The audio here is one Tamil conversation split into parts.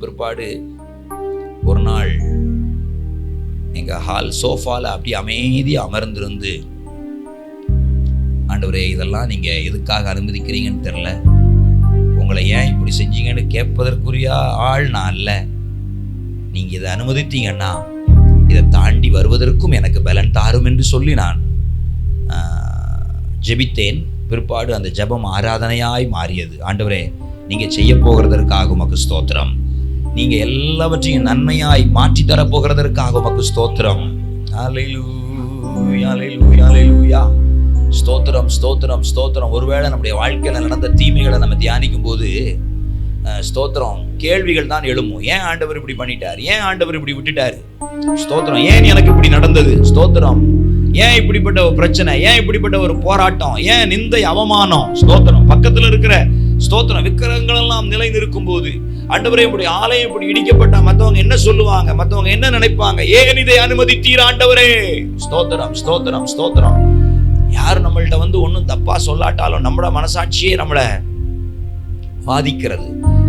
பிற்பாடு ஒரு நாள் எங்கள் ஹால் சோஃபாவில் அப்படி அமைதியாக அமர்ந்திருந்து, ஆண்டவரே இதெல்லாம் நீங்கள் எதுக்காக அனுமதிக்கிறீங்கன்னு தெரில, உங்களை ஏன் இப்படி செஞ்சீங்கன்னு கேட்பதற்குரிய ஆள் நான் இல்லை. நீங்கள் இதை அனுமதித்தீங்கன்னா இதை தாண்டி வருவதற்கும் எனக்கு பலன் தாரும் என்று சொல்லி நான் ஜெபித்தேன். பிற்பாடு அந்த ஜெபம் ஆராதனையாய் மாறியது. ஆண்டவரே, நீங்கள் செய்ய போகிறதற்காக உமக்கு ஸ்தோத்திரம், நீங்கள் எல்லாவற்றையும் நன்மையாய் மாற்றி தரப்போகிறதற்காக உமக்கு ஸ்தோத்திரம். ஹல்லேலூயா, ஹல்லேலூயா, ஹல்லேலூயா. ஸ்தோத்திரம், ஸ்தோத்திரம், ஸ்தோத்திரம். ஒருவேளை நம்முடைய வாழ்க்கையில் நடந்த தீமைகளை நம்ம தியானிக்கும் போது ஸ்தோத்திரம் கேள்விகள் தான் எழும்பும். ஏன் ஆண்டவர் இப்படி பண்ணிட்டார், ஏன் ஆண்டவர் இப்படி விட்டுட்டாரு, ஸ்தோத்திரம் ஏன் எனக்கு இப்படி நடந்தது, ஸ்தோத்திரம் ஏன் இப்படிப்பட்ட ஒரு பிரச்சனை, ஏன் இப்படிப்பட்ட ஒரு போராட்டம், ஏன் நிந்தை அவமானம், ஸ்தோத்திரம் பக்கத்துல இருக்கிற ஸ்தோத்திரம் விக்கிரகங்கள் எல்லாம் நிலைந்து இருக்கும் போது, ஆண்டவரே இப்படி ஆலயம் இப்படி இடிக்கப்பட்டா மற்றவங்க என்ன சொல்லுவாங்க, மற்றவங்க என்ன நினைப்பாங்க, ஏன் இதை அனுமதித்தீர் ஆண்டவரே, ஸ்தோத்திரம் ஸ்தோத்திரம் ஸ்தோத்திரம். யார் நம்மள்ட்ட வந்து ஒன்றும் தப்பா சொல்லாட்டாலும் நம்மளோட மனசாட்சியே நம்மளை பாதிக்கிறது.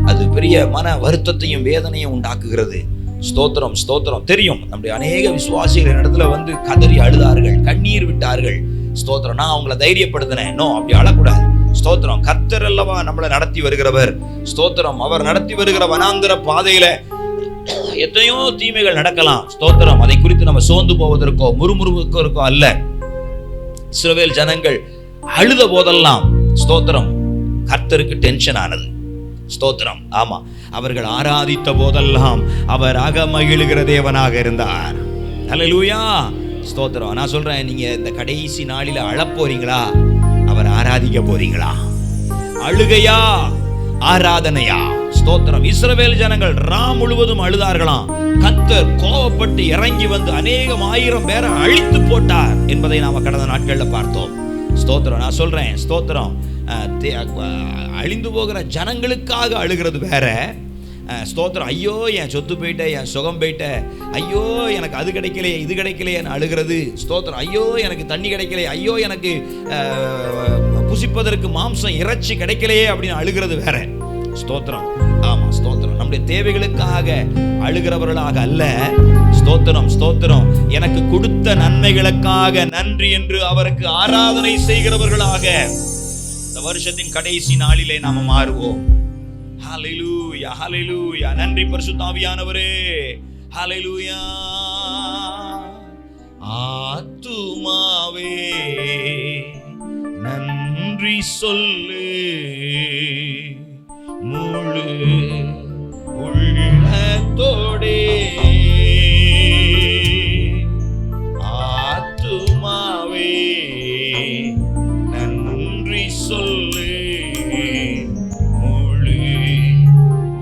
அது பெரிய மன வருத்தத்தையும் வேதனையும் உண்டாக்குகிறது. ஸ்தோத்திரம் ஸ்தோத்திரம். தெரியும், நம்முடைய அநேக விசுவாசிகள் இடத்துல வந்து கதறி அழுதார்கள், கண்ணீர் விட்டார்கள். ஸ்தோத்திரம். நான் அவங்கள தைரியப்படுத்தினேன், நோ அப்படி அழக்கூடாது. ஸ்தோத்திரம். கர்த்தர் அல்லவா நம்மளை நடத்தி வருகிறவர். ஸ்தோத்திரம். அவர் நடத்தி வருகிற வனாந்திர பாதையில எத்தனையோ தீமைகள் நடக்கலாம். ஸ்தோத்திரம். அதை குறித்து நம்ம சோர்ந்து போவதற்கோ முறுமுறுவதற்கோ அல்ல. இஸ்ரவேல் ஜனங்கள் அழுத போதெல்லாம் ஸ்தோத்திரம் கர்த்தருக்கு டென்ஷன் ஆனது. ஸ்தோத்திரம். ஆமா, அவர்கள் ஆராதித்த போதெல்லாம் அவர் அகமகிழுகிற தேவனாக இருந்தார். ஹல்லேலூயா, ஸ்தோத்திரம். நான் சொல்றேன், நீங்க இந்த கடைசி நாளில அழப்போறீங்களா, அவர் ஆராதிக்க போறீங்களா? அழுகையா ஆராதனையா? ஸ்தோத்திரம். இஸ்ரவேல் ஜனங்கள் முழுவதும் அழுதார்களாம். கர்த்தர் கோபப்பட்டு இறங்கி வந்து அநேகம் ஆயிரம் பேரை அழித்து போட்டார் என்பதை நாம கடந்த நாட்கள்ல பார்த்தோம். ஸ்தோத்திரம். நான் சொல்றேன், ஸ்தோத்திரம் அழிந்து போகிற ஜனங்களுக்காக அழுகிறது வேற. ஸ்தோத்திரம். ஐயோ என் சொத்து போயிட்ட, என் சுகம் போயிட்ட, ஐயோ எனக்கு அது கிடைக்கலையே இது கிடைக்கலையே அழுகிறது. ஸ்தோத்திரம். ஐயோ எனக்கு தண்ணி கிடைக்கலையே, ஐயோ எனக்கு புசிப்பதற்கு மாம்சம் இறைச்சி கிடைக்கலையே அப்படின்னு அழுகிறது வேற. ஸ்தோத்திரம். ஆமா, ஸ்தோத்திரம். நம்முடைய தேவைகளுக்காக அழுகிறவர்களாக அல்ல. ஸ்தோத்திரம் ஸ்தோத்திரம். எனக்கு கொடுத்த நன்மைகளுக்காக நன்றி என்று அவருக்கு ஆராதனை செய்கிறவர்களாக இந்த வருஷத்தின் கடைசி நாளிலே நாம மாறுவோம். ஹல்லேலூயா, ஹல்லேலூயா. நன்றி பரிசுத்த ஆவியானவரே. ஹல்லேலூயா. ஆத்துமாவே நன்றி சொல்லு, முழு உள்ளத்தோடே. ஆத்துமாவே நன்றி சொல்லு, முழு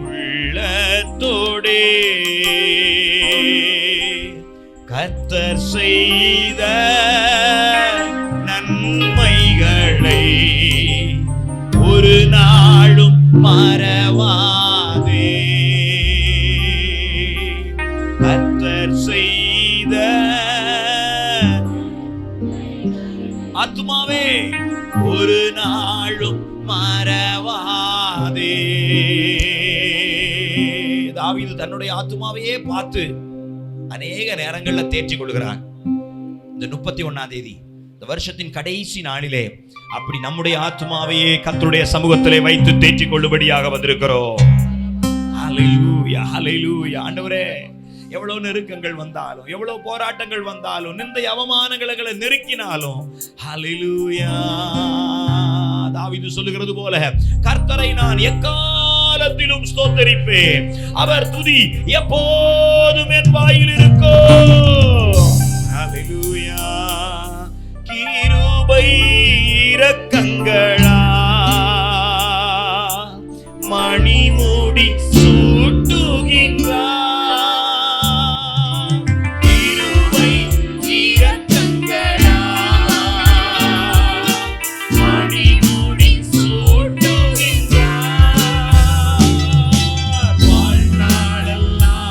உள்ளத்தோடே. கர்த்தர் செய்த நன்மைகளை ஒரு நாளும் மறவாதே. கர்த்தர் செய்த ஆத்துமாவே ஒரு நாளும் மறவாதே. தாவீது தன்னுடைய ஆத்துமாவையே பார்த்து அநேக நேரங்கள்ல தேற்றிக் கொள்கிறான். இந்த 31ஆம் தேதி இந்த வருஷத்தின் கடைசி நாளிலே அப்படி நம்முடைய ஆத்துமாவையே கர்த்தருடைய சமூகத்திலே வைத்து தேற்றிக் கொள்ளும்படியாக வந்திருக்கிறோம். ஹல்லேலூயா, ஹல்லேலூயா. ஆண்டவரே, எவ்வளவு நெருக்கங்கள் வந்தாலும், எவ்வளவு போராட்டங்கள் வந்தாலும், நிந்தை அவமானங்களை நெருக்கினாலும், ஹல்லேலூயா. தாவீது சொல்லுகிறது போல, கர்த்தரை நான் எக்காலத்திலும் ஸ்தோத்தரிப்பேன், அவர் துதி எப்போதும் என் வாயில் இருக்கும். ஹல்லேலூயா. கிருபை இரக்கங்களா மணிமுடி சூட்டுகின்றார். கிருபை இரக்கங்களா மணிமுடி சூட்டுகின்றார். வாழ்நாளெல்லாம்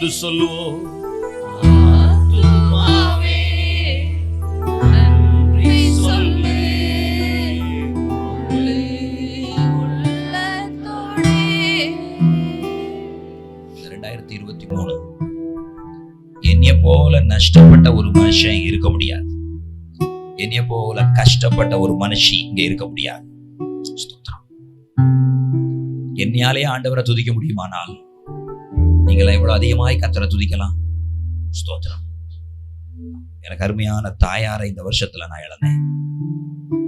சேர்ந்து சொல்லுவோம். நன்றி சொல்லு 2023 என்னைய போல நஷ்டப்பட்ட ஒரு மனுஷன் இருக்க முடியாது. என்னைய போல கஷ்டப்பட்ட ஒரு மனுஷி இங்க இருக்க முடியாது. என்னையாலே ஆண்டவரை துதிக்க முடியுமானால் நீங்களா இவ்வளவு அதிகமாய் கர்த்தரை துதிக்கலாம். ஸ்தோத்திரம். எனக்கு அருமையான தாயாரை இந்த வருஷத்துல நான் இழந்தேன்.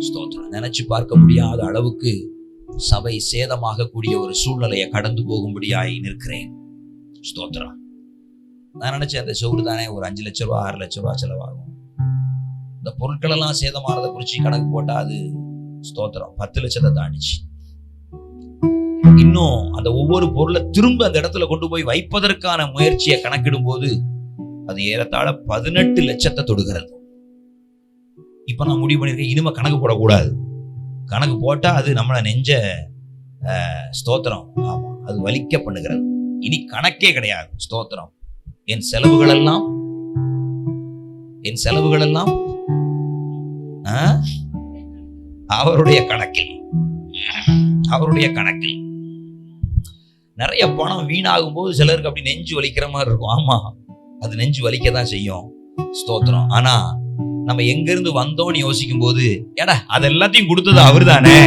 ஸ்தோத்திரம். நினைச்சு பார்க்க முடியாத அளவுக்கு சபை சேதமாக கூடிய ஒரு சூழ்நிலையை கடந்து போகும்படியாய் நிற்கிறேன். ஸ்தோத்திரம். நான் நினைச்சேன் அந்த சோறு தானே ஒரு 5 லட்சம் ரூபா 6 லட்சம் ரூபா செலவாகும். இந்த பொருட்கள் எல்லாம் சேதமானதை குறிச்சு கணக்கு போட்டா அது ஸ்தோத்திரம் 10 லட்சத்தை தாண்டிச்சு. இன்னும் அந்த ஒவ்வொரு பொருளை திரும்ப அந்த இடத்துல கொண்டு போய் வைப்பதற்கான முயற்சியை கணக்கிடும் போது அது ஏறத்தாழ 18 லட்சத்தை தொடுகிறது. இப்ப நான் முடிவு பண்ணிருக்கேன், இனிமே கணக்கு போடக்கூடாது. கணக்கு போட்டா அது நம்மளை நெஞ்ச ஸ்தோத்திரம், ஆமா, அது வலிக்க பண்ணுகிறது. இனி கணக்கே கிடையாது. ஸ்தோத்திரம். என் செலவுகள் எல்லாம் அவருடைய கணக்கில். நிறைய பணம் வீணாகும் போது சிலருக்கு அப்படி நெஞ்சு வலிக்கிற மாதிரி இருக்கும். ஆமா, அது நெஞ்சு வலிக்கதான் செய்யும். ஸ்தோத்திரம். ஆனா நம்ம எங்க இருந்து வந்தோம்னு யோசிக்கும் போது ஏடா அது எல்லாத்தையும் கொடுத்தது அவர் தானே,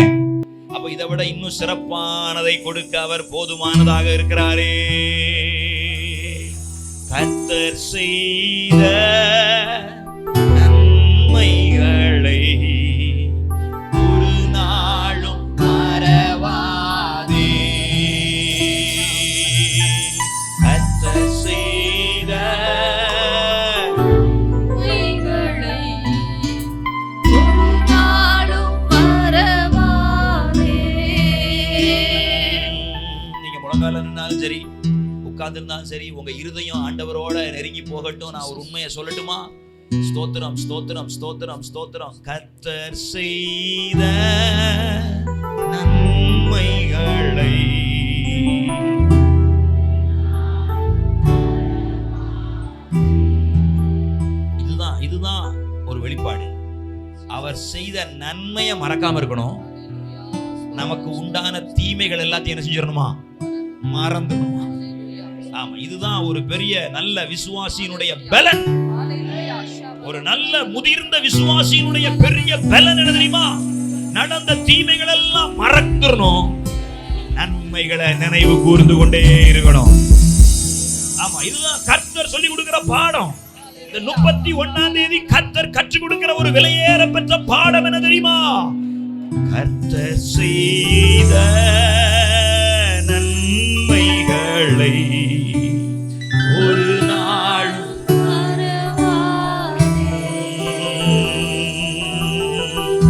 அப்ப இதை விட இன்னும் சிறப்பானதை கொடுக்க அவர் போதுமானதாக இருக்கிறாரே. கர்த்தர் செய்த நன்மைகளை ஒரு நாளும் மறவாதே. கர்த்தர் செய்த நன்மைகளை ஒரு நாளும் மறவாதே. நீங்க முழங்கால நின்னாலும் சரி, உட்கார்ந்திருந்தாலும் சரி, உங்க இருதயம் ஆண்டவரோட நெருங்கி போகட்டும். நான் ஒரு உண்மையை சொல்லட்டுமா? ஸ்தோத்திரம், ஸ்தோத்திரம், ஸ்தோத்திரம், ஸ்தோத்திரம். கர்த்தர் செய்த நன்மைகளை இதுதான் ஒரு வெளிப்பாடு. அவர் செய்த நன்மையை மறக்காம இருக்கணும். நமக்கு உண்டான தீமைகள் எல்லாத்தையும் என்ன செஞ்சிடணுமா? மறந்துடணுமா? ஆமா, இதுதான் ஒரு பெரிய நல்ல விசுவாசியினுடைய பலன். ஒரு நல்ல முதிர்ந்த விசுவாசியினுடைய பெரிய பலன் என்ன தெரியுமா? நடந்த தீமைகள் எல்லாம் மறந்துடணும், நன்மைகளை நினைவு கூர்ந்து கொண்டே இருக்கணும். ஆமா, இதுதான் கர்த்தர் சொல்லி கொடுக்கிற பாடம். இந்த 31ஆம் தேதி கர்த்தர் கற்றுக் கொடுக்கிற ஒரு விலையேற பெற்ற பாடம் என்ன தெரியுமா? கர்த்தர் செய்த நன்மைகளை ஒரு நாள்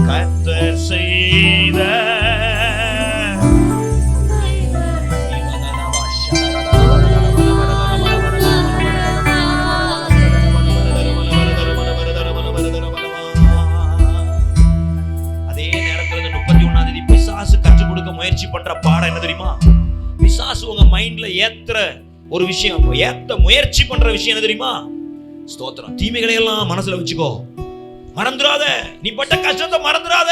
கர்த்தர் செய்த முயற்சி பண்ற பாடம் என்ன தெரியுமா? பிசாசு உங்க மைண்ட்ல ஏத்த முயற்சி பண்ற விஷயம் என்ன தெரியுமா? ஸ்தோத்திரம். தீமைகளை எல்லாம் மனசுல வச்சுக்கோ, மறந்துடாத. நீ பட்ட கஷ்டத்தை மறந்துடாத.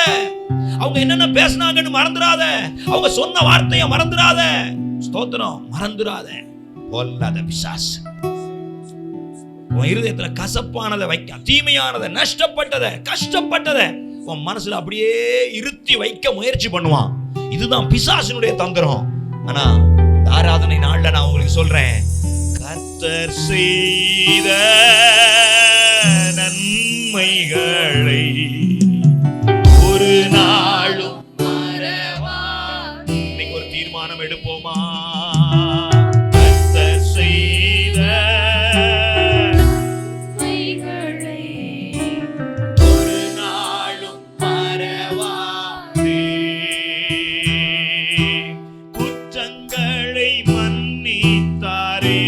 அவங்க என்னென்ன பேசினாங்கன்னு மறந்துடாத. அவங்க சொன்ன வார்த்தையை மறந்துடாத. ஸ்தோத்திரம், மறந்துடாத. பொல்லாத பிசாசு உன் இருதயத்துல கசப்பானதை வைக்க, தீமையானதை, நஷ்டப்பட்டதை, கஷ்டப்பட்டதை உன் மனசுல அப்படியே இருத்தி வைக்க முயற்சி பண்ணுவான். இதுதான் பிசாசினுடைய தந்திரம். ஆனா ஆராதனை நாள்ல நான் உங்களுக்கு சொல்றேன், கர்த்தர் செய்த நன்மைகளை ஒரு நாளும் மறவாதே. இன்னைக்கு ஒரு தீர்மானம் எடுப்போமா? கர்த்தர் செய்த நன்மைகளை ஒரு நாளும் மறவாதே. குற்றங்களை மன்னித்தாரே,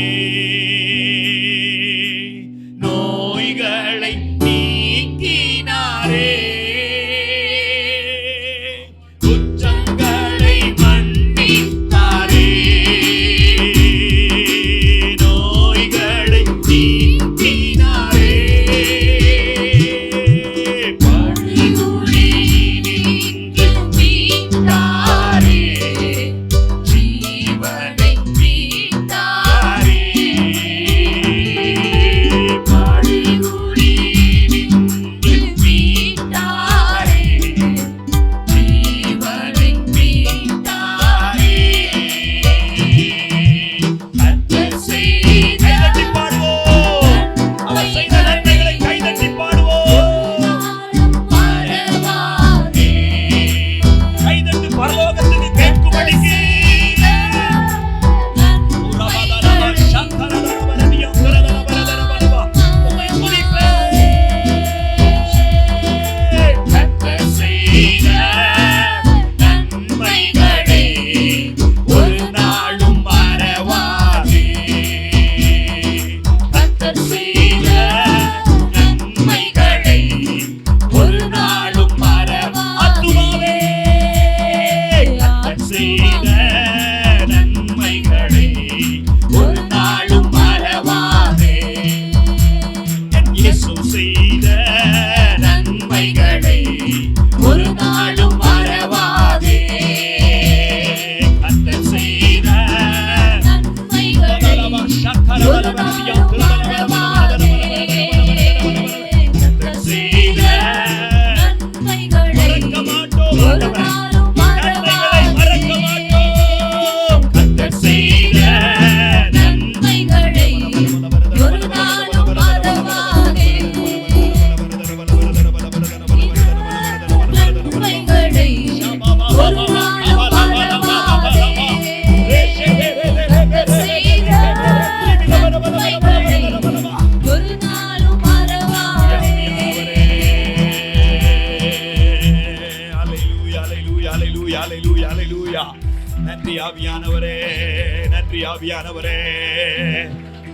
ஆவியானவரே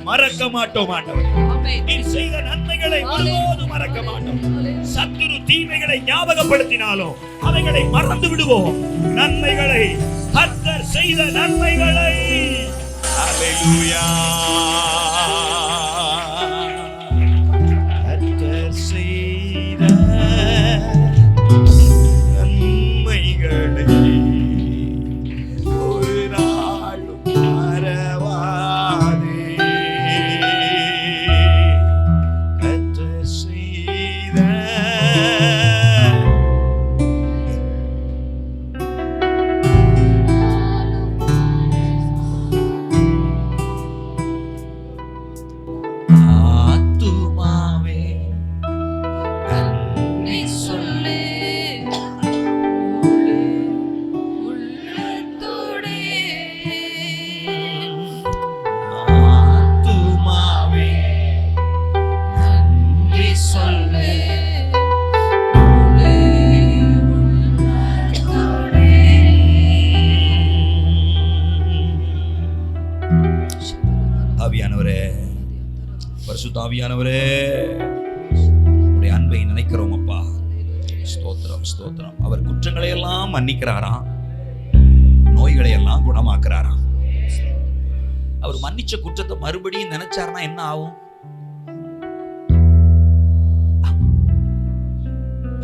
மறக்க மாட்டோம் ஆண்டவரே. ஆமென். நீர் செய்த நன்மைகளை ஒருபோதும் மறக்க மாட்டோம். சத்துரு தீமைகளை ஞாபகப்படுத்தினாலும் அவைகளை மறந்து விடுவோம். நன்மைகளை, கர்த்தர் செய்த நன்மைகளை. ஹல்லேலூயா. கர்த்தர் செய்த நன்மைகளை ஒரு நாளும் மறவாதே. கர்த்தர் செய்த ஆத்துமாவே நன்றி சொல்லு. உள்ளத்தோடே ஆத்துமாவே நன்றி சொல்லு. உள்ளத்தோடே. ஆவியானவரே, பரிசுத்த ஆவியானவரே, உம்முடைய அன்பை நினைக்கிறோம் அப்பா. ஸ்தோத்திரம், ஸ்தோத்திரம். அவர் குற்றங்களை எல்லாம் மன்னிக்கிறாராம், நோய்களை எல்லாம் குணமாக்குறாராம். அவர் மன்னிச்ச குற்றத்தை மறுபடியும் நினைச்சாருன்னா என்ன ஆகும்?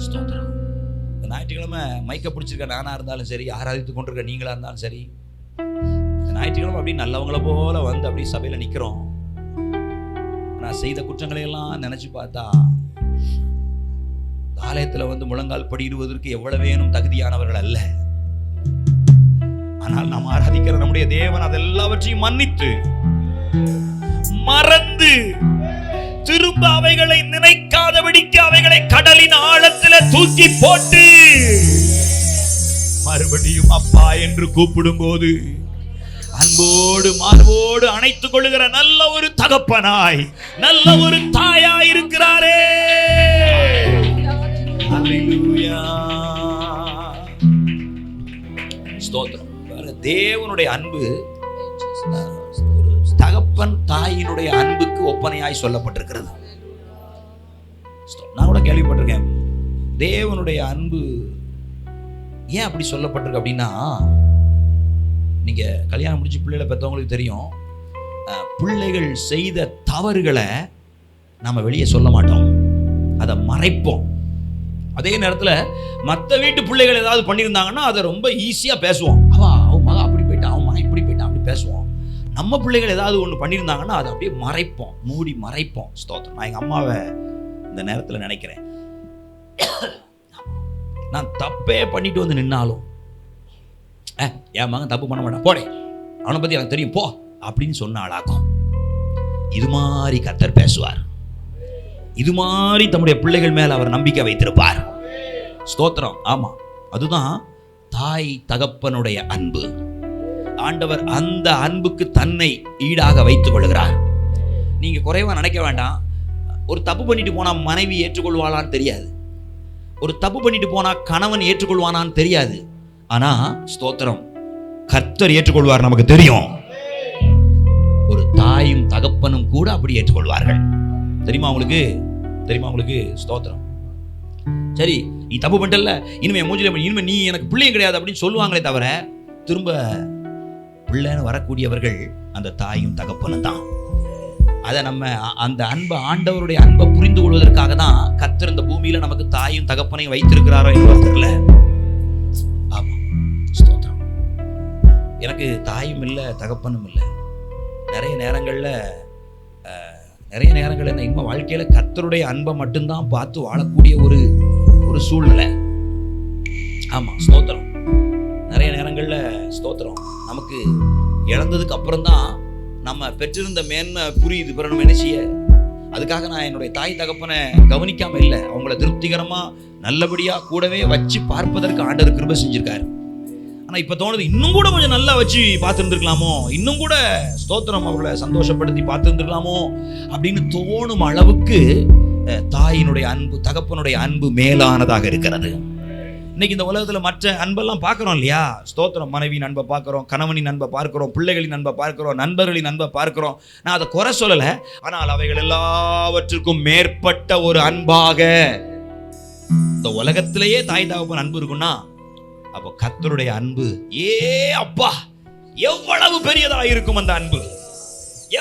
ஸ்தோத்திரம். இந்த ஞாயிற்றுக்கிழமை மைக்க பிடிச்சிருக்க நானா இருந்தாலும் சரி, ஆராதித்து கொண்டிருக்க நீங்களா இருந்தாலும் சரி, இந்த ஞாயிற்றுக்கிழமை அப்படி நல்லவங்களை போல வந்து அப்படி சபையில நிக்கிறோம். நான் செய்த குற்றங்களை எல்லாம் நினைச்சு பார்த்தா ஆலயத்துல வந்து முழங்கால் படியிடுவதற்கு எவ்வளவேனும் தகுதியானவர்கள் அல்ல. ஆனால் நாம் ஆராதிக்கிற நம்முடைய தேவன் அதெல்லாவற்றையும் மன்னித்து மறந்து திரும்ப அவைகளை நினைக்காதபடிக்கு அவைகளை கடலின் ஆழத்துல தூக்கி போட்டு மறுபடியும் அப்பா என்று கூப்பிடும் போது அன்போடு மார்போடு அணைத்துக் கொள்ளுகிற நல்ல ஒரு தகப்பனாய், நல்ல ஒரு தாயாய் இருக்கிறாரே. ஹல்லேலூயா. ஸ்தோத்திரம். தேவனுடைய அன்பு ஒரு தகப்பன் தாயினுடைய அன்புக்கு ஒப்பனையாய் சொல்லப்பட்டிருக்கிறது. நான் கூட கேள்விப்பட்டிருக்கேன், தேவனுடைய அன்பு ஏன் அப்படி சொல்லப்பட்டிருக்கு அப்படின்னா, நீங்க கல்யாணம் முடிச்சு பிள்ளைகளை பெற்றவங்களுக்கு தெரியும், பிள்ளைகள் செய்த தவறுகளை நாம வெளியே சொல்ல மாட்டோம், அதை மறைப்போம். அதே நேரத்தில் மற்ற வீட்டு பிள்ளைகள் ஏதாவது பண்ணியிருந்தாங்கன்னா அதை ரொம்ப ஈஸியா பேசுவோம். அவன் மகன் அப்படி போயிட்டான், அவன் மகன் இப்படி போயிட்டான், அப்படி பேசுவோம். நம்ம பிள்ளைகள் ஏதாவது ஒன்று பண்ணியிருந்தாங்கன்னா அதை அப்படியே மறைப்போம், மூடி மறைப்போம். ஸ்தோத்திரம். நான் எங்கள் அம்மாவை இந்த நேரத்தில் நினைக்கிறேன், நான் தப்பே பண்ணிட்டு வந்து நின்னாலும் என் மகன் தப்பு பண்ண மாட்டான், போடே, அவனை பற்றி எனக்கு தெரியும் போ அப்படின்னு சொன்ன ஆளாக்கும். இது மாதிரி கர்த்தர் பேசுவார். இது மாதிரி தம்முடைய பிள்ளைகள் மேல் அவர் நம்பிக்கை வைத்திருப்பார். ஸ்தோத்திரம். ஆமா, அதுதான் தாய் தகப்பனுடைய அன்பு. ஆண்டவர் அந்த அன்புக்கு தன்னை ஈடாக வைத்துக் கொள்கிறார். நீங்க குறைவா நினைக்க வேண்டாம். ஒரு தப்பு பண்ணிட்டு போனா மனைவி ஏற்றுக்கொள்வாளான்னு தெரியாது, ஒரு தப்பு பண்ணிட்டு போனா கணவன் ஏற்றுக்கொள்வானான்னு தெரியாது. ஆனா ஸ்தோத்திரம், கர்த்தர் ஏற்றுக்கொள்வார், நமக்கு தெரியும். ஒரு தாயும் தகப்பனும் கூட அப்படி ஏற்றுக்கொள்வார்கள். தெரியுமா உங்களுக்கு? தெரியுமா உங்களுக்கு? ஸ்தோத்திரம். சரி, நீ தப்பு பண்ணிட்டல, இனிமே மூஞ்சில இனிமே நீ எனக்கு பிள்ளையும் கிடையாது அப்படின்னு சொல்லுவாங்களே தவிர, திரும்ப பிள்ளைன்னு வரக்கூடியவர்கள் அந்த தாயும் தகப்பனும் தான். அதை நம்ம அந்த அன்பை, ஆண்டவருடைய அன்பை புரிந்து கொள்வதற்காக தான் கர்த்தர் இந்த பூமியில நமக்கு தாயும் தகப்பனையும் வைத்திருக்கிறாரோ என்பதற்குல. ஆமா, ஸ்தோத்திரம். எனக்கு தாயும் இல்லை, தகப்பனும் இல்லை. நிறைய நேரங்கள்ல நம்ம வாழ்க்கையில கர்த்தருடைய அன்பை மட்டும்தான் பார்த்து வாழக்கூடிய ஒரு சூழ்நிலை. ஆமா, ஸ்தோத்திரம். நிறைய நேரங்கள்ல ஸ்தோத்திரம், நமக்கு இழந்ததுக்கு அப்புறம் தான் நம்ம பெற்றிருந்த மேன்மை புரியுது. பிறகு நம்ம என்ன செய்ய? அதுக்காக நான் என்னுடைய தாய் தகப்பனை கவனிக்காம இல்லை, அவங்கள திருப்திகரமா நல்லபடியா கூடவே வச்சு பார்ப்பதற்கு ஆண்டவர் கிருபை செஞ்சிருக்காரு. ஆனா இப்ப தோணுது, இன்னும் கூட கொஞ்சம் நல்லா வச்சு பார்த்துருந்துருக்கலாமோ, இன்னும் கூட ஸ்தோத்திரம் அவர்களை சந்தோஷப்படுத்தி பார்த்துருந்துருக்கலாமோ அப்படின்னு தோணும் அளவுக்கு தாயினுடைய அன்பு, தகப்பனுடைய அன்பு மேலானதாக இருக்கிறது. இன்னைக்கு இந்த உலகத்தில் மற்ற அன்பெல்லாம் பார்க்குறோம் இல்லையா? ஸ்தோத்திரம். மனைவியின் அன்பை பார்க்குறோம், கணவனின் அன்பை பார்க்குறோம், பிள்ளைகளின் அன்பை பார்க்குறோம், நண்பர்களின் அன்பை பார்க்குறோம். நான் அதை குறை சொல்லலை, ஆனால் அவைகள் எல்லாவற்றுக்கும் மேற்பட்ட ஒரு அன்பாக இந்த உலகத்திலேயே தாய் தகப்பன் அன்பு இருக்குன்னா, அப்போ கர்த்தருடைய அன்பு அப்பா எவ்வளவு பெரியதா இருக்கும் அந்த அன்பு,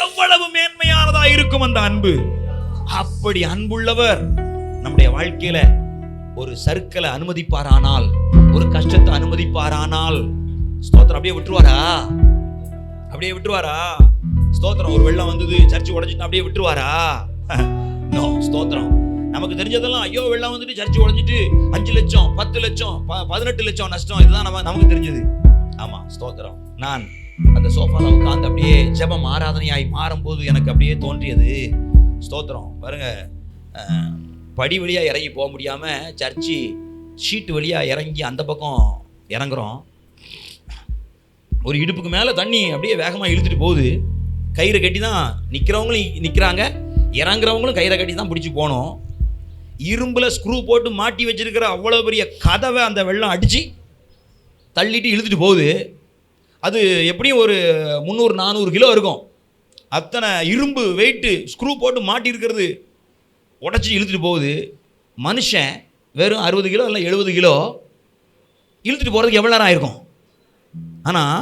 எவ்வளவு மேன்மையானதா இருக்கும் அந்த அன்பு. அப்படி அன்புள்ளவர் நம்முடைய வாழ்க்கையில ஒரு சர்க்கலை அனுமதிப்பாரானால், ஒரு கஷ்டத்தை அனுமதிப்பாரானால், ஸ்தோத்திரம் அப்படியே விட்டுருவாரா? அப்படியே விட்டுருவாரா? ஸ்தோத்திரம். ஒரு வெள்ளம் வந்தது, சர்ச்சு உடைஞ்சிட்டு அப்படியே விட்டுருவாரா? நோ. ஸ்தோத்திரம். நமக்கு தெரிஞ்சதெல்லாம் ஐயோ வெள்ளம் வந்துட்டு சர்ச்சு உடைஞ்சிட்டு 5 லட்சம் 10 லட்சம் 18 லட்சம் நஷ்டம், இதுதான் நமக்கு தெரிஞ்சது. ஆமா, ஸ்தோத்திரம். நான் அந்த சோஃபால உட்கார்ந்து அப்படியே ஜெபம் ஆராதனையாய் மாறும்போது எனக்கு அப்படியே தோன்றியது, ஸ்தோத்திரம். பாருங்க, படி வழியா இறங்கி போக முடியாம சர்ச்சு ஷீட்டு வழியா இறங்கி அந்த பக்கம் இறங்குறோம். ஒரு இடுப்புக்கு மேல தண்ணி அப்படியே வேகமா இழுத்துட்டு போகுது. கயிறை கட்டி தான் நிக்கிறவங்களும் நிக்கிறாங்க, இறங்குறவங்களும் கயிறை கட்டி தான் பிடிச்சி போனோம். இரும்புல ஸ்க்ரூ போட்டு மாட்டி வச்சிருக்கிற அவ்வளோ பெரிய கதவை அந்த வெள்ளம் அடிச்சு தள்ளிட்டு இழுத்துட்டு போகுது. அது எப்படியும் ஒரு 300-400 கிலோ இருக்கும். அத்தனை இரும்பு வெயிட்டு ஸ்க்ரூ போட்டு மாட்டி இருக்கிறது உடச்சி இழுத்துட்டு போகுது. மனுஷன் வெறும் 60 கிலோ இல்லை 70 கிலோ இழுத்துட்டு போகிறதுக்கு எவ்வளோ நேரம் ஆயிருக்கும்? ஆனால்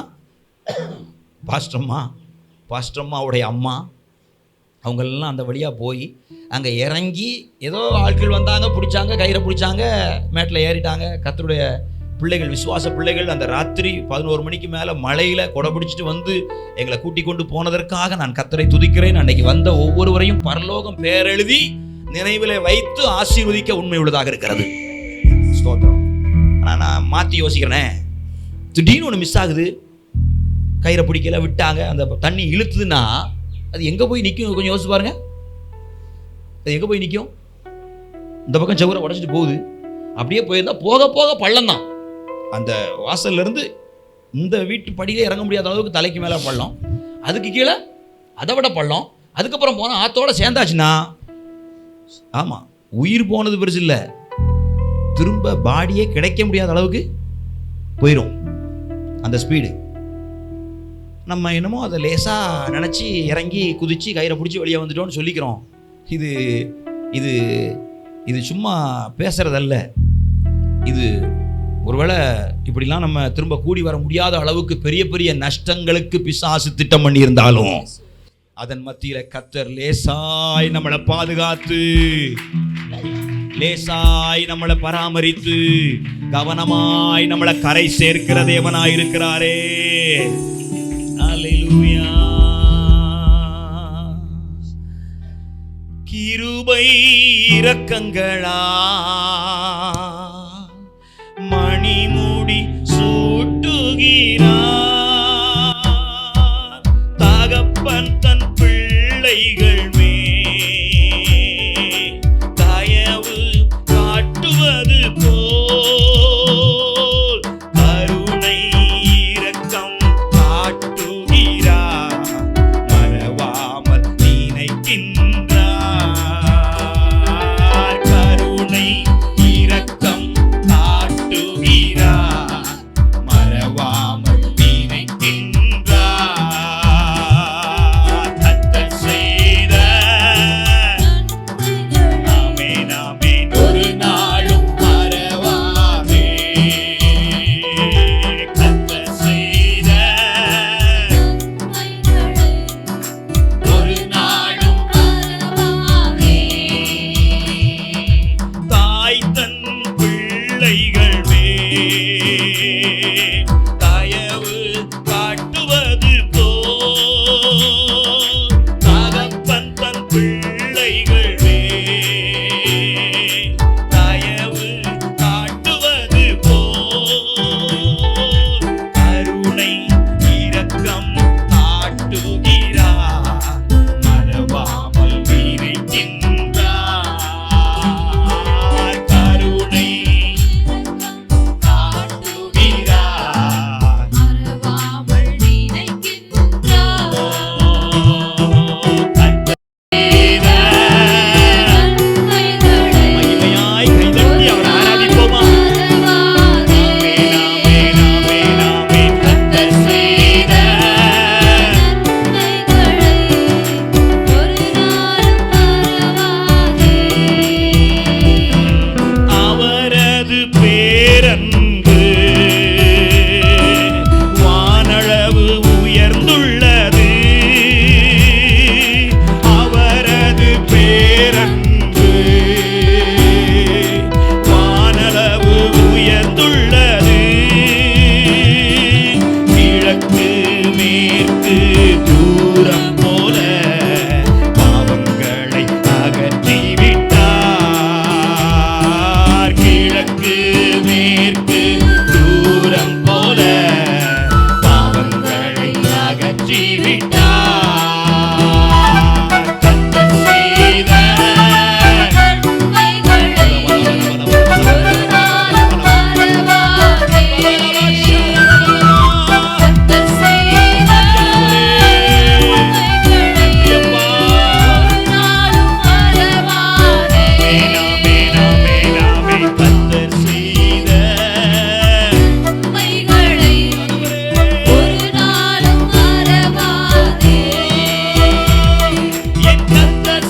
பாஸ்டம்மாவுடைய அம்மா அவங்களெல்லாம் அந்த வழியாக போய் அங்கே இறங்கி ஏதோ ஆட்கள் வந்தாங்க, பிடிச்சாங்க, கயிறை பிடிச்சாங்க, மேட்டில் ஏறிட்டாங்க. கர்த்தருடைய பிள்ளைகள், விசுவாச பிள்ளைகள் அந்த ராத்திரி 11 மணிக்கு மேலே மழையில் கொடை பிடிச்சிட்டு வந்து எங்களை கூட்டிக் கொண்டு போனதற்காக நான் கர்த்தரை துதிக்கிறேன். அன்னைக்கு வந்த ஒவ்வொருவரையும் பரலோகம் பேரெழுதி நினைவில் வைத்து ஆசீர்வதிக்க உண்மை உள்ளதாக இருக்கிறது. ஸ்தோத்திரம். ஆனால் நான் மாற்றி யோசிக்கிறேனே, திடீர்னு ஒன்று மிஸ் ஆகுது, கயிறை பிடிக்கல, விட்டாங்க, அந்த தண்ணி இழுத்துதுன்னா அது எங்கே போய் நிற்கும்? கொஞ்சம் யோசிச்சு பாருங்க. அது எங்கே போய் நிற்கும்? இந்த பக்கம் செவுரை உடச்சிட்டு போகுது. அப்படியே போயிருந்தா போக போக பள்ளம் தான். அந்த வாசல்ல இருந்து இந்த வீட்டு படியிலே இறங்க முடியாத அளவுக்கு தலைக்கு மேலே பள்ளம், அதுக்கு கீழே அதை விட பள்ளம், அதுக்கப்புறம் போனால் ஆத்தோட சேர்ந்தாச்சுன்னா, ஆமாம், உயிர் போனது பெருசு இல்லை, திரும்ப பாடியே கிடைக்க முடியாத அளவுக்கு போயிடும் அந்த ஸ்பீடு. நம்ம என்னமோ அதை லேசாக நினச்சி இறங்கி குதித்து கயிறை பிடிச்சி வெளியே வந்துட்டோம்னு சொல்லிக்கிறோம். இது இது இது சும்மா பேசுகிறதல்ல. இது ஒருவேளை இப்படிலாம் நம்ம திரும்ப கூடி வர முடியாத அளவுக்கு பெரிய பெரிய நஷ்டங்களுக்கு பிசாசு திட்டம் பண்ணியிருந்தாலும் அதன் மத்தியில் கர்த்தர் லேசாய் நம்மளை பாதுகாத்து, லேசாய் நம்மளை பராமரித்து, கவனமாய் நம்மளை கரை சேர்க்கிற தேவனாய் இருக்கிறாரே. அல்லேலூயா. கிருபை இரக்கங்களா மணிமுடி சூட்டுகிறார், தகப்பன் தன் பிள்ளைகள் மேல் தயவு காட்டுவது போல் கருணை இரக்கம் காட்டுகிறார், மறவாமல் நினைக்கின்றார். கருணை இரக்கம் காட்டுகிறார், மறவாமல் நினைக்கின்றார். கர்த்தர் செய்த ஆமென் ஆமென் ஒரு நாளும் மறவாமே. கர்த்தர் செய்த ஒரு நாளும் மறவாமே.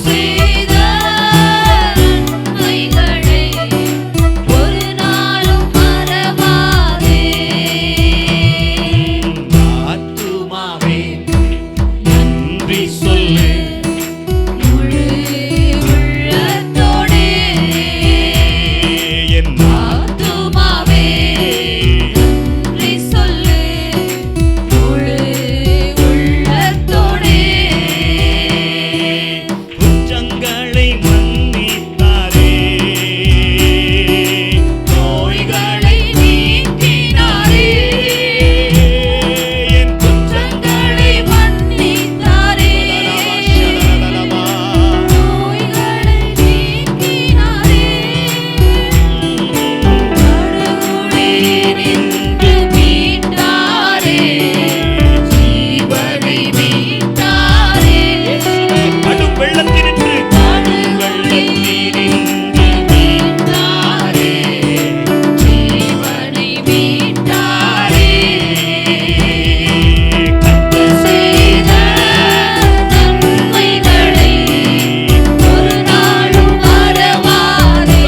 செய்த நன்மைகளை ஒரு நாளும் மறவாதே. ஆத்துமாவே நன்றி சொல்லு, முழு உள்ளத்தோடே என் ஆத்துமாவே நன்றி சொல்லு, முழு உள்ளத்தோடே. குற்றங்களை மன்னித்தாரே, நோய்களை நீக்கினாரே, என் குற்றங்களை மன்னித்தாரே, நோய்களை நீக்கினாரே. நடுவுயிரின்று மீட்டாரே, ஜீவனை மீட்டாரே. கடும் வெள்ளத்தினின்று நடுவுயிரின்று மீட்டாரே, ஜீவனை மீட்டாரே. செய்த நன்மைகளை ஒரு நாளும் மறவாதே.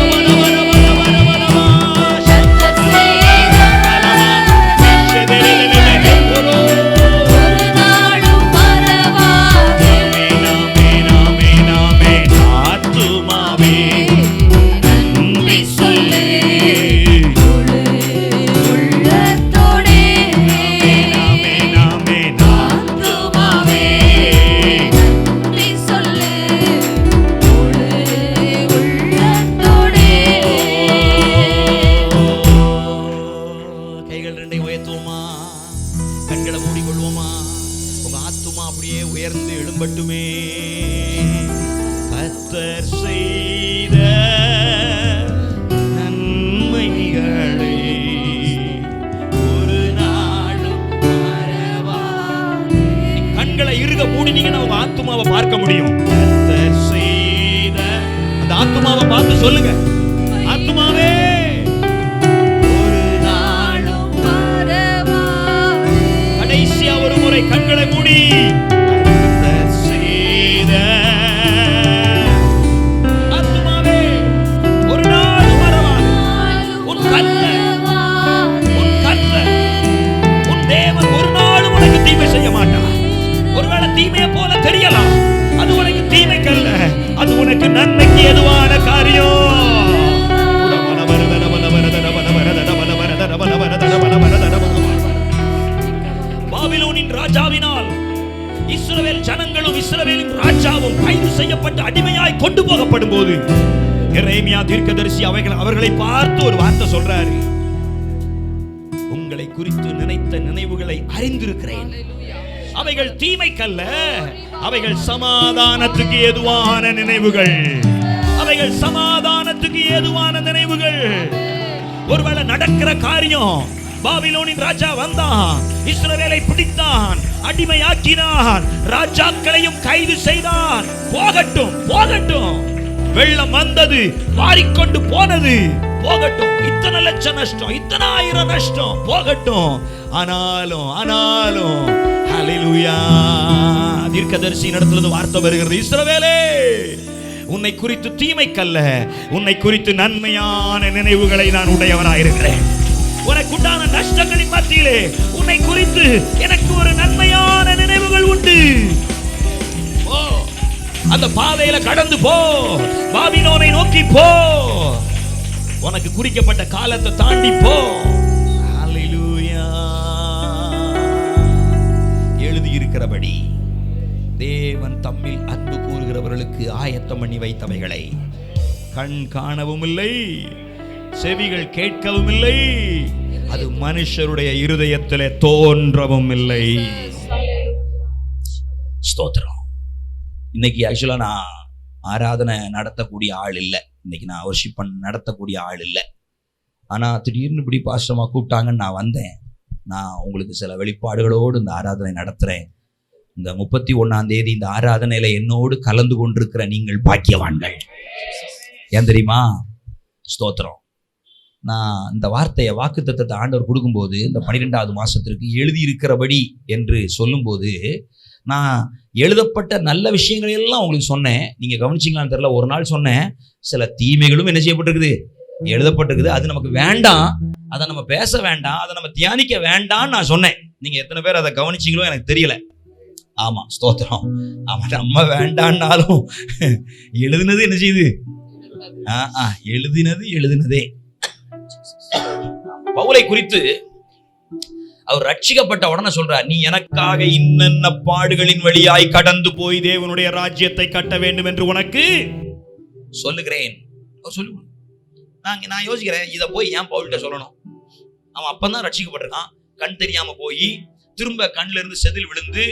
கர்த்தர் செய்த நன்மைகளை ஒரு நாளும் மறவாதே. ஆத்துமாவே நன்றி சொல்லு, முழு உள்ளத்தோடே. ஆத்துமாவே நன்றி சொல்லு, முழு உள்ளத்தோடே. கைகள் ரெண்டை உயர்த்துவோமா, கண்களை மூடிக்கொள்வோமா. உங்க ஆத்துமா அப்படியே உயர்ந்து எழும்பட்டுமே. கர்த்தர் செய்த நன்மைகளை ஒரு நாளும் மறவாதே. கண்களை இறுக மூடினீங்கன்னா உங்க ஆத்துமாவை பார்க்க முடியும். கர்த்தர் செய்த அந்த ஆத்துமாவை பார்த்து சொல்லுங்க, ஆத்துமாவே ஒரு நாளும் மறவாதே. கடைசியா ஒரு முறை கண்களை மூடி கர்த்தர் செய்த ஆத்துமாவே ஒரு நாள் மறவாதே. உன் கர்த்தர், உன் கர்த்தர், உன் தேவன் ஒரு நாளும் உனக்கு தீமை செய்ய மாட்டார். ஒருவேளை தீமையை போல தெரியலாம், அது உனக்கு தீமைக்கல்ல, அது உனக்கு நன்மைக்கு எதுவான காரியம். பாபிலோனின் ராஜாவினால் இஸ்ரவேல் ஜனங்களும் இஸ்ரவேலின் ராஜாவும் கைது செய்யப்பட்டு அடிமையாய் கொண்டு போகப்படும் போது எரேமியா தீர்க்கதரிசி அவர்களை பார்த்து ஒரு வார்த்தை சொல்றாரு. உங்களை குறித்து நினைத்த நினைவுகளை அறிந்திருக்கிறேன், அவைகள் தீமைக்கல்ல, அவைகள் சமாதானத்துக்கு ஏதுவான நினைவுகள், அவைகள் சமாதானத்துக்கு ஏதுவான நினைவுகள். ஒருவேளை நடக்கிற காரியம், பாபிலோனின் ராஜா வந்தான், இஸ்ரவேலை பிடித்தான், அடிமையாக்கினான், ராஜாக்களையும் கைது செய்தான். போகட்டும் போகட்டும், வெள்ளம் வந்தது, வாரிக்கொண்டு போனது, போகட்டும். இத்தனை லட்சம் நஷ்டம், இத்தனை ஆயிரம் நஷ்டம், போகட்டும். ஆனாலும் ஆனாலும் ஹல்லேலூயா, தீர்க்கதரிசி இடத்துல வார்த்தை வருகிறது, இஸ்ரவேலே உன்னை குறித்து தீமைக்கல்ல, உன்னை குறித்து நன்மையான நினைவுகளை நான் உடையவனாயிருக்கிறேன். உனக்குண்டான நஷ்டங்களின் மத்தியிலே உன்னை குறித்து எனக்கு ஒரு நன்மையான நினைவுகள் உண்டு. போ, அந்த பாதையில கடந்து போ, பாபிலோனை நோக்கி போ, உனக்கு குறிக்கப்பட்ட காலத்தை தாண்டி போ. ஹல்லேலூயா. எழுதியிருக்கிறபடி தேவன் தம்மில் அன்பு கூறுகிறவர்களுக்கு ஆயத்தம் பண்ணி வைத்தவைகளை கண் காணவும் இல்லை, செவிகள் கேட்கவும் இல்லை, அது மனுஷருடைய இருதயத்திலே தோன்றவும் இல்லை. ஸ்தோத்திரம். இன்னைக்கு ஆக்சுவலா நான் ஆராதனை நடத்தக்கூடிய ஆள் இல்லை, இன்னைக்கு நான் வர்ஷிப் நடத்தக்கூடிய ஆள் இல்லை. ஆனா திடீர்னு இப்படி பாஸ்டமா கூப்பிட்டாங்கன்னு நான் வந்தேன். நான் உங்களுக்கு சில வெளிப்பாடுகளோடு இந்த ஆராதனை நடத்துறேன். இந்த 31ஆம் தேதி இந்த ஆராதனையில என்னோடு கலந்து கொண்டிருக்கிற நீங்கள் பாக்கியவான்கள். ஏன் தெரியுமா? ஸ்தோத்திரம். நான் இந்த வார்த்தையை, வாக்குத்தத்தத்தை ஆண்டவர் கொடுக்கும்போது, இந்த 12வது மாசத்திற்கு எழுதியிருக்கிறபடி என்று சொல்லும்போது நான் எழுதப்பட்ட நல்ல விஷயங்களை எல்லாம் உங்களுக்கு சொன்னேன். நீங்க கவனிச்சிங்களான்னு தெரியல. ஒரு நாள் சொன்னேன், சில தீமைகளும் என்ன செய்யப்பட்டிருக்குது, எழுதப்பட்டிருக்குது. அது நமக்கு வேண்டாம், அதை நம்ம பேச வேண்டாம், அதை நம்ம தியானிக்க வேண்டாம்னு நான் சொன்னேன். நீங்க எத்தனை பேர் அதை கவனிச்சிங்களோ எனக்கு தெரியல. ஆமா, ஸ்தோத்திரம். ஆமா, நம்ம வேண்டான்னாலும் எழுதுனது என்ன செய்யுது, எழுதினதே. பவுலை குறித்து அவர் ரட்சிக்கப்பட்ட உடனே சொல்றார், நீ எனக்காக இன்னென்ன பாடுகளின் வழியாய் கடந்து போய் தேவனுடைய ராஜ்யத்தை கட்ட வேண்டும் என்று உனக்கு சொல்லுகிறேன். சொல்லு. நான் யோசிக்கிறேன், இதை போய் ஏன் பவுல்கிட்ட சொல்லணும்? அவன் அப்பதான் ரட்சிக்கப்பட்டிருக்கான். கண் தெரியாம போய் திரும்ப கண்ணுல இருந்து செதில் விழுந்து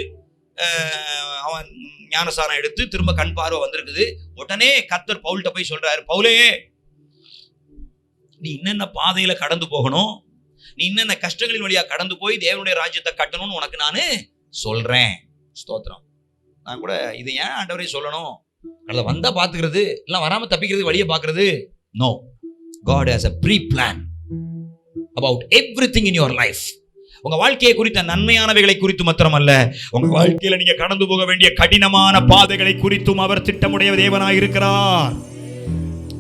அவன் ஞானசாரம் எடுத்து திரும்ப கண் பார்வை வந்திருக்குது. உடனே கர்த்தர் பவுல்கிட்ட போய் சொல்றாரு, பவுலே, நீ இன்னென்ன பாதையில கடந்து போகணும், நீ இன்னென்ன கஷ்டங்களின் வழியா கடந்து போய் தேவனுடைய ராஜ்யத்தை கட்டணும்னு உனக்கு நான் சொல்றேன். ஸ்தோத்திரம். நான் கூட இதை ஏன் ஆண்டவரே சொல்லணும், அதில் வந்தா பாத்துக்கிறது, இல்லை வராம தப்பிக்கிறது, வழியை பாக்குறது. No, God has a pre-plan about everything in your life. உங்க வாழ்க்கையை குறித்த நன்மையானவைகளை குறித்து மாத்திரமல்ல, உங்க வாழ்க்கையில நீங்க கடந்து போக வேண்டிய கடினமான பாதைகளை குறித்தும் அவர் திட்டமுடைய தேவனாய் இருக்கிறார்.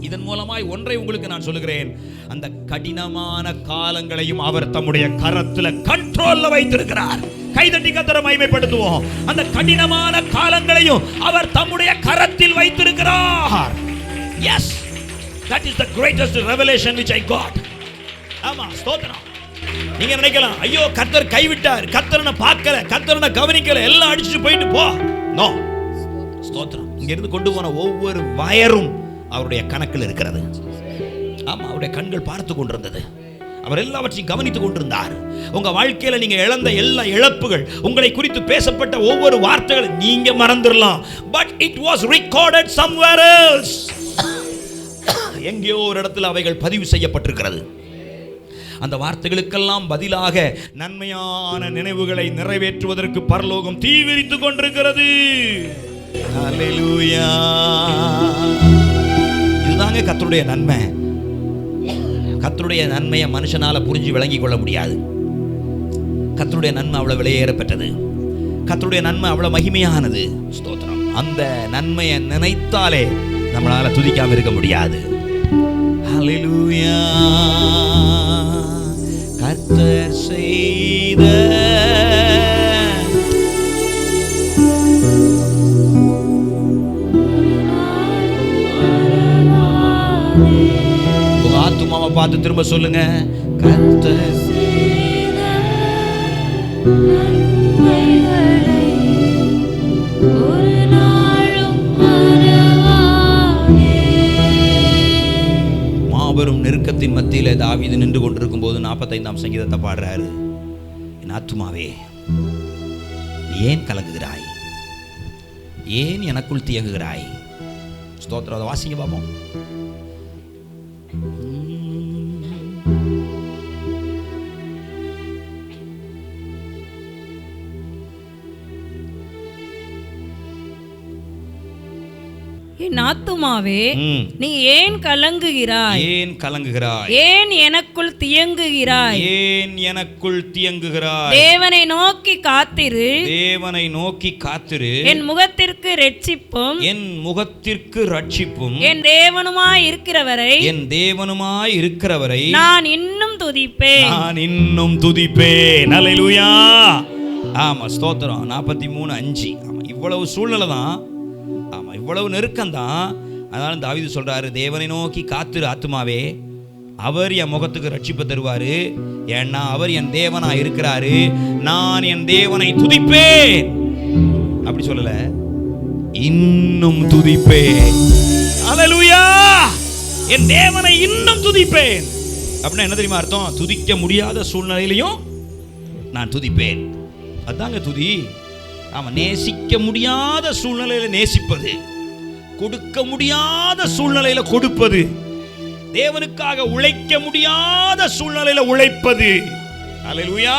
இதன் மூலமாய் ஒன்றை உங்களுக்கு நான் சொல்லுகிறேன், அந்த கடினமான காலங்களையும் அவர் தம்முடைய கரத்துல கண்ட்ரோல்ல வைத்திருக்கிறார். கைதட்டி கர்த்தரை மகிமைப்படுத்துவோம். அந்த கடினமான காலங்களையும் அவர் தம்முடைய கரத்தில் வைத்திருக்கிறார். Yes, that is the greatest revelation which I got. ஆமா, ஸ்தோத்திரம். நீங்க நினைக்கலாம், ஐயோ கர்த்தர் கைவிட்டார், கர்த்தரனை பார்க்கல, கர்த்தரனை கவனிக்கல, எல்லாம் அடிச்சுட்டு போயிட்டு போ. நோ, ஸ்தோத்திரம். இங்க இருந்து கொண்டு போன ஒவ்வொரு வயரும் அவருடைய கணக்கில் இருக்கிறது. ஆமா, அவருடைய கண்கள் பார்த்து கொண்டிருந்தது. அவர் எல்லாவற்றையும் கவனித்துக் கொண்டிருந்தார். உங்க வாழ்க்கையில நீங்க இழந்த எல்லா இழப்புகள், உங்களை குறித்து பேசப்பட்ட ஒவ்வொரு வார்த்தைகள் நீங்க மறந்துடலாம். But it was recorded somewhere else. எங்கேயோ ஒரு இடத்துல அவைகள் பதிவு செய்யப்பட்டிருக்கிறது. அந்த வார்த்தைகளுக்கெல்லாம் பதிலாக நன்மையான நினைவுகளை நிறைவேற்றுவதற்கு பரலோகம் தீவிரித்துக் கொண்டிருக்கிறது. ஹல்லேலூயா. இதுதாங்க கர்த்தருடைய நன்மை. கர்த்தருடைய நன்மையை மனுஷனால புரிஞ்சு விளங்கிக் கொள்ள முடியாது. கர்த்தருடைய நன்மை அவ்வளவு விலையேற பெற்றது. கர்த்தருடைய நன்மை அவ்வளவு மகிமையானது. ஸ்தோத்திரம். அந்த நன்மையை நினைத்தாலே நம்மளால துதிக்காம இருக்க முடியாது. ஹல்லேலூயா. கர்த்தர் செய்த உங்க ஆத்துமாவை பார்த்து திரும்ப சொல்லுங்க, கர்த்தர் செய்த நன்மைகளை ஒரு நாளும் மறவாதே. மாபெரும் நெருக்கத்தின் மத்தியிலே தாவீது நின்று கொண்டிருக்கும் போது 45ஆம் சங்கீதத்தை பாடுறாரு. என் ஆத்துமாவே, ஏன் கலங்குகிறாய், ஏன் எனக்குள் தியங்குகிறாய்? ஸ்தோத்திரம். அதை வாசிங்க பாப்போம். என் ஆத்துமாவே, நீ ஏன் கலங்குகிறாய், ஏன் கலங்குகிறாய், ஏன் எனக்குள் தியங்குகிறாய், ஏன் எனக்குள் தியங்குகிறாய்? தேவனை நோக்கி காத்திரு, தேவனை நோக்கி காத்திரு. என் முகத்திற்கு இரட்சிப்பும், என் முகத்திற்கு ரட்சிப்பும், என் தேவனுமாய் இருக்கிறவரை, என் தேவனுமாய் இருக்கிறவரை நான் இன்னும் துதிப்பேன், நான் இன்னும் துதிப்பேன். ஹல்லேலூயா. ஆமா, ஸ்தோத்திரம். 43:5. ஆமா, இவ்வளவு சூழ்நிலை தான். ஆமா, இவ்வளவு நெருக்கம் தான். அதனால தாவீது சொல்றாரு, தேவனை நோக்கி காத்திரு ஆத்துமாவே, அவர் என் முகத்துக்கு ரட்சிப்பு தருவாரு, ஏன்னா அவர் என் தேவனா இருக்கிறாரு, நான் என் தேவனை துதிப்பேன். அப்படி சொல்லல, இன்னும் துதிப்பேன். ஹல்லேலூயா. என் தேவனை இன்னும் துதிப்பேன். அப்படின்னா என்ன தெரியுமா அர்த்தம்? துதிக்க முடியாத சூழ்நிலையிலையும் நான் துதிப்பேன். அதாங்க துதி. ஆமா, நேசிக்க முடியாத சூழ்நிலையில நேசிப்பது, கொடுக்க முடியாத சூழ்நிலையில கொடுப்பது, தேவனுக்காக உழைக்க முடியாத சூழ்நிலையில உழைப்பது. ஹல்லேலூயா.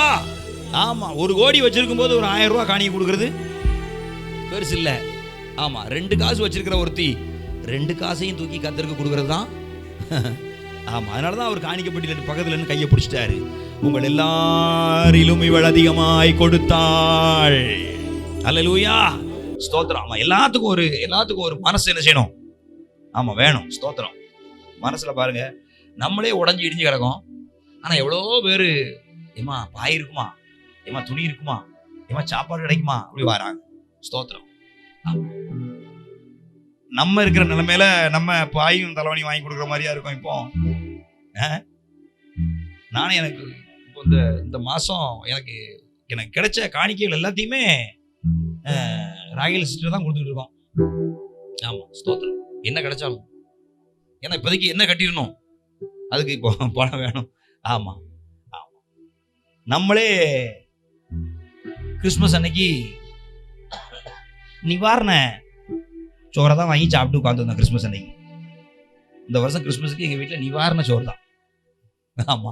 ஆமா, 1 கோடி வச்சிருக்கும் போது ஒரு 1000 ரூபாய் காணிக்கை கொடுக்கிறது பெருசு இல்ல. ஆமா, 2 காசு வச்சிருக்கிற ஒருத்தி 2 காசையும் தூக்கி கர்த்தருக்கு கொடுக்கிறது தான். ஆமா, அதனாலதான் அவர் காணிக்கப்பட்டு பக்கத்துல இருந்து கையை பிடிச்சிட்டாரு. உங்கள் எல்லாரிலும் இவள் அதிகமாய் கொடுத்தாள். அல்லேலூயா, ஸ்தோத்திரம். ஆமா, எல்லாத்துக்கும் ஒரு மனசு என்ன செய்யணும்? ஆமா, வேணும். ஸ்தோத்திரம். மனசுல பாருங்க, நம்மளே உடஞ்சி இடிஞ்சு கிடக்கும். ஆனா எவ்வளோ பேரு, ஏமா பாய் இருக்குமா, ஏமா துணி இருக்குமா, ஏமா சாப்பாடு கிடைக்குமா, அப்படி வராங்க. ஸ்தோத்திரம். நம்ம இருக்கிற நிலைமையில நம்ம பாயும் தலைவணி வாங்கி கொடுக்குற மாதிரியா இருக்கும். இப்போ நானே எனக்கு இப்போ இந்த மாசம் எனக்கு கிடைச்ச காணிக்கைகள் எல்லாத்தையுமே ராகில் சிஸ்டர் தான் கொடுத்துட்டு இருக்கோம். ஆமா, ஸ்தோத்திரம். என்ன கிடைச்சாலும், ஏன்னா இப்போதைக்கு என்ன கட்டிடணும், அதுக்கு இப்போ பணம் வேணும். ஆமா ஆமா, நம்மளே கிறிஸ்துமஸ் அன்னைக்கு நிவாரண சோறை தான் வாங்கி சாப்பிட்டு உட்காந்துருந்தோம். கிறிஸ்துமஸ் அன்னைக்கு, இந்த வருஷம் கிறிஸ்துமஸுக்கு எங்க வீட்டில் நிவாரண சோறு தான். ஆமா,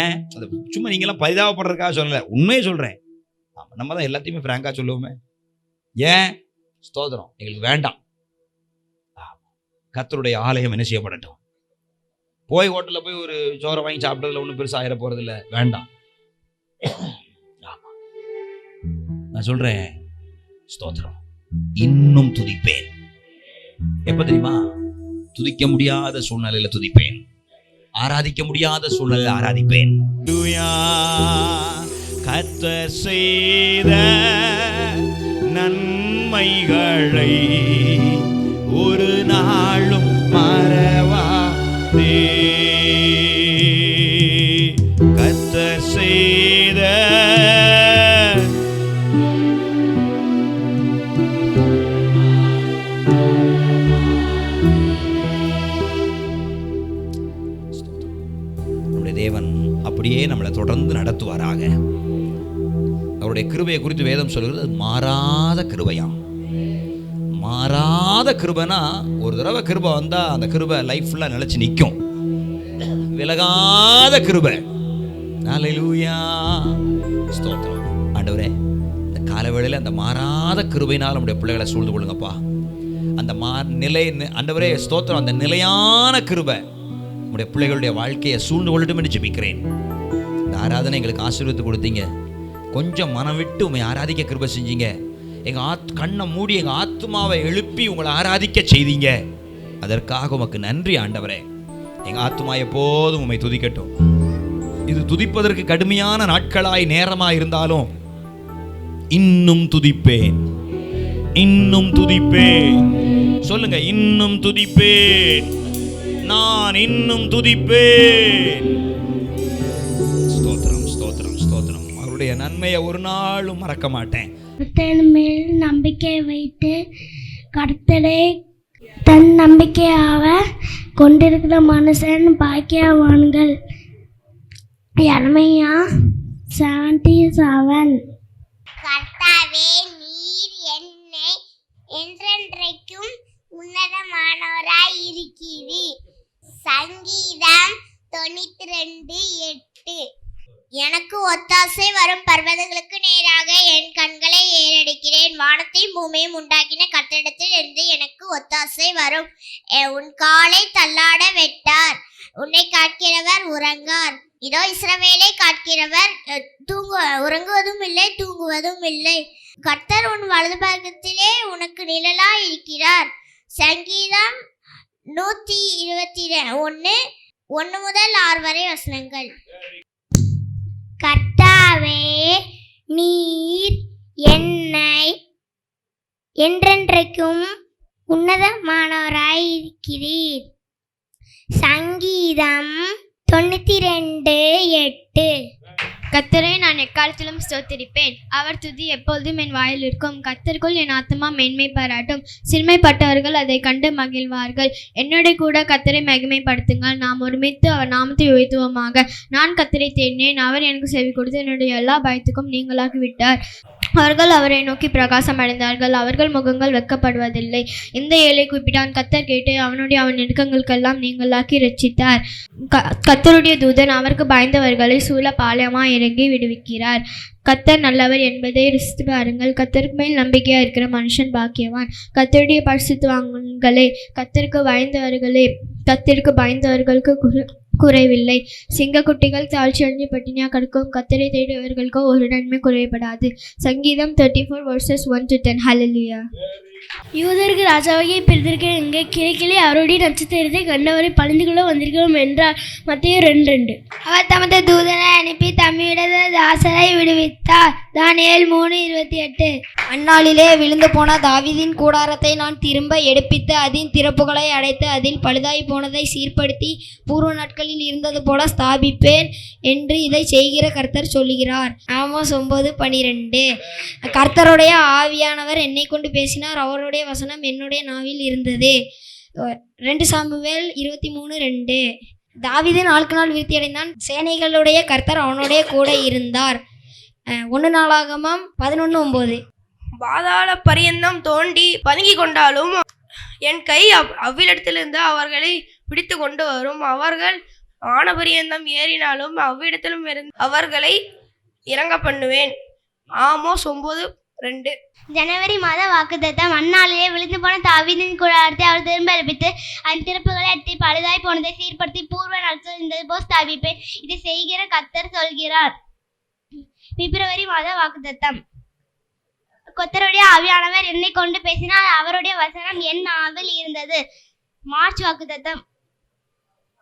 ஏன் அது சும்மா நீங்களாம் பரிதாபப்படுறதுக்காக சொல்லலை, உண்மையே சொல்றேன். ஆமா, நம்ம தான் எல்லாத்தையுமே ஃப்ராங்கா சொல்லுவோமே. ஏன்? ஸ்தோத்திரம். எங்களுக்கு வேண்டாம். கர்த்தருடைய ஆலயம் என்ன செய்யப்படட்டும். போய் ஹோட்டலில் போய் ஒரு சோறை வாங்கி சாப்பிட்டதுல ஒன்றும் பெருசாக ஆயிட போறது இல்லை. வேண்டாம். ஆமா, நான் சொல்றேன். ஸ்தோத்திரம். இன்னும் துதிப்பேன். எப்ப தெரியுமா? துதிக்க முடியாத சூழ்நிலையில துதிப்பேன். ஆராதிக்க முடியாத சூழ்நிலையில ஆராதிப்பேன். கர்த்தர் செய்த நன்மைகளை ஒரு நாளும் மறவாதே. கர்த்தர் செய்த நம்முடைய தேவன் அப்படியே நம்மளை தொடர்ந்து நடத்துவாராக. அவருடைய கிருபையை குறித்து வேதம் சொல்கிறது மாறாத கிருபையாம். மாறாத கிருபைனா, ஒரு தடவை கிருபை வந்தா அந்த கிருபை லைஃப் ஃபுல்லா நிலைச்சு நிற்கும். விலகாத கிருபை. அல்லேலூயா, ஸ்தோத்திரம். ஆண்டவரே, இந்த காலவேளையில அந்த மாறாத கிருபையினால் நம்முடைய பிள்ளைகளை சூழ்ந்து கொள்ளுங்கப்பா. அந்த நிலை, ஆண்டவரே ஸ்தோத்திரம், அந்த நிலையான கிருபை நம்முடைய பிள்ளைகளுடைய வாழ்க்கையை சூழ்ந்து கொள்ளட்டும் என்று ஜெபிக்கிறேன். இந்த ஆராதனை எங்களுக்கு ஆசீர்வாதத்தை கொடுத்தீங்க. கொஞ்சம் மனம் விட்டு உண்மை ஆராதிக்க கிருபை செஞ்சீங்க. எங்கள் கண்ணை மூடி எங்கள் ஆத்மாவை எழுப்பி உங்களை ஆராதிக்க செய்தீங்க. அதற்காக உமக்கு நன்றி ஆண்டவரே. எங்கள் ஆத்மா எப்போதும் உம்மை துதிக்கட்டும். இது துதிப்பதற்கு கடுமையான நாட்களாய் நேரமாக இருந்தாலும் இன்னும் துதிப்பேன், இன்னும் துதிப்பேன். சொல்லுங்க, இன்னும் துதிப்பேன், நான் இன்னும் துதிப்பேன். ஸ்தோத்திரம், ஸ்தோத்திரம், ஸ்தோத்திரம். அவருடைய நன்மையை ஒரு நாளும் மறக்க மாட்டேன். கர்த்தர் மேல் நம்பிக்கை வைத்து கர்த்தரை தன் நம்பிக்கையாக கொண்டிருக்கிற மனுஷன் பாக்கியவான்கள். எரேமியா 77. கர்த்தாவே, நீர் என்னை என்றென்றைக்கும் உன்னதமானவராய் இருக்கிறீர். சங்கீதம் 92:8. எனக்கு ஒத்தாசை வரும் பர்வதங்களுக்கு நேராக என் கண்களை ஏறெடுக்கிறேன். வானத்தையும் பூமியையும் உண்டாக்கின கர்த்தரிடத்தில் இருந்து எனக்கு ஒத்தாசை வரும். உன் காலை தள்ளாட வெட்டார், உன்னை காக்கிறவர் உறங்கார். இதோ இஸ்ரவேலை காக்கிறவர் உறங்குவதும் இல்லை, தூங்குவதும் இல்லை. கர்த்தர் உன் வலது பாகத்திலே உனக்கு நிழலாய் இருக்கிறார். சங்கீதம் 121 1-6 கர்த்தாவே, நீர் என்னை என்றென்றைக்கும் உன்னதமானவராய் இருக்கிறீர். சங்கீதம் 92:8. கர்த்தரை நான் எக்காலத்திலும் ஸ்தோத்திரிப்பேன். அவர் துதி எப்பொழுதும் என் வாயில் இருக்கும். கர்த்தருக்குள் என் ஆத்துமா மேன்மை பாராட்டும். சிறுமைப்பட்டவர்கள் அதை கண்டு மகிழ்வார்கள். என்னுடைய கூட கர்த்தரை மகிமைப்படுத்துங்கள். நாம் ஒருமித்து அவர் நாமத்தை உயர்த்துவோமாக. நான் கர்த்தரை தேடினேன், அவர் எனக்கு செவி கொடுத்து என்னுடைய எல்லா பயத்துக்கும் நீங்களாக்கி விட்டார். அவர்கள் அவரை நோக்கி பிரகாசம் அடைந்தார்கள். அவர்கள் முகங்கள் வெட்கப்படுவதில்லை. இந்த ஏழை கூப்பிட்டான், கர்த்தர் கேட்டு அவன் நெருக்கங்களுக்கெல்லாம் நீங்களாக்கி ரட்சித்தார். கர்த்தருடைய தூதன் அவருக்கு பயந்தவர்களை சூழ பாளையமாய் இறங்கி விடுவிக்கிறார். கர்த்தர் நல்லவர் என்பதை ருசித்து பாருங்கள். கர்த்தருக்கு மேல் நம்பிக்கையா இருக்கிற மனுஷன் பாக்கியவான். கர்த்தருடைய பரிசுத்தவான்களே, கர்த்தருக்கு பயந்தவர்களுக்கு குறைவில்லை. சிங்கக்குட்டிகள் தாழ்ச்சியடைஞ்சு பட்டினியாக கிடக்கும், கத்தரை தேடுவர்களுக்கோ ஒரு நன்மை குறைபடாது. சங்கீதம் 34 verses 1-10. ஹல்லேலூயா. யூதருக்கு ராஜாவாகிய பிறந்திருக்கிற இங்கே கிழக்கிலே அவருடைய நட்சத்திரத்தை கண்டவரை பணிந்து கொள்ள வந்திருக்கிறோம் என்றார். மத்தேயு 2:2. அவர் தமது தூதனை அனுப்பி தம்மிடத தாசரை விடுவித்தார். தானியேல் 3:28. அந்நாளிலே விழுந்து போன தாவீதின் கூடாரத்தை நான் திரும்ப எடுப்பித்து அதன் திறப்புகளை அடைத்து அதில் பழுதாய் போனதை சீர்படுத்தி பூர்வ நாட்களில் இருந்தது போல ஸ்தாபிப்பேன் என்று இதை செய்கிற கர்த்தர் சொல்லுகிறார். ஆமோஸ் 9:12. கர்த்தருடைய ஆவியானவர் என்னை கொண்டு பேசினார், அவருடைய வசனம் என்னுடைய நாவில் இருந்தது. 2 சாமுவேல் 23:2. தாவீது நாளுக்கு நாள் விருத்தி அடைந்தான், சேனைகளுடைய கர்த்தர் அவனுடைய கூட இருந்தார். 1 நாளாகமம் 11:9. பாதாள பரியந்தம் தோண்டி பதுங்கி கொண்டாலும் என் கை அவ்விடத்திலிருந்து அவர்களை பிடித்து கொண்டு வரும். அவர்கள் ஆனபரியந்தம் ஏறினாலும் அவ்விடத்திலும் அவர்களை இறங்க பண்ணுவேன். ஆமோஸ் 9:2. ஜனவரி மாத வாக்குத்தத்தம். அந்நாளிலே விழுந்து போன தாவீதின் கூடாரத்தை அவர் திரும்ப எழுப்பித்து அதன் திறப்புகளை அடித்து பழுதாய் போனதை சீர்படுத்தி பூர்வ நாட்கள் இருந்தது போல் ஸ்தாபிப்பேன். இதை செய்கிற கர்த்தர் சொல்கிறார். பிப்ரவரி மாத வாக்குத்தத்தம். கர்த்தருடைய ஆவியானவர் என்னை கொண்டு பேசினார், அவருடைய வசனம் என் நாவில் இருந்தது. மார்ச் வாக்குத்தத்தம்.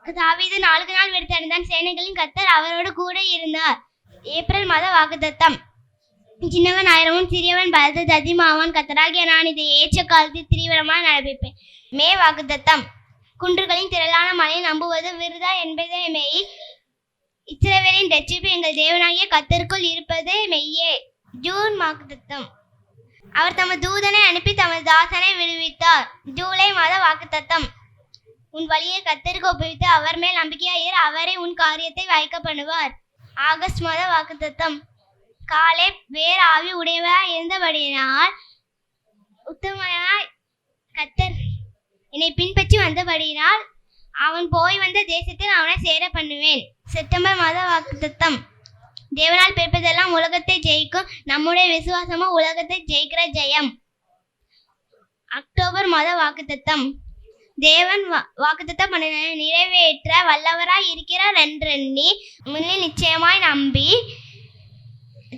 தாவீது நாளுக்கு நாள் விருத்தி அடைந்தான், சேனைகளின் கர்த்தர் அவரோடு கூட இருந்தார். ஏப்ரல் மாத வாக்குத்தத்தம். சின்னவன் ஆயிரமும் சிறியவன் பலத்த ததிமாவான், கர்த்தராகிய நான் இதை ஏற்ற காலத்தில் தீவிரமாக நடப்பிப்பேன். மே வாக்குத்தத்தம். குன்றுகளின் திரளான மழையை நம்புவது விருதா என்பதே மெய். இஸ்ரவேலின் இரட்சிப்பு எங்கள் தேவனாகிய கர்த்தருக்குள் இருப்பது மெய்யே. ஜூன் வாக்குத்தத்தம். அவர் தமது தூதனை அனுப்பி தமது தாசனை விடுவித்தார். ஜூலை மாத வாக்குத்தத்தம். உன் வழியை கர்த்தருக்கு ஒப்புவித்து அவர் மேல் நம்பிக்கையாயிரு, அவரே உன் காரியத்தை வாய்க்க பண்ணுவார். ஆகஸ்ட் மாத வாக்குத்தத்தம். காலே வேற ஆவி உடையவராய் இருந்தபடியினால் உத்தமனாய் கர்த்தர் என்னை பின்பற்றி வந்தபடியினால் அவன் போய் வந்த தேசத்தில் அவனை சேர பண்ணுவேன். செப்டம்பர் மாத வாக்குத்தத்தம். தேவனால் பிறப்பதெல்லாம் உலகத்தை ஜெயிக்கும், நம்முடைய விசுவாசமோ உலகத்தை ஜெயிக்கிற ஜெயம். அக்டோபர் மாத வாக்குத்தத்தம். தேவன் வாக்குத்தத்தம் நிறைவேற்ற வல்லவராய் இருக்கிறார் என்றெண்ணி முன்னில் நிச்சயமாய் நம்பி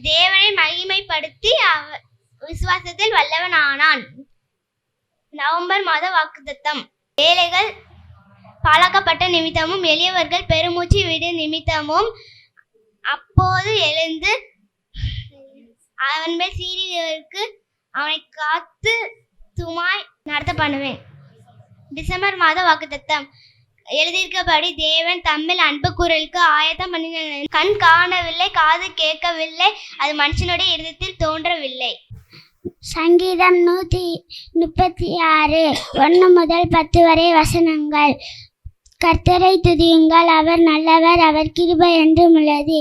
தேவனை மகிமைப்படுத்தி விசுவாசத்தில் வல்லவன் ஆனான். நவம்பர் மாத வாக்குத்தத்தம். ஏழைகள் பாழாக்கப்பட்ட நிமித்தமும் எளியவர்கள் பெருமூச்சு விடு நிமித்தமும் அப்போது எழுந்து அவன் மேல் சீரியருக்கு அவனை காத்து துமாய் நடத்த பண்ணுவேன். டிசம்பர் மாத வாக்குத்தத்தம். எழுதியிருக்கபடி தேவன் தம்மில் அன்பு குரலுக்கு ஆயத்தம் பண்ணின. கண் காணவில்லை, காது கேட்கவில்லை, அது மனுஷனுடைய இருதயத்தில் தோன்றவில்லை. சங்கீதம் 136 1 முதல் 10 வரை வசனங்கள். கர்த்தரை துதியுங்கள், அவர் நல்லவர், அவர் கிருபை என்றும் உள்ளது.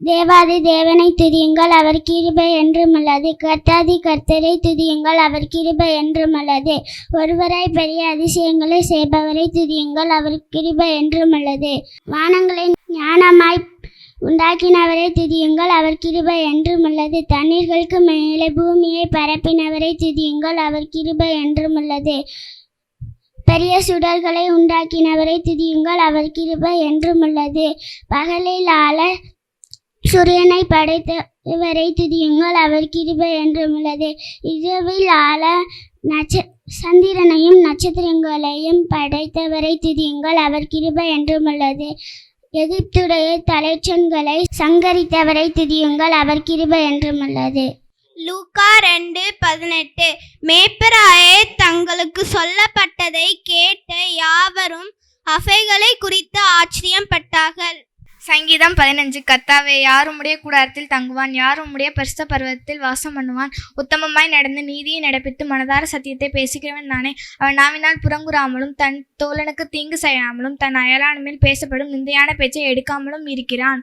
தேவாதி தேவனை துதியுங்கள், அவர் கிருபை என்றும் உள்ளது. கர்த்தாதி கர்த்தரை துதியுங்கள், அவர் கிருபை என்றும் உள்ளது. ஒருவராய் பெரிய அதிசயங்களை செய்பவரை துதியுங்கள், அவர் கிருபை என்றும் உள்ளது. வானங்களை ஞானமாய் உண்டாக்கினவரை துதியுங்கள், அவர் கிருபை என்றும் உள்ளது. தண்ணீர்களுக்கு மேலே பூமியை பரப்பினவரை துதியுங்கள், அவர் கிருபை என்றும் உள்ளது. பெரிய சுடர்களை உண்டாக்கினவரை துதியுங்கள், அவர் கிருபை என்றும் உள்ளது. பகலில் ஆள சூரியனை படைத்தவரை துதியுங்கள், அவர் கிருபை என்றும் உள்ளது. இரவில் ஆள சந்திரனையும் நட்சத்திரங்களையும் படைத்தவரை துதியுங்கள், அவர் கிருபை என்றும் உள்ளது. எகிப்துடைய தலைச்சன்களை சங்கரித்தவரை துதியுங்கள், அவர் கிருபை என்றும் உள்ளது. லூக்கா 2:18. மேய்ப்பராயே தங்களுக்கு சொல்லப்பட்டதை கேட்ட யாவரும் அவைகளை குறித்து ஆச்சரியப்பட்டார்கள். சங்கீதம் 15. கர்த்தாவே, யார் உம்முடைய கூடாரத்தில் தங்குவான்? யார் உம்முடைய பரிசுத்த பர்வதத்தில் வாசம் பண்ணுவான்? உத்தமமாய் நடந்து நீதியை நடப்பித்து மனதார சத்தியத்தை பேசுகிறவன் நானே. அவன் நாவினால் புறங்குறாமலும் தன் தோழனுக்கு தீங்கு செய்யாமலும் தன் அயலான் மேல் பேசப்படும் நிந்தையான பேச்சை எடுக்காமலும் இருக்கிறான்.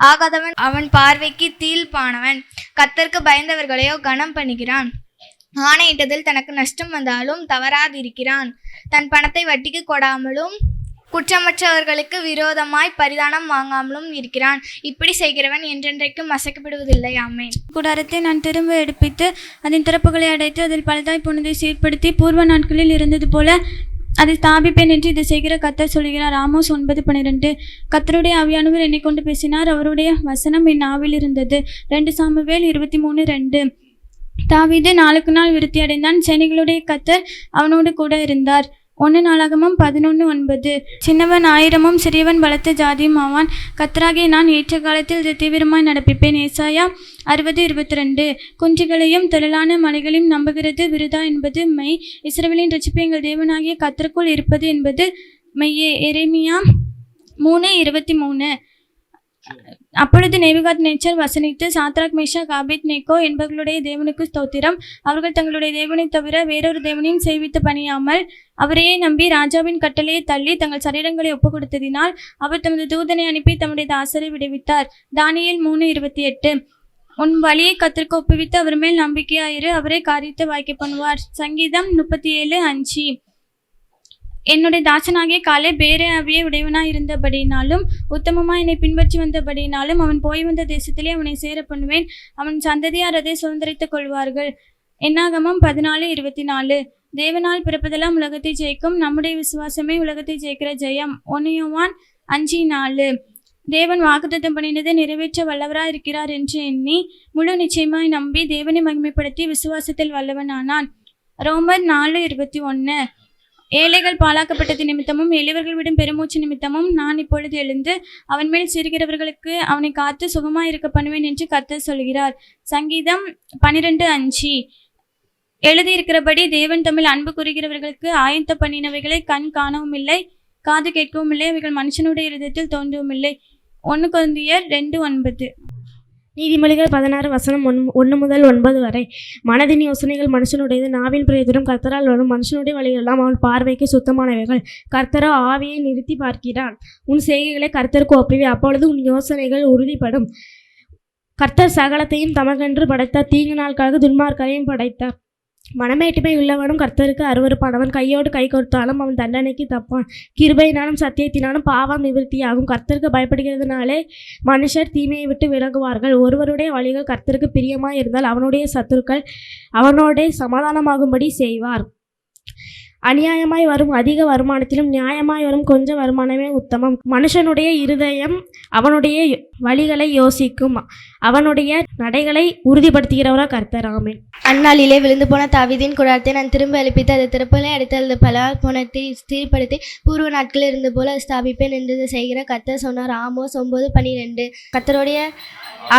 ஆகாதவன் அவன் பார்வைக்கு தீழ்ப்பானவன். கர்த்தருக்கு பயந்தவர்களையோ கனம் பண்ணுகிறான். ஆணையிட்டதில் தனக்கு நஷ்டம் வந்தாலும் தவறாதிருக்கிறான். தன் பணத்தை வட்டிக்கு கொடாமலும் குற்றமற்றவர்களுக்கு விரோதமாய் பரிதானம் வாங்காமலும் இருக்கிறான். இப்படி செய்கிறவன் என்றென்றைக்கும் அசைக்கப்படுவதில்லை. ஆமென். கூடாரத்தை நான் திரும்ப எடுப்பித்து அதன் திறப்புகளை அடைத்து அதில் பழுதாய் போனதை சீர்படுத்தி பூர்வ நாட்களில் இருந்தது போல அதை ஸ்தாபிப்பேன் என்று இதை செய்கிற கர்த்தர் சொல்கிறார். ஆமோஸ் 9:12. கர்த்தருடைய ஆவியானவர் என்னை கொண்டு பேசினார், அவருடைய வசனம் என் நாவில் இருந்தது. 2 சாமுவேல் 23:2. தாவீது நாளுக்கு நாள் விருத்தி அடைந்தான், சேனைகளுடைய கர்த்தர் அவனோடு கூட இருந்தார். 1 நாளாகமம் 11:9. சின்னவன் 1000 சிறியவன் பலத்த ஜாதியும் ஆவான், கர்த்தராகிய நான் ஏற்ற காலத்தில் இதை தீவிரமாய் நடப்பிப்பேன். ஏசாயா 60:22. குஞ்சுகளையும் திரளான மலைகளையும் நம்புகிறது விருதா என்பது மெய், இஸ்ரவேலின் இரட்சிப்பு எங்கள் தேவனாகிய கர்த்தருக்குள் இருப்பது என்பது மெய்யே. எரேமியா 3:23. அப்பொழுது நேபுகாத்நேச்சர் வசனித்து, சாத்ராக் மேஷாக் ஆபேத்நேகோ என்பவர்களுடைய தேவனுக்கு ஸ்தோத்திரம், அவர்கள் தங்களுடைய தேவனை தவிர வேறொரு தேவனையும் சேவித்து பணியாமல் அவரையே நம்பி ராஜாவின் கட்டளையை தள்ளி தங்கள் சரீரங்களை ஒப்புக் கொடுத்ததினால் அவர் தமது தூதனை அனுப்பி தம்முடைய தாசரை விடுவித்தார். தானியேல் 3:28. உன் வழியை கர்த்தருக்கு ஒப்புவித்து அவர் மேல் நம்பிக்கையாயிரு, அவரே காரியத்தை வாய்க்க பண்ணுவார். சங்கீதம் 37:5. என்னுடைய தாசனாகிய காலே பேரே ஆவியை உடையவனாய் இருந்தபடியினாலும் உத்தமமாய் என்னை பின்பற்றி வந்தபடியினாலும் அவன் போய் வந்த தேசத்திலே அவனை சேர பண்ணுவேன், அவன் சந்ததியார் அதை சுதந்திரித்துக் கொள்வார்கள். என்னாகமம் 14:24. தேவனால் பிறப்பதெல்லாம் உலகத்தை ஜெயிக்கும், நம்முடைய விசுவாசமே உலகத்தை ஜெயிக்கிற ஜெயம். 1 யோவான் 5:4. தேவன் வாக்குத்தத்தம் பண்ணினதை நிறைவேற்ற வல்லவராய் இருக்கிறார் என்று எண்ணி முழு நிச்சயமாய் நம்பி தேவனை மகிமைப்படுத்தி விசுவாசத்தில் வல்லவனானான். ரோமர் 4:21. ஏழைகள் பாழாக்கப்பட்டது நிமித்தமும் எளியவர்கள் விடும் பெருமூச்சு நிமித்தமும் நான் இப்பொழுது எழுந்து அவன் மேல் சிறுகிறவர்களுக்கு அவனை காத்து சுகமாயிருக்க பண்ணுவேன் என்று கர்த்தர் சொல்கிறார். சங்கீதம் 12:5. எழுதியிருக்கிறபடி தேவன் தம்மில் அன்பு கூறுகிறவர்களுக்கு ஆயத்த பண்ணினவைகளை கண் காணவும் இல்லை, காது கேட்கவும் இல்லை, அவைகள் மனுஷனுடைய இருதயத்தில் தோன்றவும் இல்லை. 1 கொரிந்தியர் 2:9. நீதிமொழிகள் 16:1-9 வரை. மனதின் யோசனைகள் மனுஷனுடையது, நாவின் பிரயோஜனம் கர்த்தரால் வரும். மனுஷனுடைய வழிகளெல்லாம் அவன் பார்வைக்கு சுத்தமானவைகள், கர்த்தரோ ஆவியை நிறுத்தி பார்க்கிறான். உன் செய்கைகளை கர்த்தருக்கு ஒப்புவி, அப்பொழுது உன் யோசனைகள் உறுதிப்படும். கர்த்தர் சகலத்தையும் தமக்கென்று படைத்தார், தீங்கு நாளுக்காக துன்மார்க்கரையும் படைத்தார். மனமேட்டுமை உள்ளவனும் கர்த்தருக்கு அருவருப்பானவன், கையோடு கை கொடுத்தாலும் அவன் தண்டனைக்கு தப்பான். கிருபையினாலும் சத்தியத்தினாலும் பாவம் நிவர்த்தியாகும். கர்த்தருக்கு பயப்படுகிறதுனாலே மனுஷர் தீமையை விட்டு விலகுவார்கள். ஒருவருடைய வழிகள் கர்த்தருக்கு பிரியமாய் இருந்தால் அவனுடைய சத்துருக்கள் அவனோட சமாதானமாகும்படி செய்வார். அநியாயமாய் வரும் அதிக வருமானத்திலும் நியாயமாய் வரும் கொஞ்ச வருமானமே உத்தமம். மனுஷனுடைய இருதயம் அவனுடைய வழிகளை யோசிக்கும், அவனுடைய நடைகளை உறுதிப்படுத்துகிறவரா கர்த்தர். ஆமென். அந்நாளிலே விழுந்து போன தாவீதின் கூடாரத்தை நான் திரும்ப எழுப்பித்து அதை திறப்புகளை அடைத்து அது பல போனத்தை ஸ்திரப்படுத்தி பூர்வ நாட்களில் இருந்து போல ஸ்தாபிப்பேன் என்று செய்கிற கர்த்தர் சொன்னார். ஆமோஸ் 9:12. கர்த்தருடைய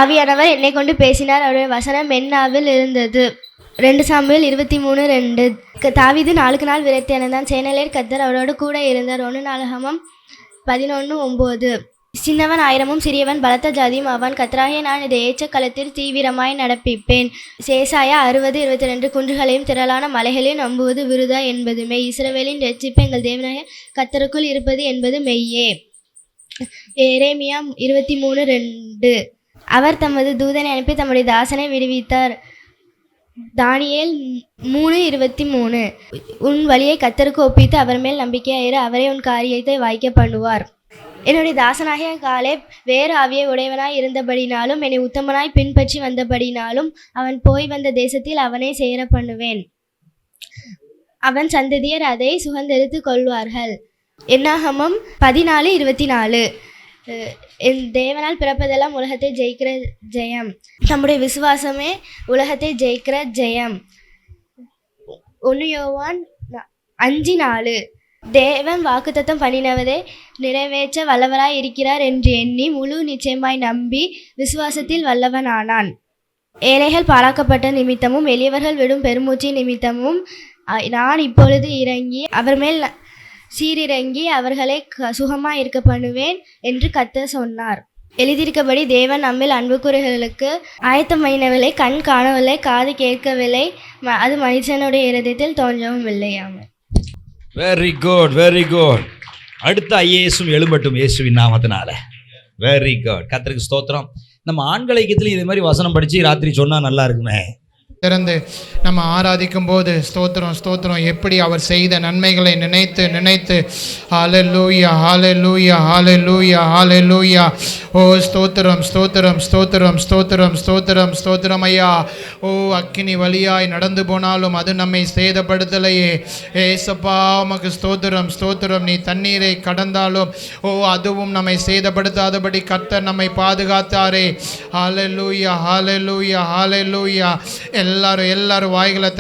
ஆவியானவர் என்னை கொண்டு பேசினார், அவருடைய வசனம் என் நாவில் இருந்தது. 2 சாமுவேல் 23:2. தாவீது நாளுக்கு நாள் விரக்தி அடைந்தான், சேனையிலே கர்த்தர் அவரோடு கூட இருந்தார். 1 நாளாகமம் 11:9. சின்னவன் 1000 சிறியவன் பலத்த ஜாதியும் ஆவான், கர்த்தராகிய நான் இதை ஏற்ற களத்தில் தீவிரமாய் நடப்பிப்பேன். ஏசாயா 60:22. குன்றுகளையும் திரளான மலைகளையும் நம்புவது விருதா என்பது மெய், இஸ்ரவேலின் இரட்சிப்பு எங்கள் தேவனாகிய கர்த்தருக்குள் இருப்பது என்பது மெய்யே. எரேமியா 23:2. அவர் தமது தூதனை அனுப்பி தம்முடைய தாசனை விடுவித்தார். தானியேல் 3:23. உன் வழியை கர்த்தருக்கு ஒப்பித்து அவர் மேல் நம்பிக்கையாயிரு, அவரே உன் காரியத்தை வாய்க்க பண்ணுவார். என்னுடைய தாசனாகிய காலேப் வேறு ஆவியை உடையவனாய் இருந்தபடினாலும் என்னை உத்தமனாய் பின்பற்றி வந்தபடினாலும் அவன் போய் வந்த தேசத்தில் அவனை சேர பண்ணுவேன், அவன் சந்ததியர் அதை சுதந்தரித்து கொள்வார்கள். என்னாகமம் 14:24. என் தேவனால் பிறப்பதெல்லாம் உலகத்தை ஜெயிக்கிற ஜெயம், நம்முடைய விசுவாசமே உலகத்தை ஜெயிக்கிற ஜெயம். 1 யோவான் 5:4. தேவன் வாக்குத்தத்தம் பண்ணினவதை நிறைவேற்ற வல்லவராய் இருக்கிறார் என்று எண்ணி முழு நிச்சயமாய் நம்பி விசுவாசத்தில் வல்லவனானான். ஏழைகள் பாழாக்கப்பட்ட நிமித்தமும் எளியவர்கள் விடும் பெருமூச்சு நிமித்தமும் நான் இப்பொழுது இறங்கி அவர் மேல் சீரிறங்கி அவர்களை சுகமாய் இருக்க பண்ணுவேன் என்று கர்த்தர் சொன்னார். எழுதியிருக்கபடி தேவன் நம்மில் அன்பு கூறுகளுக்கு ஆயத்தமையினவில்லை, கண் காணவில்லை, காது கேட்கவில்லை, அது மனுஷனுடைய இருதயத்தில் தோன்றவும் இல்லை. ஆமென். Very good, very good. அடுத்த ஐஏஎஸும் எழும்பட்டும் இயேசுவின் நாமத்தினால. Very good. கர்த்தருக்கு ஸ்தோத்திரம். நம்ம ஆண்கள் ஐக்கியத்தில் இதே மாதிரி வசனம் படித்து ராத்திரி சொன்னால் நல்லா இருக்குமே. திறந்து நம்ம ஆராதிக்கும் போது ஸ்தோத்திரம் ஸ்தோத்திரம் எப்படி அவர் செய்த நன்மைகளை நினைத்து நினைத்து ஹல்லேலூயா ஹல்லேலூயா ஹல்லேலூயா ஹல்லேலூயா. ஓ ஸ்தோத்திரம் ஸ்தோத்திரம் ஸ்தோத்திரம் ஸ்தோத்திரம் ஸ்தோத்திரம் ஸ்தோத்திரம் ஐயா. ஓ அக்கினி வழியாய் நடந்து போனாலும் அது நம்மை சேதப்படுத்தலையே. ஏசப்பா உமக்கு ஸ்தோத்திரம் ஸ்தோத்திரம். நீ தண்ணீரை கடந்தாலும் ஓ அதுவும் நம்மை சேதப்படுத்தாதபடி கர்த்தர் நம்மை பாதுகாத்தாரே. ஹல்லேலூயா ஹல்லேலூயா ஹல்லேலூயா. எல்லாரும் வாய்களை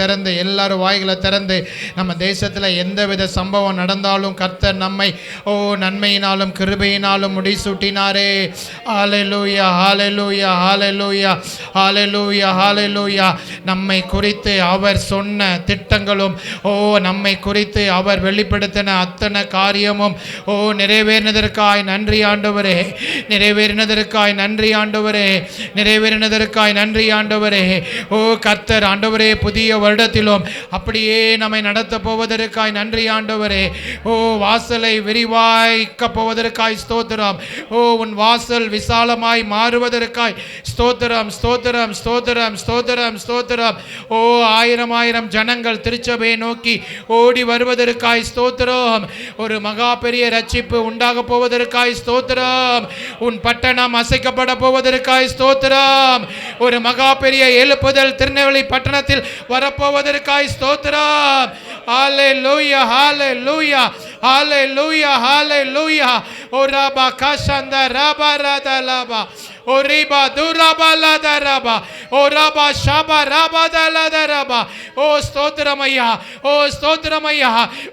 திறந்து நம்ம தேசத்தில் எந்தவித சம்பவம் நடந்தாலும் கர்த்தர் நம்மை நன்மையினாலும் கிருபையினாலும் முடிசூட்டினாரே. ஹல்லேலூயா ஹல்லேலூயா ஹல்லேலூயா ஹல்லேலூயா ஹல்லேலூயா. நம்மை குறித்து அவர் சொன்ன திட்டங்களும் நம்மை குறித்து அவர் வெளிப்படுத்தின அத்தனை காரியமும் நிறைவேறினதற்காய் நன்றி ஆண்டவரே, நிறைவேறினதற்காய் நன்றி ஆண்டவரே, நிறைவேறினதற்காய் நன்றி ஆண்டவரே. கர்த்தர் ஆண்டவரே புதிய வருடத்திலும் அப்படியே நம்மை நடத்த போவதற்காய் நன்றி ஆண்டவரே. வாசலை விரிவாய்க்க போவதற்காய் ஸ்தோத்திரம். உன் வாசல் விசாலமாய் மாறுவதற்காய் ஸ்தோத்திரம் ஸ்தோத்திரம் ஸ்தோத்திரம் ஸ்தோத்திரம் ஸ்தோத்திரம். ஆயிரம் ஜனங்கள் திருச்சபையை நோக்கி ஓடி வருவதற்காய் ஸ்தோத்திரம். ஒரு மகா பெரிய ரட்சிப்பு உண்டாக போவதற்காய் ஸ்தோத்திரம். உன் பட்டணம் அசைக்கப்பட போவதற்காய் ஸ்தோத்திரம். ஒரு மகா பெரிய எழுப்புதல் திருநெல்வேலி பட்டணத்தில் வரப்போவதற்காய் ஸ்தோத்திரம். ஹல்லேலூயா ஹல்லேலூயா ஹல்லேலூயா ஹல்லேலூயா. ஓ ரபா கஷந்த ரபா ரதலபா ஓ ரிபா துரபா லதரபா ஓ ரபா ஷபா ரபா தலதரபா. ஓ ஸ்தோத்திரம் ஐயா, ஓ ஸ்தோத்திரம் ஐயா.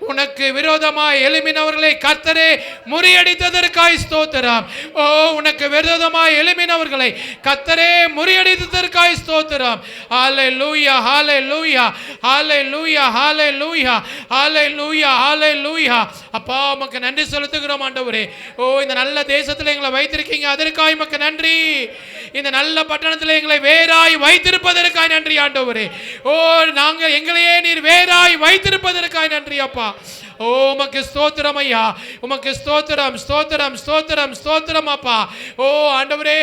உனக்கு விரோதமாய் எழும்பினவர்களை கர்த்தரே முறியடித்ததற்காய் ஸ்தோத்திரம். உனக்கு விரோதமாய் எழும்பினவர்களை கர்த்தரே முறியடித்ததற்காய் ஸ்தோத்திரம். ஹல்லேலூயா ஹல்லேலூயா ஹல்லேலூயா ஹல்லேலூயா ஹல்லேலூயா ஹல்லேலூயா. அப்பா உமக்கு நன்றி செலுத்துகிறோம் ஆண்டவரே. இந்த நல்ல தேசத்தில் எங்களை வைத்திருக்கீங்க, அதற்காக உமக்கு நன்றி. இந்த நல்ல பட்டணத்தில் எங்களை வேறாய் வைத்திருப்பதற்காக நன்றி ஆண்டவரே. நாங்கள் எங்களையே நீர் வேறாய் வைத்திருப்பதற்காக நன்றி அப்பா. உமக்கு ஸ்தோத்திரம் ஐயா, உமக்கு ஸ்தோத்திரம் ஸ்தோத்திரம் ஸ்தோத்திரம் ஸ்தோத்திரம் அப்பா. ஆண்டவரே,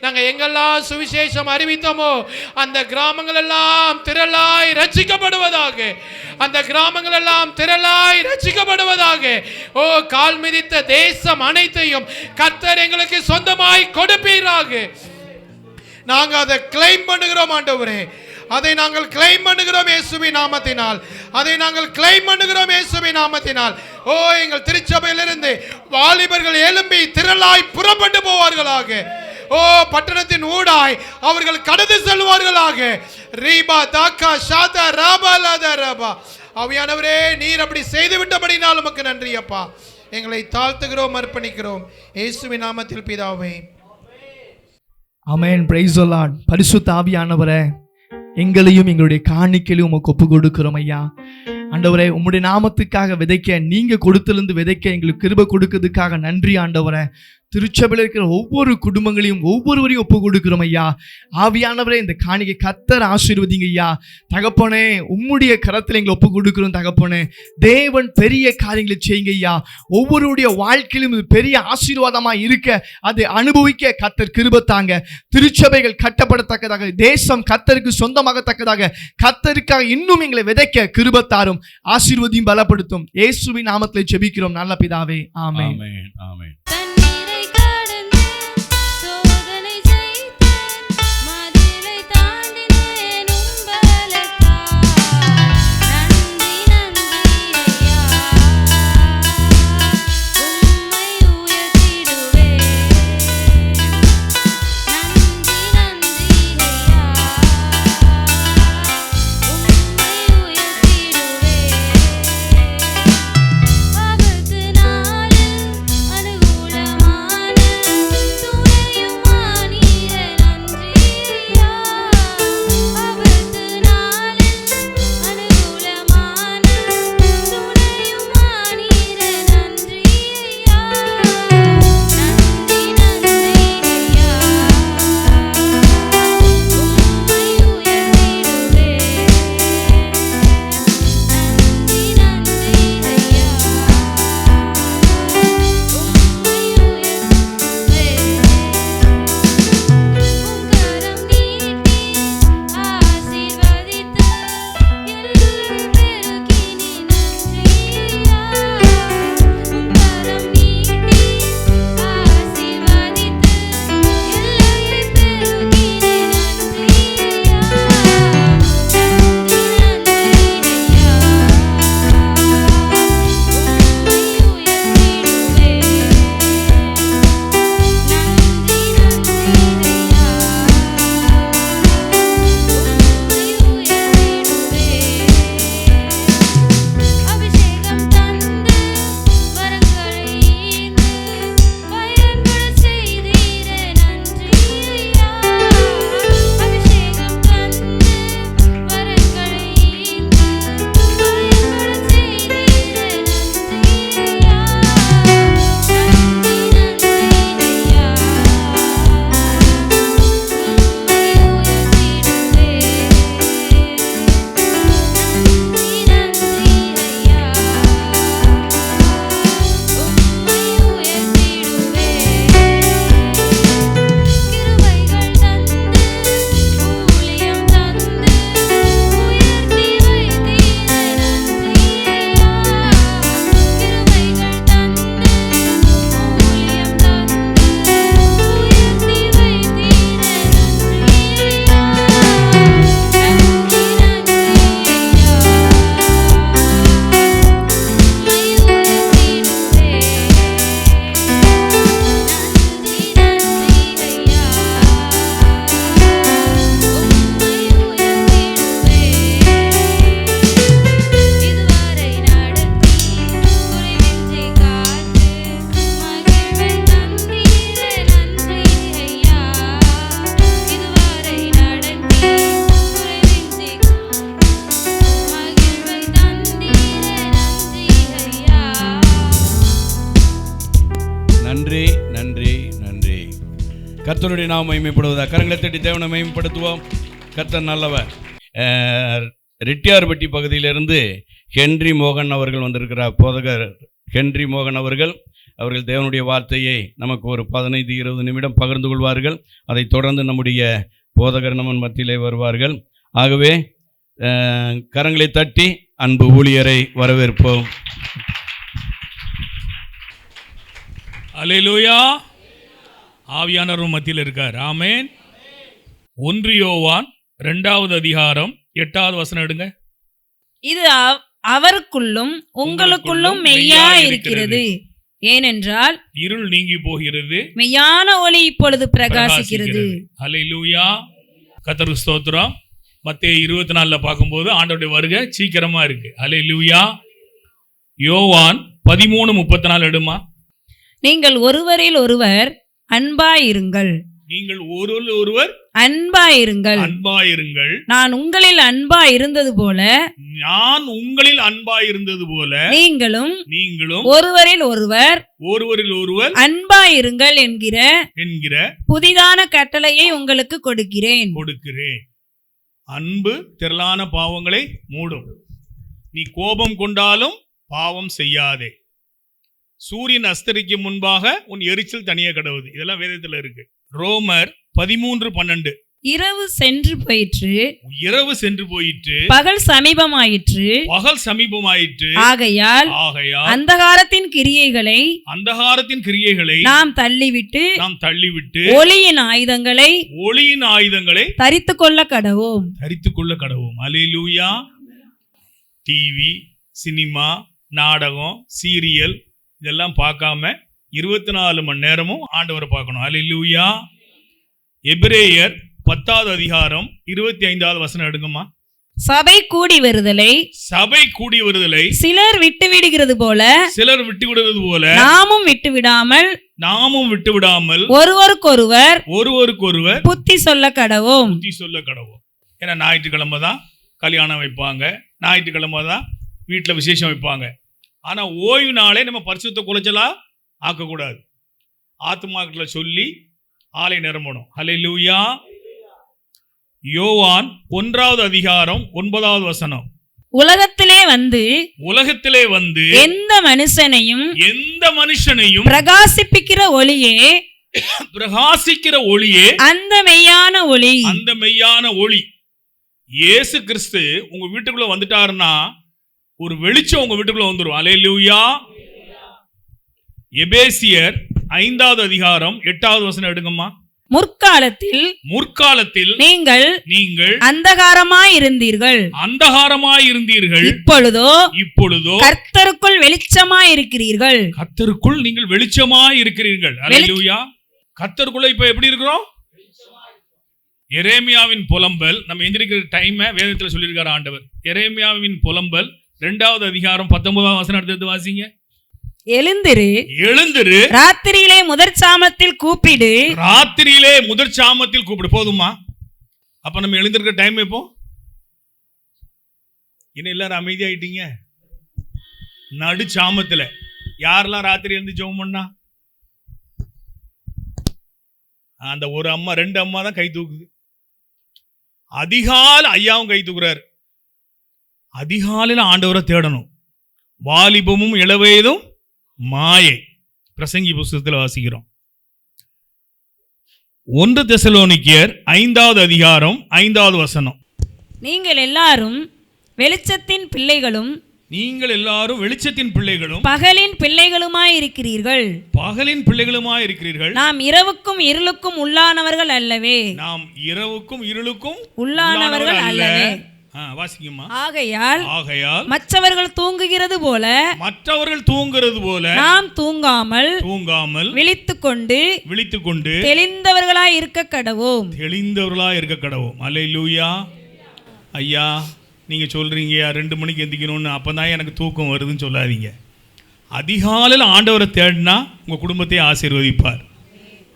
நாங்க எங்கெல்லாம் சுவிசேஷம் அறிவித்தோமோ அந்த கிராமங்கள் எல்லாம் திரளாய் ரட்சிக்கப்படுவதாக, அந்த கிராமங்கள் எல்லாம் திரளாய் ரட்சிக்கப்படுவதாக. கால் மிதித்த தேசம் அனைத்தையும் கர்த்தர் எங்களுக்கு சொந்தமாய் கொடுப்பீராக. நாங்க அதை கிளைம் பண்ணுகிறோம் ஆண்டவரே, அதை நாங்கள் கிளைம் பண்ணுகிறோம் இயேசுவின் நாமத்தினால், அதை நாங்கள் கிளைம் பண்ணுகிறோம் இயேசுவின் நாமத்தினால். எங்கள் திருச்சபையிலிருந்து வாலிபர்கள் எழும்பி திரளாய் புறப்பட்டு போவார்களாக. பட்டணத்தின் ஊடாய் அவர்கள் கடந்து செல்வார்களாக. ரீபா தாக்கா ஷாதா ராபா லாதா ராபா. ஆவியானவரே, நீர் அப்படி செய்து விட்டபடினால் உமக்கு நன்றி அப்பா. எங்களை தாழ்த்துகிறோம், அர்ப்பணிக்கிறோம் இயேசுவின் நாமத்தில் பிதாவே. ஆமென். Praise the lord. பரிசுத்த ஆவியானவரே, எங்களையும் எங்களுடைய காணிக்கையிலும் உமக்கு ஒப்பு கொடுக்கிறோம் ஐயா. ஆண்டவரே, உம்முடைய நாமத்துக்காக விதைக்க, நீங்க கொடுத்திலிருந்து விதைக்க எங்களுக்கு கிருபை கொடுக்கிறதுக்காக நன்றி ஆண்டவரே. திருச்சபையில் இருக்கிற ஒவ்வொரு குடும்பங்களையும் ஒவ்வொருவரையும் ஒப்பு கொடுக்கிறோம் ஐயா. ஆவியானவரே, இந்த காணிக்கை கர்த்தர் ஆசீர்வதிங்க ஐயா. தகப்பனே, உம்முடைய கரத்தில் எங்களை ஒப்பு கொடுக்கிறோம் தகப்பனே. தேவன் பெரிய காரியங்களை செய்யுங்க ஐயா. ஒவ்வொருடைய வாழ்க்கையிலும் இது பெரிய ஆசீர்வாதமாக இருக்க, அதை அனுபவிக்க கர்த்தர் கிருபை தாங்க. திருச்சபைகள் கட்டப்படத்தக்கதாக, தேசம் கர்த்தருக்கு சொந்தமாகத்தக்கதாக, கர்த்தருக்காக இன்னும் எங்களை விதைக்க கிருபை தாரும், ஆசீர்வதியும் பலப்படுத்தும். இயேசுவின் நாமத்தில் ஜெபிக்கிறோம் நல்ல பிதாவே. ஆமென். ஆமென். ஆபத்து நாளில் கர்த்தருடைய நாமம் மகிமைப்படுவதாக. கரங்களை தட்டி தேவனை மகிமைப்படுத்துவோம். கர்த்தர் நல்லவர். ரெட்டியார்பட்டி பகுதியிலிருந்து ஹென்றி மோகன் அவர்கள் வந்திருக்கிறார். போதகர் ஹென்றி மோகன் அவர்கள் தேவனுடைய வார்த்தையை நமக்கு ஒரு 15-20 நிமிடம் பகிர்ந்து கொள்வார்கள். அதைத் தொடர்ந்து நம்முடைய போதகர் நம்ம மத்தியிலே வருவார்கள். ஆகவே கரங்களை தட்டி அன்பு ஊழியரை வரவேற்போம். அல்லேலூயா. ஆவியானவர் மத்தியில் இருக்கார். ஆமென். 1 யோவான் 2வது அதிகாரம் 8வது வசனம் எடுங்க. இது அவருக்குள்ளும் உங்களுக்குள்ளும் மெய்யா இருக்கிறது. ஏனென்றால் இருள் நீங்கி போகிறது, மெய்யான ஒளி இப்பொழுது பிரகாசிக்கிறது. அல்லேலூயா. கர்த்தருக்கு ஸ்தோத்திரம். மத்தேயு 24 பார்க்கும்போது ஆண்டவருடைய வருகை சீக்கிரமா இருக்கு. அல்லேலூயா. யோவான் 13:34 எடுமா. நீங்கள் ஒருவரில் ஒருவர் அன்பாயிருங்கள். நீங்கள் ஒருவர் அன்பாயிருங்கள். அன்பாயிருங்கள். நான் உங்களில் அன்பாயிருந்தது போல நீங்களும் ஒருவரில் ஒருவர் அன்பாயிருங்கள் என்கிற புதிதான கட்டளையை உங்களுக்கு கொடுக்கிறேன். அன்பு திரளான பாவங்களை மூடும். நீ கோபம் கொண்டாலும் பாவம் செய்யாதே. சூரியன் அஸ்தரிக்கும் முன்பாக உன் எரிச்சல் தனியே கடவுது. இதெல்லாம் வேதத்தில் இருக்கு. ரோமர் 13:12. இரவு சென்று போயிற்று, பகல் சமீபமாயிற்று. ஆகையால் அந்தகாரத்தின் கிரியைகளை நாம் தள்ளிவிட்டு ஒளியின் ஆயுதங்களை தரித்துக் கொள்ள கடவோம். அல்லேலூயா. டிவி, சினிமா, நாடகம், சீரியல் இதெல்லாம் பார்க்காம 24 மணி நேரமும் ஆண்டவரை பார்க்கணும். அல்லேலூயா. எபிரேயர் 10வது அதிகாரம் 25வது வசனம் எடுங்கம்மா. சபை கூடி வருதலை சிலர் விட்டு விடுகிறது போல நாமும் விட்டு விடாமல் ஒருவருக்கொருவர் புத்தி சொல்ல கடவோம். ஏன்னா ஞாயிற்றுக்கிழமை தான் கல்யாணம் வைப்பாங்க, ஞாயிற்றுக்கிழமை தான் வீட்டில் விசேஷம் வைப்பாங்க. ஆனா ஓய்வு நாளே நம்ம பரிசுத்த குலைச்சலா ஆக்கக்கூடாது. ஆத்துமாக்களை சொல்லி ஆலை நிரம்பணும். அல்லேலூயா. யோவான் 1வது அதிகாரம் 9வது வசனம். உலகத்திலே வந்து எந்த மனுஷனையும் பிரகாசிப்பிக்கிற ஒளியே அந்த மெய்யான ஒளி. இயேசு கிறிஸ்து உங்க வீட்டுக்குள்ள வந்துட்டாருன்னா ஒரு வெளிச்சம் உங்க வீட்டுக்குள்ள வந்துரும். அல்லேலூயா. எபேசியர் 5வது அதிகாரம் 8வது வசனம் எடுங்கம்மா. முற்காலத்தில் நீங்கள் அந்தகாரமாய் இருந்தீர்கள். இப்பொழுதோ கர்த்தருக்குள் வெளிச்சமாய் இருக்கிறீர்கள். நீங்கள் வெளிச்சமாய் இருக்கிறீர்கள். அல்லேலூயா. கர்த்தருக்குள்ள இப்ப எப்படி இருக்கிறோம்? எரேமியாவின் புலம்பல், நம்ம எந்திரிக்கிற டைம் வேதத்துல சொல்லியிருக்காரு ஆண்டவர். எரேமியாவின் புலம்பல் 2வது அதிகாரம் 19வது வசனம் எடுத்து வாசிங்க. எழுந்திரு, ராத்திரியிலே முதற் சாமத்தில் கூப்பிடு. போதுமா? அப்ப நம்ம எழுந்திருக்கிற டைம் எப்போ? இன்னும் எல்லாரும் அமைதியாயிட்டீங்க. நடு சாமத்துல யாரெல்லாம் ராத்திரி எழுந்து ஜெபம் பண்ணா? அந்த ஒரு அம்மா 2 அம்மா தான் கை தூக்குது. அதிகாலை ஐயாவும் கை தூக்குறாரு. அதிகாலையில் ஆண்டவரை தேடணும். வாலிபமும் இளவயதும் மாயை. பிரசங்கி புஸ்தகத்தில் வாசிக்கிறோம். 1 தெசலோனிக்கேயர் 5வது அதிகாரம் 5வது வசனம். நீங்கள் எல்லாரும் வெளிச்சத்தின் பிள்ளைகளும் பகலின் பிள்ளைகளுமாய் இருக்கிறீர்கள். நாம் இரவுக்கும் இருளுக்கும் உள்ளானவர்கள் அல்லவே. ஆகையால் மற்றவர்கள் தூங்குகிறது போல நாம் தூங்காமல் விழித்துக்கொண்டு தெளிந்தவர்களாய் இருக்க கடவோம். அல்லேலூயா. ஐயா நீங்க சொல்றீங்க 2 மணிக்கு எந்திக்கணும்னு, அப்பதான் எனக்கு தூக்கம் வருதுன்னு சொல்லாதீங்க. அதிகாலையில் ஆண்டவரை தேடினா உங்க குடும்பத்தை ஆசீர்வதிப்பார்.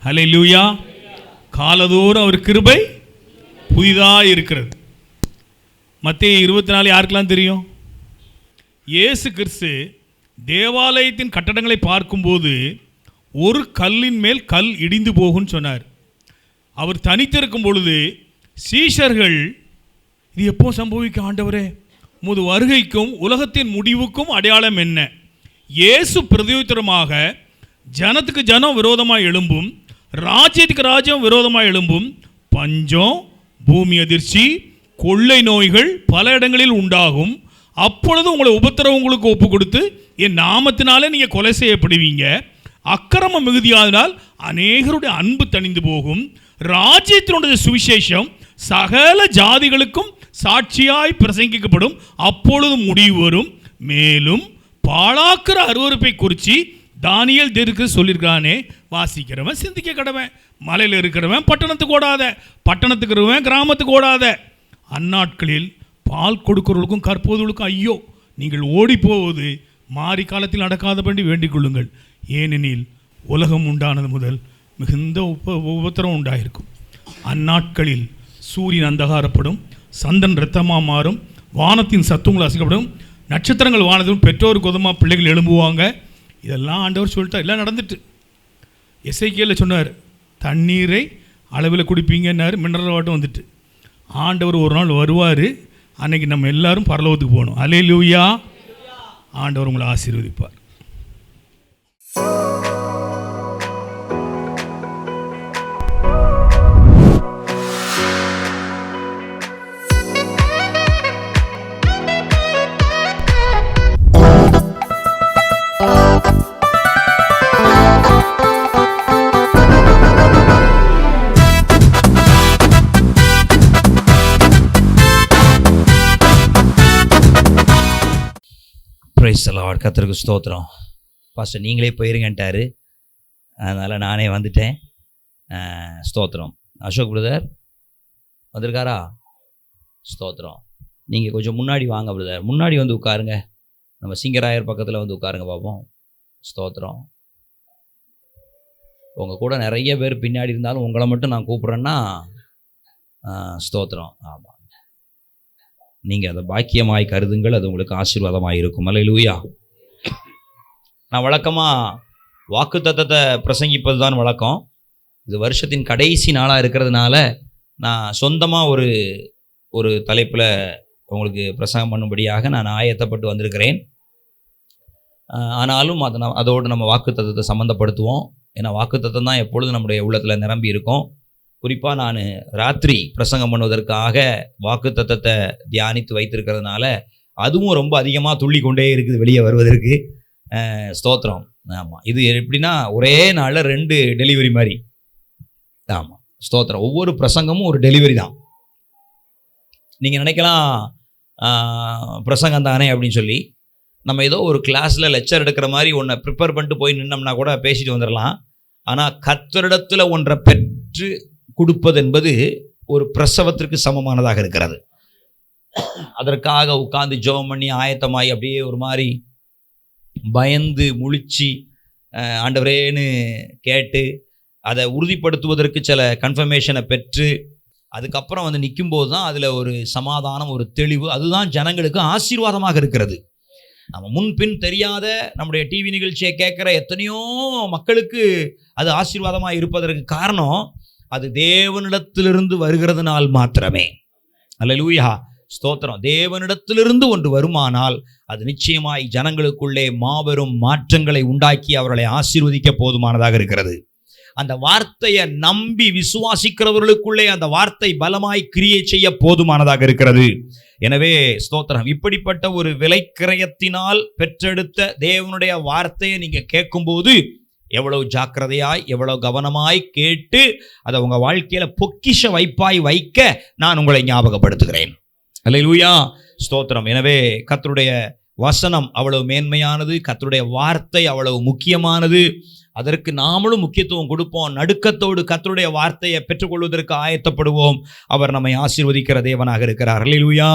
அல்லேலூயா. காலதோறும் அவர் கிருபை புதிதா இருக்கிறது. மத்தேயு 24 யாருக்கெல்லாம் தெரியும்? இயேசு கிறிஸ்து தேவாலயத்தின் கட்டடங்களை பார்க்கும்போது ஒரு கல்லின் மேல் கல் இடிந்து போகும்னு சொன்னார். அவர் தனித்திருக்கும் பொழுது சீஷர்கள், இது எப்போ சம்பவிக்கும் ஆண்டவரே? உமது வருகைக்கும் உலகத்தின் முடிவுக்கும் அடையாளம் என்ன? இயேசு பிரதியுத்தரமாக, ஜனத்துக்கு ஜனம் விரோதமாக எழும்பும், ராஜ்யத்துக்கு ராஜ்யம் விரோதமாக எழும்பும், பஞ்சம், பூமி அதிர்ச்சி, கொள்ளை நோய்கள் பல இடங்களில் உண்டாகும். அப்பொழுது உங்களை உபத்திரவங்களுக்கு ஒப்பு கொடுத்து என் நாமத்தினாலே நீங்கள் கொலை செய்யப்படுவீங்க. அக்கிரமம் மிகுதியாதனால் அநேகருடைய அன்பு தணிந்து போகும். ராஜ்யத்தினுடைய சுவிசேஷம் சகல ஜாதிகளுக்கும் சாட்சியாய் பிரசங்கிக்கப்படும். அப்பொழுது முடிவு வரும். மேலும் பாழாக்கிற அருவருப்பை குறித்து தானியேல் தீர்க்க சொல்லியிருக்கானே, வாசிக்கிறவன் சிந்திக்க கடவன். மலையில் இருக்கிறவன் பட்டணத்துக்கு ஓடாத, பட்டணத்துக்கு இருக்கிறவன் கிராமத்துக்கு ஓடாத. அந்நாட்களில் பால் கொடுக்கிறவர்களுக்கும் கற்போதுகளுக்கும் ஐயோ, நீங்கள் ஓடி போவது மாறி காலத்தில் நடக்காதபடி வேண்டிக் கொள்ளுங்கள். ஏனெனில் உலகம் உண்டானது முதல் மிகுந்த உபத்திரம் உண்டாயிருக்கும். அந்நாட்களில் சூரியன் அந்தகாரப்படும், சந்திரன் இரத்தமாக மாறும், வானத்தின் சத்துவங்கள் அசைக்கப்படும், நட்சத்திரங்கள் வானத்திலும் பெற்றோருக்கு உதமாக பிள்ளைகள் எழும்புவாங்க. இதெல்லாம் ஆண்டவர் சொல்லிட்டார், எல்லாம் நடந்துட்டு. எசேக்கியேல் சொன்னார், தண்ணீரை அளவில் குடிப்பீங்கன்னாரு, மினரல் வாட்டர் வந்துட்டு. ஆண்டவர் ஒரு நாள் வருவார், அன்னைக்கு நம்ம எல்லாரும் பரலோகத்துக்கு போகணும். அல்லேலூயா. ஆண்டவர் உங்களை ஆசீர்வதிப்பார். Price the Lord. கர்த்தருக்கு ஸ்தோத்திரம். பாஸ்டர் நீங்களே போயிருங்கன்ட்டாரு, அதனால் நானே வந்துட்டேன். ஸ்தோத்திரம். அசோக் பிரதர் வந்திருக்காரா? ஸ்தோத்திரம். நீங்கள் கொஞ்சம் முன்னாடி வாங்க பிரதர், முன்னாடி வந்து உட்காருங்க. நம்ம சிங்கராயர் பக்கத்தில் வந்து உட்காருங்க பார்ப்போம். ஸ்தோத்திரம். உங்கள் கூட நிறைய பேர் பின்னாடி இருந்தாலும் உங்களை மட்டும் நான் கூப்பிட்றேன்னா ஸ்தோத்திரம். ஆமாம், நீங்கள் அதை பாக்கியமாய் கருதுங்கள், அது உங்களுக்கு ஆசீர்வாதமாக இருக்கும். அல்லேலூயா. நான் வழக்கமாக வாக்குத்தத்தத்தை பிரசங்கிப்பது தான் வழக்கம். இது வருஷத்தின் கடைசி நாளாக இருக்கிறதுனால நான் சொந்தமாக ஒரு தலைப்பில் உங்களுக்கு பிரசங்கம் பண்ணும்படியாக நான் ஆயத்தப்பட்டு வந்திருக்கிறேன். ஆனாலும் அதோடு நம்ம வாக்குத்தத்தத்தை சம்மந்தப்படுத்துவோம். ஏன்னா வாக்குத்தத்தம் தான் எப்பொழுதும் நம்முடைய உள்ளத்தில் நிரம்பி இருக்கும். குறிப்பாக நான் ராத்திரி பிரசங்கம் பண்ணுவதற்காக வாக்குத்தத்தத்தை தியானித்து வைத்திருக்கிறதுனால அதுவும் ரொம்ப அதிகமாக துள்ளி கொண்டே இருக்குது வெளியே வருவதற்கு. ஸ்தோத்திரம். ஆமாம், இது எப்படின்னா ஒரே நாளில் 2 டெலிவரி மாதிரி. ஆமாம், ஸ்தோத்திரம். ஒவ்வொரு பிரசங்கமும் ஒரு டெலிவரி தான். நீங்கள் நினைக்கலாம் பிரசங்கம் தானே அப்படின்னு சொல்லி, நம்ம ஏதோ ஒரு கிளாஸில் லெக்சர் எடுக்கிற மாதிரி ஒன்றை ப்ரிப்பேர் பண்ணிட்டு போய் நின்னோம்னா கூட பேசிட்டு வந்துடலாம். ஆனால் கர்த்தரிடத்தில் ஒன்றை பெற்று கொடுப்பது என்பது ஒரு பிரசவத்திற்கு சமமானதாக இருக்கிறது. அதற்காக உட்கார்ந்து ஜெபம் பண்ணி ஆயத்தமாகி அப்படியே ஒரு மாதிரி பயந்து முழிச்சு ஆண்டவரேன்னு கேட்டு அதை உறுதிப்படுத்துவதற்கு சில கன்ஃபர்மேஷனை பெற்று அதுக்கப்புறம் வந்து நிற்கும்போது தான் அதில் ஒரு சமாதானம், ஒரு தெளிவு, அதுதான் ஜனங்களுக்கு ஆசீர்வாதமாக இருக்கிறது. நம்ம முன்பின் தெரியாத நம்முடைய டிவி நிகழ்ச்சியை கேட்குற எத்தனையோ மக்களுக்கு அது ஆசீர்வாதமாக இருப்பதற்கு காரணம் அது தேவனிடத்திலிருந்து வருகிறதுனால் மாத்திரமே. அல்லேலூயா. ஸ்தோத்திரம். தேவனிடத்திலிருந்து ஒன்று வருமானால் அது நிச்சயமாய் ஜனங்களுக்குள்ளே மாபெரும் மாற்றங்களை உண்டாக்கி அவர்களை ஆசீர்வதிக்க போதுமானதாக இருக்கிறது. அந்த வார்த்தையை நம்பி விசுவாசிக்கிறவர்களுக்குள்ளே அந்த வார்த்தை பலமாய் கிரியை செய்ய போதுமானதாக இருக்கிறது. எனவே ஸ்தோத்திரம். இப்படிப்பட்ட ஒரு விலைக்கிரயத்தினால் பெற்றெடுத்த தேவனுடைய வார்த்தையை நீங்கள் கேட்கும்போது எவ்வளவு ஜாக்கிரதையாய் எவ்வளவு கவனமாய் கேட்டு அதை உங்கள் வாழ்க்கையில் பொக்கிஷ வைப்பாய் வைக்க நான் உங்களை ஞாபகப்படுத்துகிறேன். அல்லேலூயா. ஸ்தோத்திரம். எனவே கர்த்தருடைய வசனம் அவ்வளவு மேன்மையானது, கர்த்தருடைய வார்த்தை அவ்வளவு முக்கியமானது. அதற்கு நாமளும் முக்கியத்துவம் கொடுப்போம். நடுக்கத்தோடு கர்த்தருடைய வார்த்தையை பெற்றுக்கொள்வதற்கு ஆயத்தப்படுவோம். அவர் நம்மை ஆசீர்வதிக்கிற தேவனாக இருக்கிறார். அல்லேலூயா.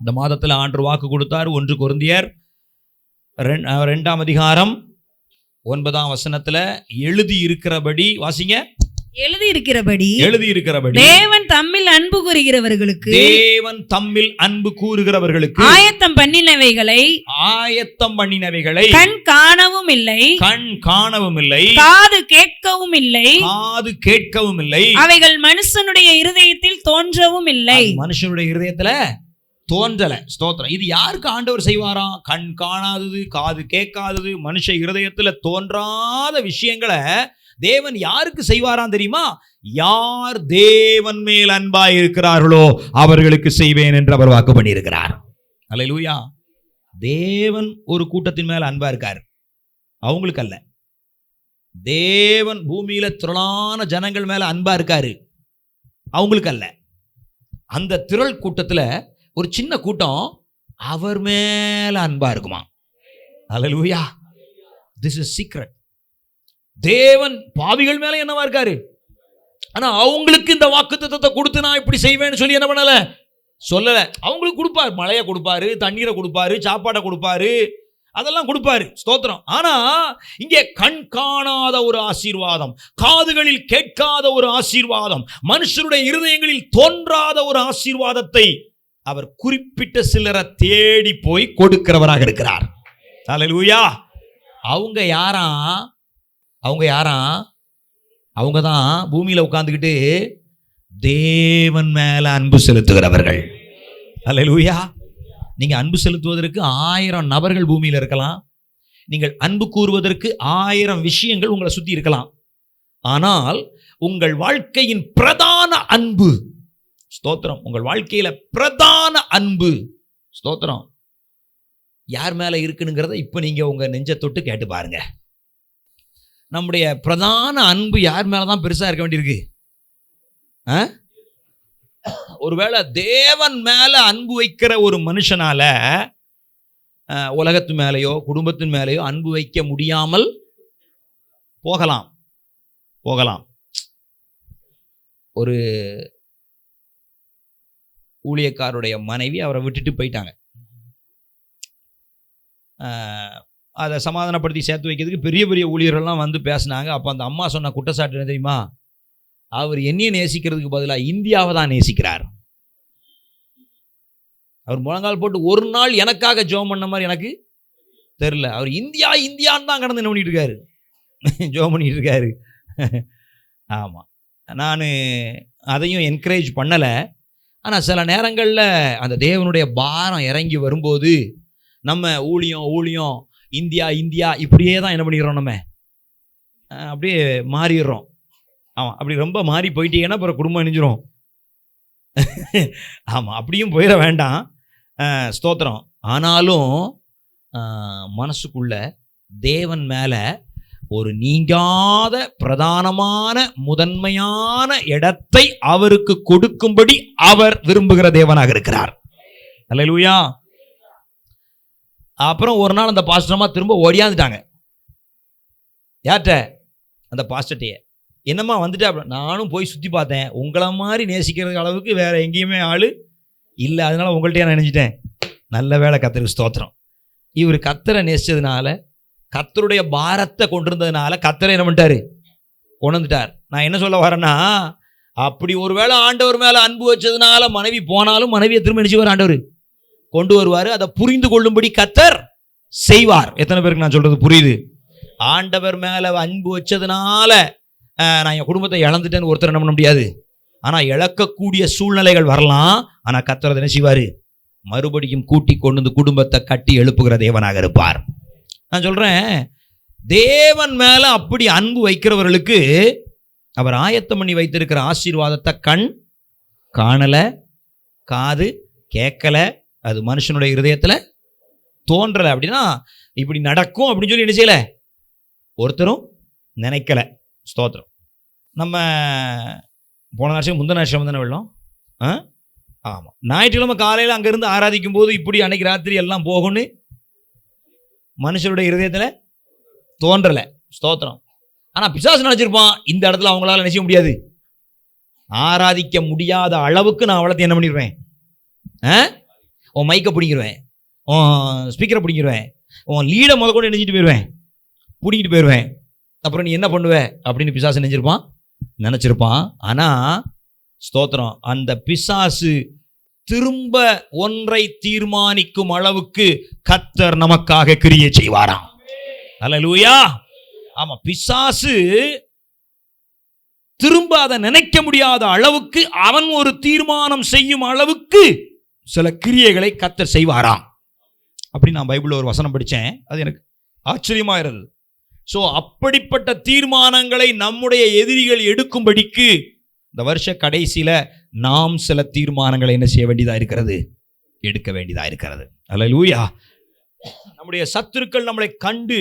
இந்த மாதத்தில் ஆண்டவர் வாக்கு கொடுத்தார். 1 கொரிந்தியர் 2 அதிகாரம் 9 எழுதி இருக்கிறபடி வாசிங்க. எழுதியிருக்கிறபடி எழுதியிருக்கிறபடி தேவன் தம்மில் அன்பு கூறுகிறவர்களுக்கு தேவன் தம்மில் அன்பு கூறுகிறவர்களுக்கு ஆயத்தம் பண்ணினவைகளை கண் காணவும் இல்லை, கண் காணவும் இல்லை, காது கேட்கவும் இல்லை, காது கேட்கவும் இல்லை, அவைகள் மனுஷனுடைய இருதயத்தில் தோன்றவும் இல்லை. மனுஷனுடைய இருதயத்துல தோன்றல. ஸ்தோத்திரம். இது யாருக்கு ஆண்டவர் செய்வாராம்? கண் காணாதது, காது கேட்காதது, மனுஷ இருதயத்துல தோன்றாத விஷயங்களை தேவன் யாருக்கு செய்வாராம் தெரியுமா? யார் தேவன் மேல் அன்பாய் இருக்கிறார்களோ அவர்களுக்கு செய்வேன் என்று அவர் வாக்கு பண்ணியிருக்கிறார். அல்லேலூயா. தேவன் ஒரு கூட்டத்தின் மேல அன்பா இருக்கார், அவங்களுக்கு அல்ல. தேவன் பூமியில திரளான ஜனங்கள் மேல அன்பா இருக்காரு, அவங்களுக்கு அல்ல. அந்த திரள் கூட்டத்துல ஒரு சின்ன கூட்டம் அவர் மேல அன்பா இருக்குமா. அல்லேலூயா. This is secret. தேவன் பாவிகள் மேல என்னவா இருக்காரு, ஆனா அவங்களுக்கு இந்த வாக்குத்தத்தத்தை கொடுத்து நான் இப்படி செய்வேன்னு சொல்லி என்ன பண்ணல, சொல்லல. அவங்களுக்கு கொடுப்பாரு, மழையை கொடுப்பாரு, தண்ணீரை கொடுப்பாரு, சாப்பாடை கொடுப்பாரு, அதெல்லாம் கொடுப்பாரு. ஸ்தோத்திரம். ஆனா இங்கே கண் காணாத ஒரு ஆசீர்வாதம், காதுகளில் கேட்காத ஒரு ஆசீர்வாதம், மனுஷருடைய இருதயங்களில் தோன்றாத ஒரு ஆசீர்வாதத்தை அவர் குறிப்பிட்ட சிலரை தேடி போய் கொடுக்கிறவராக இருக்கிறார். அல்லேலூயா. அவங்க யாரா? அவங்க தான் பூமியில உட்கார்ந்துக்கிட்டு தேவன் மேல அன்பு செலுத்துகிறவர்கள். அல்லேலூயா. நீங்க அன்பு செலுத்துவதற்கு 1000 நபர்கள் பூமியில இருக்கலாம், நீங்கள் அன்பு கூறுவதற்கு 1000 விஷயங்கள் உங்களை சுத்தி இருக்கலாம். ஆனால் உங்கள் வாழ்க்கையின் பிரதான அன்பு, ஸ்தோத்திரம், உங்கள் வாழ்க்கையில பிரதான அன்பு, ஸ்தோத்திரம், யார் மேல இருக்குனுங்கிறத இப்ப நீங்க உங்க நெஞ்ச தொட்டு கேட்டு பாருங்க. நம்முடைய பிரதான அன்பு யார் மேலதான் பெருசா இருக்க வேண்டியிருக்கு? ஒருவேளை தேவன் மேல அன்பு வைக்கிற ஒரு மனுஷனால உலகத்து மேலேயோ குடும்பத்தின் மேலேயோ அன்பு வைக்க முடியாமல் போகலாம். ஒரு ஊழியக்காரருடைய மனைவி அவரை விட்டுட்டு போயிட்டாங்க. அதை சமாதானப்படுத்தி சேர்த்து வைக்கிறதுக்கு பெரிய பெரிய ஊழியர்கள்லாம் வந்து பேசினாங்க. அப்போ அந்த அம்மா சொன்ன குற்றச்சாட்டு என்ன தெரியுமா? அவர் என்னையை நேசிக்கிறதுக்கு பதிலாக இந்தியாவை தான் நேசிக்கிறார். அவர் முழங்கால் போட்டு ஒரு நாள் எனக்காக ஜெபம் பண்ண மாதிரி எனக்கு தெரில. அவர் இந்தியான்னு தான் கடந்து என்ன பண்ணிட்டு இருக்காரு, ஜெபம் பண்ணிட்டு இருக்காரு. ஆமாம், நான் அதையும் என்கரேஜ் பண்ணலை. ஆனால் சில நேரங்களில் அந்த தேவனுடைய பாரம் இறங்கி வரும்போது நம்ம ஊழியம் இந்தியா இப்படியே தான் என்ன பண்ணிடுறோம், நம்ம அப்படியே மாறிடுறோம். ஆமாம், அப்படி ரொம்ப மாறி போயிட்டீங்கன்னா அப்புறம் குடும்பம் இணைஞ்சிரும். ஆமாம், அப்படியும் போயிட வேண்டாம். ஸ்தோத்திரம். ஆனாலும் மனசுக்குள்ள தேவன் மேலே ஒரு நீங்காத பிரதானமான முதன்மையான இடத்தை அவருக்கு கொடுக்கும்படி அவர் விரும்புகிற தேவனாக இருக்கிறார். அல்லேலூயா. அப்புறம் ஒரு நாள் அந்த பாஸ்டரமா திரும்ப ஓடியாந்துட்டாங்க. யார்கிட்ட? அந்த பாஸ்டர்ட்டையே. என்னம்மா வந்துட்டா? நானும் போய் சுற்றி பார்த்தேன், உங்களை மாதிரி நேசிக்கிற அளவுக்கு வேற எங்கேயுமே ஆள் இல்லை, அதனால உங்கள்கிட்டயே நான் நினைச்சிட்டேன். நல்ல வேலை, கர்த்தருக்கு ஸ்தோத்திரம். இவர் கர்த்தரை நேசிச்சதுனால, கர்த்தருடைய பாரத்தை கொண்டிருந்ததுனால கர்த்தரை என்ன பண்ணிட்டாரு, கொண்டு வந்துட்டார். நான் என்ன சொல்ல வரேன்னா, அப்படி ஒரு வேளை ஆண்டவர் மேலே அன்பு வச்சதுனால மனைவி போனாலும் மனைவியை திரும்ப நினைச்சுவார், ஆண்டவர் கொண்டு வருவார். அதை புரிந்து கொள்ளும்படி கர்த்தர் செய்வார். எத்தனை பேருக்கு நான் சொல்றது புரியுது? ஆண்டவர் மேலே அன்பு வச்சதுனால நான் என் குடும்பத்தை இழந்துட்டேன்னு ஒருத்தர் என்ன பண்ண முடியாது. ஆனால் இழக்கக்கூடிய சூழ்நிலைகள் வரலாம். ஆனால் கர்த்தர் என்ன செய்வார்? மறுபடியும் கூட்டி கொண்டு வந்து குடும்பத்தை கட்டி எழுப்புகிற தேவனாக இருப்பார். நான் சொல்கிறேன், தேவன் மேலே அப்படி அன்பு வைக்கிறவர்களுக்கு அவர் ஆயத்தம் பண்ணி வைத்திருக்கிற ஆசீர்வாதத்தை கண் காணலை, காது கேட்கலை, அது மனுஷனுடைய இருதயத்தில் தோன்றலை. அப்படின்னா இப்படி நடக்கும் அப்படின்னு சொல்லி என்ன செய்யலை, ஒருத்தரும் நினைக்கல. ஸ்தோத்திரம். நம்ம போன வருஷம் முந்தின வருஷம் தானே வெள்ளம். ஆமாம், ஞாயிற்றுக்கிழமை காலையில் அங்கேருந்து ஆராதிக்கும் போது இப்படி அன்னைக்கு ராத்திரி எல்லாம் போகும்னு மனுஷனுடைய இருதயத்தில் தோன்றலை. ஸ்தோத்திரம். ஆனால் பிசாசு நினச்சிருப்பான், இந்த இடத்துல அவங்களால நினைச்ச முடியாது, ஆராதிக்க முடியாத அளவுக்கு நான் அவளத்தை என்ன பண்ணிடுவேன், உன் மைக்கை பிடிங்கிடுவேன், உன் ஸ்பீக்கரை பிடிங்கிடுவேன், உன் லீடை முதல் கூட நினைச்சிட்டு போயிடுவேன், பிடிங்கிட்டு போயிடுவேன். அப்புறம் நீ என்ன பண்ணுவ அப்படின்னு பிசாசு நினைச்சிருப்பான். நினைச்சிருப்பான். ஆனா ஸ்தோத்திரம், அந்த பிசாசு திரும்ப ஒன்றை தீர்மானிக்கும் அளவுக்கு கர்த்தர் நமக்காக கிரியை செய்வாராம். அல்லேலூயா. ஆமா, பிசாசு திரும்ப அதை நினைக்க முடியாத அளவுக்கு, அவன் ஒரு தீர்மானம் செய்யும் அளவுக்கு சில கிரியைகளை கர்த்தர் செய்வாராம். அப்படி நான் பைபிள்ல ஒரு வசனம் படித்தேன், அது எனக்கு ஆச்சரியமா இருந்தது. ஸோ அப்படிப்பட்ட தீர்மானங்களை நம்முடைய எதிரிகள் எடுக்கும்படிக்கு இந்த வருஷ கடைசியில நாம் சில தீர்மானங்களை என்ன செய்ய வேண்டியதா இருக்கிறது, எடுக்க வேண்டியதா இருக்கிறது. அல்லேலூயா. நம்முடைய சத்துருக்கள் நம்மளை கண்டு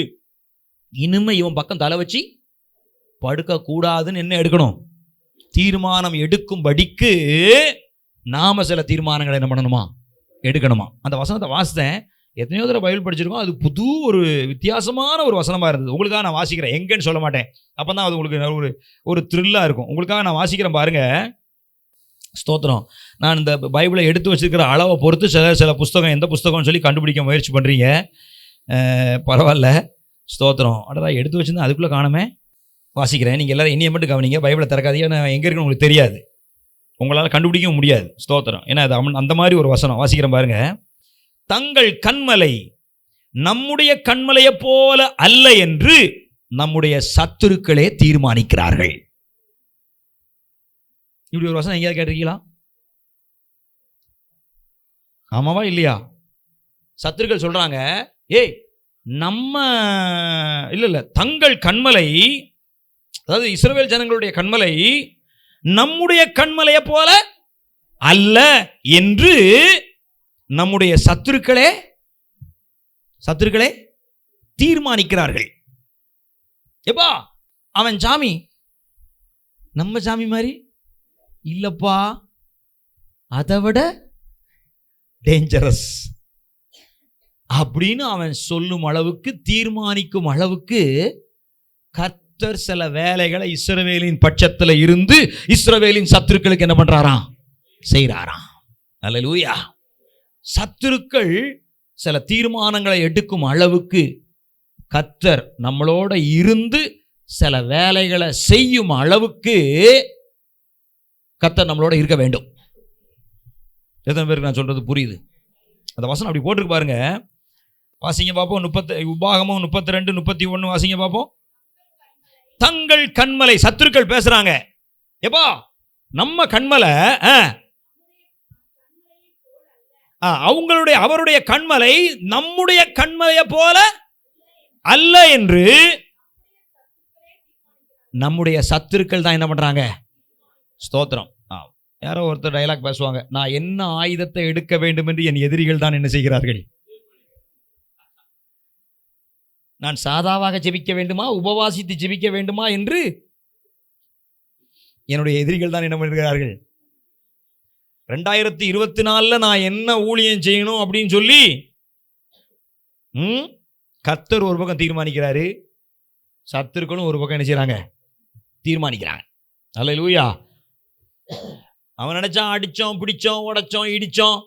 இனிமே இவன் பக்கம் தலை வச்சு படுக்க கூடாதுன்னு என்ன எடுக்கணும், தீர்மானம் எடுக்கும்படிக்கு நாம சில தீர்மானங்களை என்ன பண்ணணுமா, எடுக்கணுமா. அந்த வசனத்தை வாசித்தேன், எத்தனையோ தடவை பைபிள் படிச்சிருக்கோம். அது புது ஒரு வித்தியாசமான ஒரு வசனமாக இருந்தது. உங்களுக்காக நான் வாசிக்கிறேன், எங்கன்னு சொல்ல மாட்டேன், அப்போ தான் அது உங்களுக்கு ஒரு த்ரில்லாக இருக்கும். உங்களுக்காக நான் வாசிக்கிறேன் பாருங்க. ஸ்தோத்திரம். நான் இந்த பைபிளை எடுத்து வச்சிருக்கிற அளவை பொறுத்து சில புஸ்தகம் எந்த புஸ்தகம்னு சொல்லி கண்டுபிடிக்க முயற்சி பண்ணுறீங்க. பரவாயில்ல, ஸ்தோத்திரம். அடடா, எடுத்து வச்சுருந்தேன், அதுக்குள்ளே காணாமே. வாசிக்கிறேன், நீங்கள் எல்லாரும் என்னையை மட்டும் கவனிங்க. பைபிளை திறக்காதீங்க, நான் எங்கே இருக்குன்னு உங்களுக்கு தெரியாது, உங்களால் கண்டுபிடிக்கவும் முடியாது. ஸ்தோத்திரம். ஏன்னா அது அந்த மாதிரி ஒரு வசனம். வாசிக்கிறேன் பாருங்க. தங்கள் கண்மலை நம்முடைய கண்மலையை போல அல்ல என்று நம்முடைய சத்துருக்களே தீர்மானிக்கிறார்கள். இப்படி ஒரு வசனம் எங்கேயாவது கேட்டிருக்கீங்களா? ஆமாவா இல்லையா? சத்துருக்கள் சொல்றாங்க, ஏய் நம்ம இல்ல தங்கள் கண்மலை, அதாவது இஸ்ரவேல் ஜனங்களுடைய கண்மலை நம்முடைய கண்மலையை போல அல்ல என்று நம்முடைய சத்துருக்களே தீர்மானிக்கிறார்கள். எப்பா அவன் சாமி நம்ம சாமி மாதிரி இல்லப்பா, அதை விட டேஞ்சரஸ் அப்படின்னு அவன் சொல்லும் அளவுக்கு, தீர்மானிக்கும் அளவுக்கு கர்த்தர் சில வேலைகளை இஸ்ரவேலின் பட்சத்தில் இருந்து இஸ்ரவேலின் சத்துருக்களுக்கு என்ன பண்றாராம், செய்றாராம். அல்லேலூயா. சத்துருக்கள் சில தீர்மானங்களை எடுக்கும் அளவுக்கு கர்த்தர் நம்மளோட இருந்து சில வேலைகளை செய்யும் அளவுக்கு கர்த்தர் நம்மளோட இருக்க வேண்டும். எத்தனை பேருக்கு நான் சொல்றது புரியுது? அந்த வசனம் அப்படி போட்டுருக்கு பாருங்க. வாசிங்க பார்ப்போம். உபாகமம் 32, 31 வாசிங்க பார்ப்போம். தங்கள் கண்மலை, சத்துருக்கள் பேசுறாங்க, எப்பா நம்ம கண்மலை அவருடைய கண்மலை நம்முடைய கண்மலையை போல அல்ல என்று நம்முடைய சத்துருக்கள் தான் என்ன பண்றாங்க. ஸ்தோத்திரம். யாரோ ஒருத்தர் டயலாக் பேசுவாங்க, நான் என்ன ஆயுதத்தை எடுக்க வேண்டும் என்று என் எதிரிகள் தான் என்ன செய்கிறார்கள். நான் சாதாவாக ஜெபிக்க வேண்டுமா, உபவாசித்து ஜெபிக்க வேண்டுமா என்று என்னுடைய எதிரிகள் தான் என்ன பண்ணுகிறார்கள். 2024 நான் என்ன ஊழியம் செய்யணும் அப்படின்னு சொல்லி கர்த்தர் ஒரு பக்கம் தீர்மானிக்கிறாரு, சத்துருக்களும் ஒரு பக்கம் என்ன செய்றாங்க, தீர்மானிக்கிறாங்க. அல்லேலூயா. அவன் நினைச்சான் அடிச்சோம் பிடிச்சோம் உடைச்சோம் இடிச்சோம்,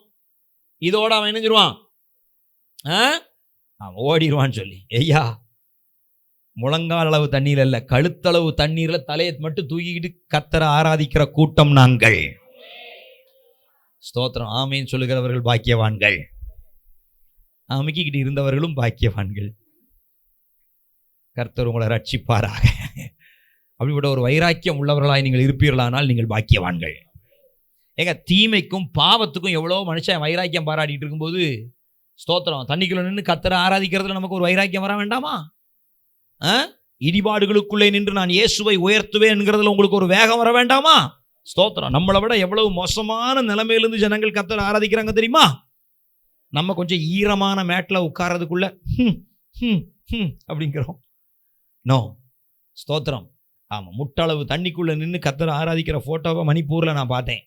இதோட அவன் என்ன செஞ்சிருவான், அவன் ஓடிடுவான்னு சொல்லி. ஐயா, முழங்கால் அளவு தண்ணீர் அல்ல, கழுத்தளவு தண்ணீர்ல தலையை மட்டும் தூக்கிக்கிட்டு கர்த்தரை ஆராதிக்கிற கூட்டம் நாங்கள். ஸ்தோத்திரம். ஆமீன் சொல்லுகிறவர்கள் பாக்கியவான்கள், அமுக்கிக்கிட்டு இருந்தவர்களும் பாக்கியவான்கள். கர்த்தர் உங்களை ரட்சிப்பாராக. அப்படிப்பட்ட ஒரு வைராக்கியம் உள்ளவர்களாய் நீங்கள் இருப்பீர்களானால் நீங்கள் பாக்கியவான்கள். ஏங்க, தீமைக்கும் பாவத்துக்கும் எவ்வளோ மனுஷன் வைராக்கியம் பாராட்டிட்டு இருக்கும்போது, ஸ்தோத்திரம், தண்ணிக்குள்ள நின்று கர்த்தரை ஆராதிக்கிறதுல நமக்கு ஒரு வைராக்கியம் வர வேண்டாமா? இடிபாடுகளுக்குள்ளே நின்று நான் இயேசுவை உயர்த்துவேன் என்கிறதுல உங்களுக்கு ஒரு வேகம் வர வேண்டாமா? ஸ்தோத்திரம். நம்மளை விட எவ்வளவு மோசமான நிலைமையிலிருந்து ஜனங்கள் கர்த்தரை ஆராதிக்கிறாங்க தெரியுமா? நம்ம கொஞ்சம் ஈரமான மேட்டில் உட்கார்றதுக்குள்ள அப்படிங்கிறோம். நோ, ஸ்தோத்திரம். ஆமாம், முட்டளவு தண்ணிக்குள்ளே நின்று கர்த்தரை ஆராதிக்கிற ஃபோட்டோவை மணிப்பூரில் நான் பார்த்தேன்.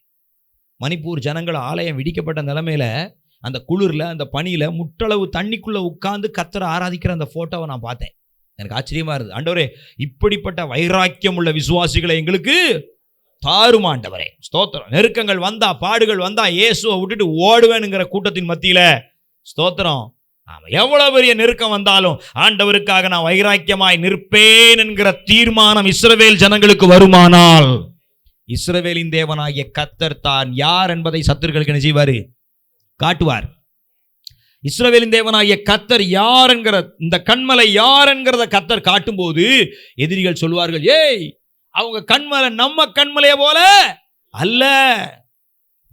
மணிப்பூர் ஜனங்கள் ஆலயம் விடிக்கப்பட்ட நிலைமையில அந்த குளிரில் அந்த பனியில் முட்டளவு தண்ணிக்குள்ளே உட்கார்ந்து கர்த்தரை ஆராதிக்கிற அந்த ஃபோட்டோவை நான் பார்த்தேன். எனக்கு ஆச்சரியமாக இருந்தது. ஆண்டவரே, இப்படிப்பட்ட வைராக்கியம் உள்ள விசுவாசிகளை எங்களுக்கு தாரும் ஆண்டவரே. ஸ்தோத்திரம். நெருக்கங்கள் வந்தா, பாடுகள் வந்தா, இயேசுவை விட்டுட்டு ஓடுவேனுங்கிற கூட்டத்தின் மத்தியில் ஸ்தோத்திரம், ஆமாம், எவ்வளவு பெரிய நெருக்கம் வந்தாலும் ஆண்டவருக்காக நான் வைராக்கியமாய் நிற்பேன் என்கிற தீர்மானம் இஸ்ரவேல் ஜனங்களுக்கு வருமானால், இஸ்ரவேலின் தேவனாகிய கர்த்தர் தான் யார் என்பதை சத்துருக்களுக்கு என்ன செய்வார்? காட்டுவார். இஸ்ரவேலின் தேவனாகிய கர்த்தர் யார் என்கிற இந்த கண்மலை யார் என்கிறத கர்த்தர் காட்டும்போது எதிரிகள் சொல்வார்கள், ஏய் அவங்க கண்மலை நம்ம கண்மலையை போல அல்ல,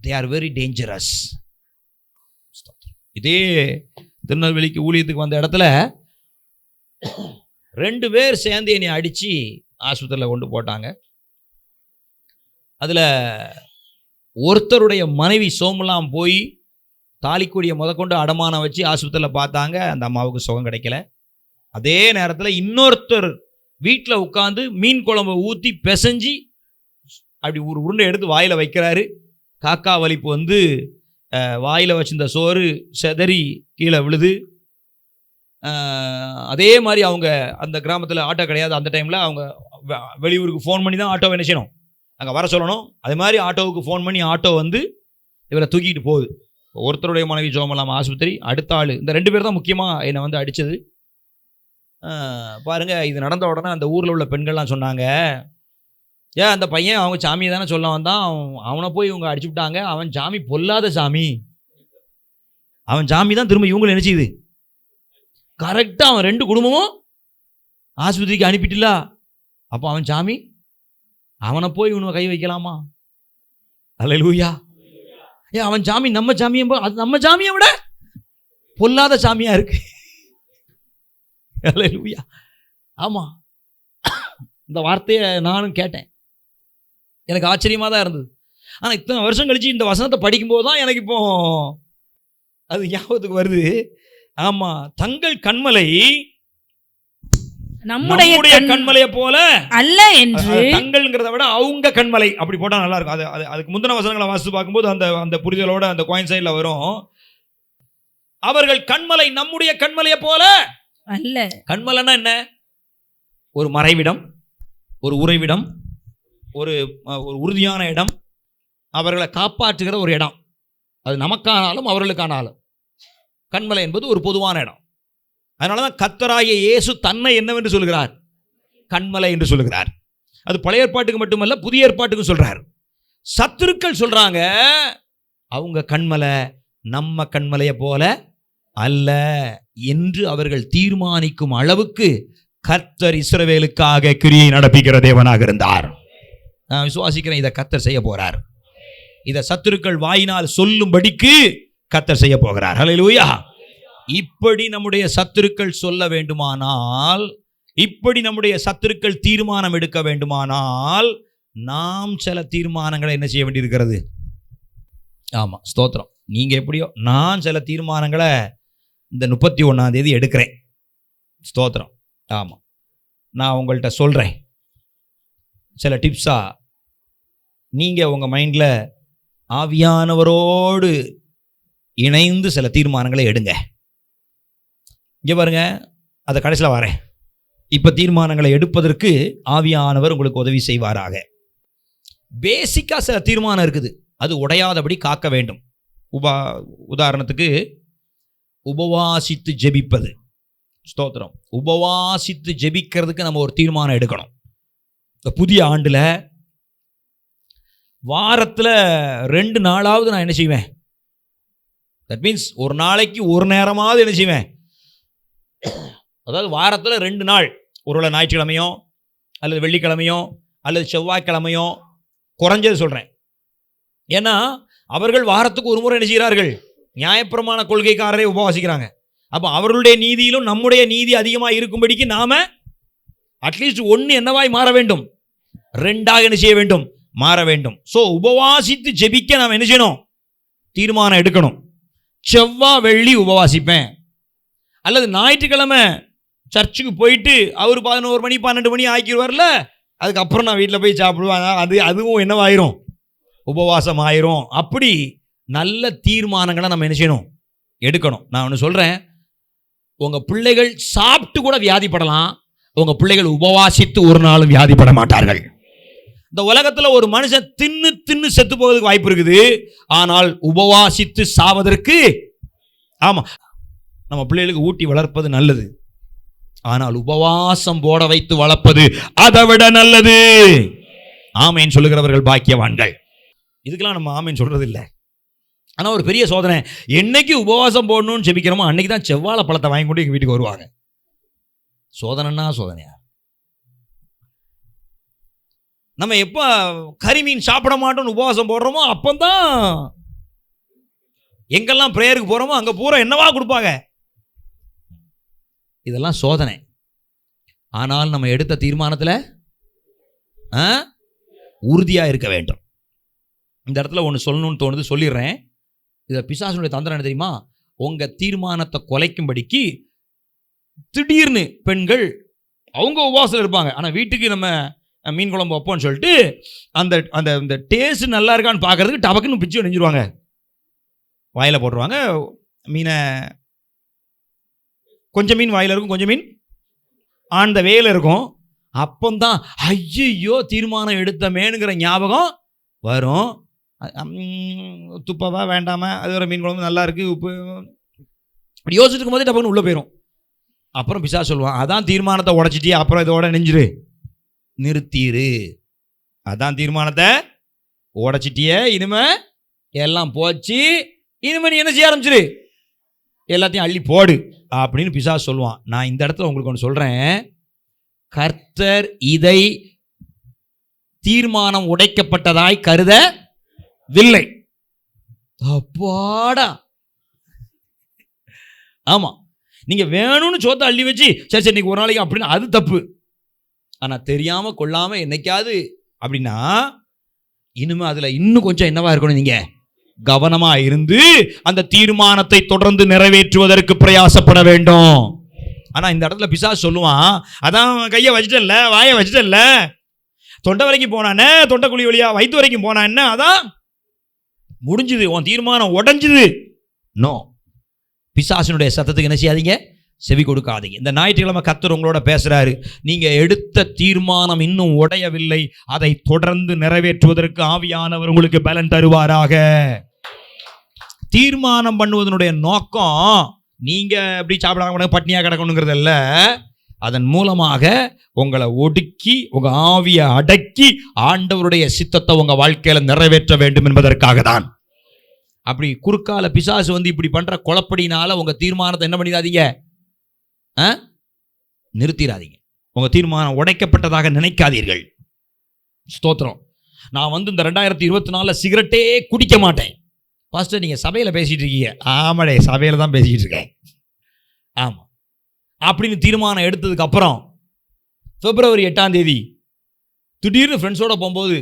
they are very dangerous. இதே திருநெல்வேலிக்கு ஊழியத்துக்கு வந்த இடத்துல 2 பேர் சேர்ந்து என்னை அடித்து ஆஸ்பத்திரியில் கொண்டு போட்டாங்க. அதில் ஒருத்தருடைய மனைவி சோமுலாம் போய் தாலிக்குடியை முதற்கொண்டு அடமானம் வச்சு ஆஸ்பத்திரியில் பார்த்தாங்க. அந்த அம்மாவுக்கு சுகம் கிடைக்கல. அதே நேரத்தில் இன்னொருத்தர் வீட்டில் உட்காந்து மீன் குழம்பை ஊற்றி பிசைஞ்சி அப்படி ஒரு உருண்டை எடுத்து வாயில் வைக்கிறாரு. காக்கா வலிப்பு வந்து வாயில் வச்சிருந்த சோறு செதறி கீழே விழுது. அதே மாதிரி அவங்க அந்த கிராமத்தில் ஆட்டோ கிடையாது. அந்த டைமில் அவங்க வெளியூருக்கு ஃபோன் பண்ணி தான் ஆட்டோவை என்ன செய்யணும், அங்கே வர சொல்லணும். அதே மாதிரி ஆட்டோவுக்கு ஃபோன் பண்ணி ஆட்டோ வந்து இவரை தூக்கிட்டு போகுது. ஒருத்தருடைய மனைவி சோமலாம் ஆஸ்பத்திரி, அடுத்த ஆள் இந்த 2 பேர் தான் முக்கியமாக என்னை வந்து அடித்தது. பாருங்கள், இது நடந்த உடனே அந்த ஊரில் உள்ள பெண்கள்லாம் சொன்னாங்க, ஏன் அந்த பையன் அவங்க சாமியை தானே சொல்ல வந்தான், அவனை போய் இவங்க அடிச்சு விட்டாங்க, அவன் சாமி பொல்லாத சாமி, அவன் சாமி தான் திரும்ப இவங்களை நினைச்சிது. கரெக்டாக அவன் 2 குடும்பமும் ஆஸ்பத்திரிக்கு அனுப்பிட்டுல, அப்போ அவன் சாமி, அவனை போய் இவனை கை வைக்கலாமா? அல்லேலூயா. ஏன் அவன் சாமி நம்ம சாமியை, அது நம்ம சாமியை விட பொல்லாத சாமியா இருக்கு. அல்லேலூயா. ஆமாம், இந்த வார்த்தையை நானும் கேட்டேன், எனக்கு ஆச்சரியமாக தான் இருந்தது. ஆனால் இத்தனை வருஷம் கழிச்சு இந்த வசனத்தை படிக்கும்போது தான் எனக்கு இப்போ அது ஞாபகத்துக்கு வருது. ஆமாம், தங்கள் கண்மலை நம்முடைய கண்மலையை போல அல்ல என்று, தங்கள்ங்கிறத விட அவங்க கண்மலை அப்படி போட்டால் நல்லா இருக்கும். அதுக்கு முந்தின வசனங்களை வாசித்து பார்க்கும்போது அந்த புரிதலோட அந்த கோயின் சைடில் வரும், அவர்கள் கண்மலை நம்முடைய கண்மலையை போல அல்ல. கண்மலைன்னா என்ன? ஒரு மறைவிடம், ஒரு உறைவிடம், ஒரு உறுதியான இடம், அவர்களை காப்பாற்றுகிற ஒரு இடம். அது நமக்கானாலும் அவர்களுக்கானாலும் கண்மலை என்பது ஒரு பொதுவான இடம். அதனால தான் கர்த்தராகிய இயேசு தன்னை என்னவென்று சொல்கிறார்? கண்மலை என்று சொல்கிறார். அது பழைய ஏற்பாட்டுக்கு மட்டுமல்ல, புதிய ஏற்பாட்டுக்கும் சொல்றார். சத்துருக்கள் சொல்றாங்க, அவங்க கண்மலை நம்ம கண்மலையை போல அல்ல என்று அவர்கள் தீர்மானிக்கும் அளவுக்கு கர்த்தர் இஸ்ரவேலுக்காக கிரியை நடப்பிக்கிற தேவனாக இருந்தார். நான் விசுவாசிக்கிறேன், இதை கர்த்தர் செய்ய போறார். இதை சத்துருக்கள் வாயினால் சொல்லும்படிக்கு கர்த்தர் செய்ய போகிறார். ஹல்லேலூயா. இப்படி நம்முடைய சத்துருக்கள் சொல்ல வேண்டுமானால், இப்படி நம்முடைய சத்துருக்கள் தீர்மானம் எடுக்க வேண்டுமானால், நாம் சில தீர்மானங்களை என்ன செய்ய வேண்டியிருக்கிறது? ஆமாம், ஸ்தோத்திரம். நீங்கள் எப்படியோ, நான் சில தீர்மானங்களை இந்த 31ஆம் தேதி எடுக்கிறேன். ஸ்தோத்திரம். ஆமாம், நான் உங்கள்கிட்ட சொல்கிறேன் சில டிப்ஸாக. நீங்கள் உங்கள் மைண்டில் ஆவியானவரோடு இணைந்து சில தீர்மானங்களை எடுங்க. இங்கே பாருங்க, அதை கடைசியில் வரேன். இப்போ தீர்மானங்களை எடுப்பதற்கு ஆவியானவர் உங்களுக்கு உதவி செய்வாராக. பேசிக்காக சில தீர்மானம் இருக்குது, அது உடையாதபடி காக்க வேண்டும். உதாரணத்துக்கு உபவாசித்து ஜெபிப்பது. ஸ்தோத்திரம். உபவாசித்து ஜெபிக்கிறதுக்கு நம்ம ஒரு தீர்மானம் எடுக்கணும். இந்த புதிய ஆண்டில் வாரத்தில் 2 நாளாவது நான் என்ன செய்வேன்? தட் மீன்ஸ் ஒரு நாளைக்கு ஒரு நேரமாவது என்ன செய்வேன்? அதாவது வாரத்தில் 2 நாள், ஒருவேளை ஞாயிற்றுக்கிழமையோ அல்லது வெள்ளிக்கிழமையோ அல்லது செவ்வாய்க்கிழமையோ, குறைஞ்சது சொல்கிறேன். ஏன்னா அவர்கள் வாரத்துக்கு ஒரு முறை என்ன செய்கிறார்கள்? நியாயப்பிரமாண கொள்கைக்காரரை உபவாசிக்கிறாங்க. அப்போ அவர்களுடைய நீதியிலும் நம்முடைய நீதி அதிகமாக இருக்கும்படிக்கு நாம் அட்லீஸ்ட் 1 என்னவாய் மாற வேண்டும்? 2ஆக என்ன செய்ய வேண்டும்? மாற வேண்டும். ஸோ உபவாசித்து ஜெபிக்க நாம் என்ன செய்யணும்? தீர்மானம் எடுக்கணும். செவ்வாய் வெள்ளி உபவாசிப்பேன், அல்லது ஞாயிற்றுக்கிழமை சர்ச்சுக்கு போயிட்டு அவர் 11 மணி 12 மணி ஆக்கிடுவார்ல, அதுக்கப்புறம் நான் வீட்டில் போய் சாப்பிடுவேன், அதுவும் என்னவாயிரும்? உபவாசம் ஆயிரும். அப்படி நல்ல தீர்மானங்களை நம்ம என்ன செய்யணும்? எடுக்கணும். நான் ஒன்று சொல்கிறேன், உங்கள் பிள்ளைகள் சாப்பிட்டு கூட வியாதிப்படலாம், உங்கள் பிள்ளைகள் உபவாசித்து ஒரு நாளும் வியாதிப்பட மாட்டார்கள். இந்த உலகத்தில் ஒரு மனுஷன் தின்னு செத்து போவதற்கு வாய்ப்பு இருக்குது, ஆனால் உபவாசித்து சாவதற்கு ஆமாம் நம்ம பிள்ளைகளுக்கு ஊட்டி வளர்ப்பது நல்லது. ஆனால் உபவாசம் போட வைத்து வளர்ப்பது அதை விட நல்லது. ஆமேன் சொல்லுகிறவர்கள் பாக்கியவான்கள். இதுக்கெல்லாம் நம்ம ஆமேன் சொல்றது இல்லை. ஆனால் ஒரு பெரிய சோதனை, என்னைக்கு உபவாசம் போடணும்னு செபிக்கிறோமோ அன்னைக்கு தான் செவ்வாழை பழத்தை வாங்கி கொண்டு எங்கள் வீட்டுக்கு வருவாங்க. சோதனைன்னா சோதனையா? நம்ம எப்போ கறிமீன் சாப்பிட மாட்டோம்னு உபவாசம் போடுறோமோ அப்பந்தான் எங்கெல்லாம் பிரேயருக்கு போகிறோமோ அங்கே பூரா என்னவா கொடுப்பாங்க. இதெல்லாம் சோதனை. ஆனால் நம்ம எடுத்த தீர்மானத்தில் உறுதியாக இருக்க வேண்டும். இந்த இடத்துல ஒன்று சொல்லணும்னு தோணுது, சொல்லிடுறேன். இதில் பிசாசுனுடைய தந்திரம் என்ன தெரியுமா? உங்கள் தீர்மானத்தை குலைக்கும்படிக்கு திடீர்னு பெண்கள் அவங்க உபவாசம் இருப்பாங்க, ஆனால் வீட்டுக்கு நம்ம மீன் குழம்பு வைப்போம்னு சொல்லிட்டு அந்த அந்த இந்த டேஸ்ட் நல்லா இருக்கான்னு பார்க்கறதுக்கு டபக்குன்னு பிச்சு நெஞ்சிருவாங்க, வாயில் போட்டுருவாங்க. மீனை கொஞ்சம் மீன் வாயில் இருக்கும், கொஞ்சம் மீன் ஆண்ட வேலை இருக்கும். அப்பந்தான் ஐயோ தீர்மானம் எடுத்தமேனுங்கிற ஞாபகம் வரும். துப்பவா வேண்டாமா, அது ஒரு மீன் குழம்பு நல்லா இருக்குது, உப்பு அப்படி யோசிச்சுட்டு இருக்கும்போதே டபக்குன்னு உள்ளே போயிடும். அப்புறம் பிசாசு சொல்லுவான், அதான் தீர்மானத்தை உடைச்சிட்டியே, அப்புறம் இதோட நெஞ்சிரு, நிறுத்திடு. அதான் தீர்மானத்தை உடைச்சிட்டியே, இனிமே எல்லாம் போச்சு, இனிமே நீ என்ன செய்ய ஆரம்பிச்சிரு, எல்லாத்தையும் அள்ளி போடு அப்படின்னு பிசாசு சொல்லுவான். நான் இந்த இடத்துல உங்களுக்கு ஒன்று சொல்கிறேன், கர்த்தர் இதை தீர்மானம் உடைக்கப்பட்டதாய் கருதவில்லை. அப்பாடா, ஆமாம், நீங்கள் வேணும்னு சோத்தை அள்ளி வச்சு சரி சரி இன்னைக்கு ஒரு நாளைக்கு அப்படின்னு அது தப்பு. ஆனால் தெரியாமல் கொள்ளாமல் என்னைக்காவது அப்படின்னா இனிமேல் அதில் இன்னும் கொஞ்சம் என்னவா இருக்கணும், நீங்கள் கவனமாக இருந்து அந்த தீர்மானத்தை தொடர்ந்து நிறைவேற்றுவதற்கு பிரயாசப்பட வேண்டும். ஆனால் இந்த இடத்துல பிசாசு சொல்லுவான், அதான் கையை வச்சுட்டல்ல, வாயை வச்சுட்டல்ல, தொண்டை வரைக்கும் போனானே, தொண்டைக்குழி வழியா வயிற்று வரைக்கும் போனா என்ன, அதான் முடிஞ்சுது, உன் தீர்மானம் உடஞ்சுது. நோ, பிசாசினுடைய சத்தத்துக்கு என்ன செய்யாதீங்க, செவி கொடுக்காதீங்க. இந்த ஞாயிற்றுக்கிழமை கர்த்தர் உங்களோட பேசுறாரு, நீங்க எடுத்த தீர்மானம் இன்னும் உடையவில்லை, அதை தொடர்ந்து நிறைவேற்றுவதற்கு ஆவியானவர் உங்களுக்கு பலன் தருவாராக. தீர்மானம் பண்ணுவதனுடைய நோக்கம் நீங்க எப்படி சாப்பிடாம பட்னியா கிடக்கணுங்கிறதல்ல, அதன் மூலமாக உங்களை ஒடுக்கி உங்க ஆவியை அடக்கி ஆண்டவருடைய சித்தத்தை உங்க வாழ்க்கையில நிறைவேற்ற வேண்டும் என்பதற்காக தான். அப்படி குறுக்கால பிசாசு வந்து இப்படி பண்ற குழப்படினால உங்க தீர்மானத்தை என்ன பண்ணிடாதீங்க, நிறுத்திடாதீங்க. உங்க தீர்மானம் உடைக்கப்பட்டதாக நினைக்காதீர்கள். ஸ்தோத்திரம். நான் வந்து இந்த 2024 சிகரெட்டே குடிக்க மாட்டேன். பாஸ்டர் நீங்கள் சபையில் பேசிகிட்டு இருக்கீங்க. ஆமாடே, சபையில் தான் பேசிக்கிட்டு இருக்கேன். ஆமாம் அப்படின்னு தீர்மானம் எடுத்ததுக்கு அப்புறம் February 8 திடீர்னு ஃப்ரெண்ட்ஸோடு போகும்போது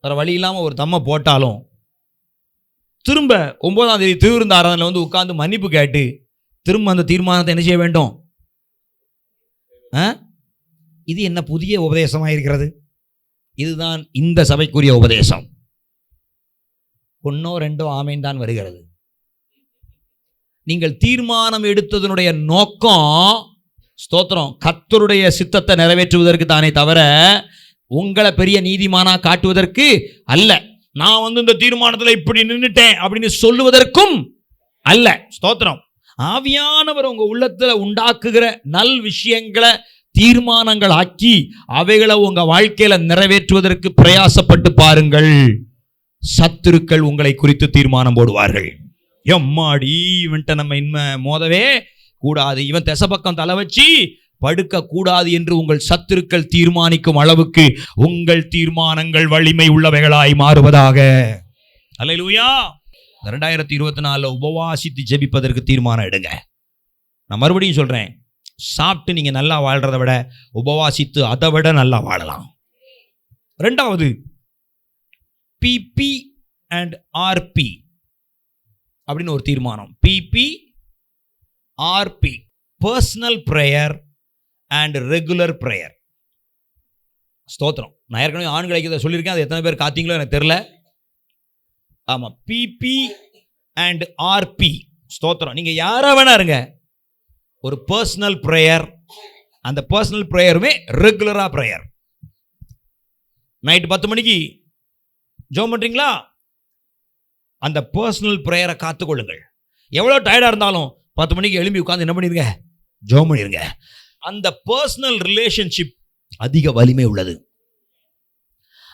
வேறு வழி இல்லாமல் ஒரு தம்மை போட்டாலும் திரும்ப 9 திருவிருந்த ஆராதனையில் வந்து உட்கார்ந்து மன்னிப்பு கேட்டு திரும்ப அந்த தீர்மானத்தை என்ன செய்ய வேண்டும். இது என்ன புதிய உபதேசமாக இருக்கிறது? இதுதான் இந்த சபைக்குரிய உபதேசம். 1 2 ஆமேன் தான் வருகிறது. நீங்கள் தீர்மானம் எடுத்ததனுடைய நோக்கம், ஸ்தோத்திரம், கர்த்தருடைய சித்தத்தை நிறைவேற்றுவதற்கு தானே தவிர உங்களை பெரிய நீதிமானா காட்டுவதற்கு அல்ல. நான் வந்து இந்த தீர்மானத்தில் இப்படி நின்றுட்டேன் அப்படின்னு சொல்லுவதற்கும் அல்ல. ஸ்தோத்திரம். ஆவியானவர் உங்க உள்ளத்துல உண்டாக்குகிற நல் விஷயங்களை தீர்மானங்கள் ஆக்கி அவைகளை உங்க வாழ்க்கையில நிறைவேற்றுவதற்கு பிரயாசப்பட்டு பாருங்கள். சத்துருக்கள் உங்களை குறித்து தீர்மானம் போடுவார்கள். எம்மாடி, இவன்ட்ட நம்ம இன்மை மோதவே கூடாது, இவன் திசை பக்கம் தலை வச்சு படுக்க கூடாது என்று உங்கள் சத்துருக்கள் தீர்மானிக்கும் அளவுக்கு உங்கள் தீர்மானங்கள் வலிமை உள்ளவைகளாய் மாறுவதாக. அல்லேலூயா. 2024 உபவாசித்து ஜெபிப்பதற்கு தீர்மானம் எடுங்க. நான் மறுபடியும் சொல்றேன், சாப்பிட்டு நீங்க நல்லா வாழ்றதை விட உபவாசித்து அதை விட நல்லா வாழலாம். 2வது PP and RP அப்படின்னு ஒரு தீர்மானம். PP RP, personal prayer and regular prayer. ஸ்தோத்திரம். நான் ஏற்கனவே ஆண்களை சொல்லியிருக்கேன், அது எத்தனை பேர் காத்தீங்களோ எனக்கு தெரியல. ஆமாம், PP அண்ட் RP. ஸ்தோத்திரம். நீங்கள் யாராக வேணா இருங்க, ஒரு பர்சனல் ப்ரேயர், அந்த பர்சனல் ப்ரேயருமே ரெகுலராக ப்ரேயர். நைட்டு 10 மணிக்கு ஜெபம் பண்ணுறீங்களா, அந்த பர்சனல் ப்ரேயரை காத்துக்கொள்ளுங்கள். எவ்வளோ டயர்டாக இருந்தாலும் 10 மணிக்கு எழும்பி உட்காந்து என்ன பண்ணிருங்க, ஜெபம் பண்ணிருங்க. அந்த பர்சனல் ரிலேஷன்ஷிப் அதிக வலிமை உள்ளது.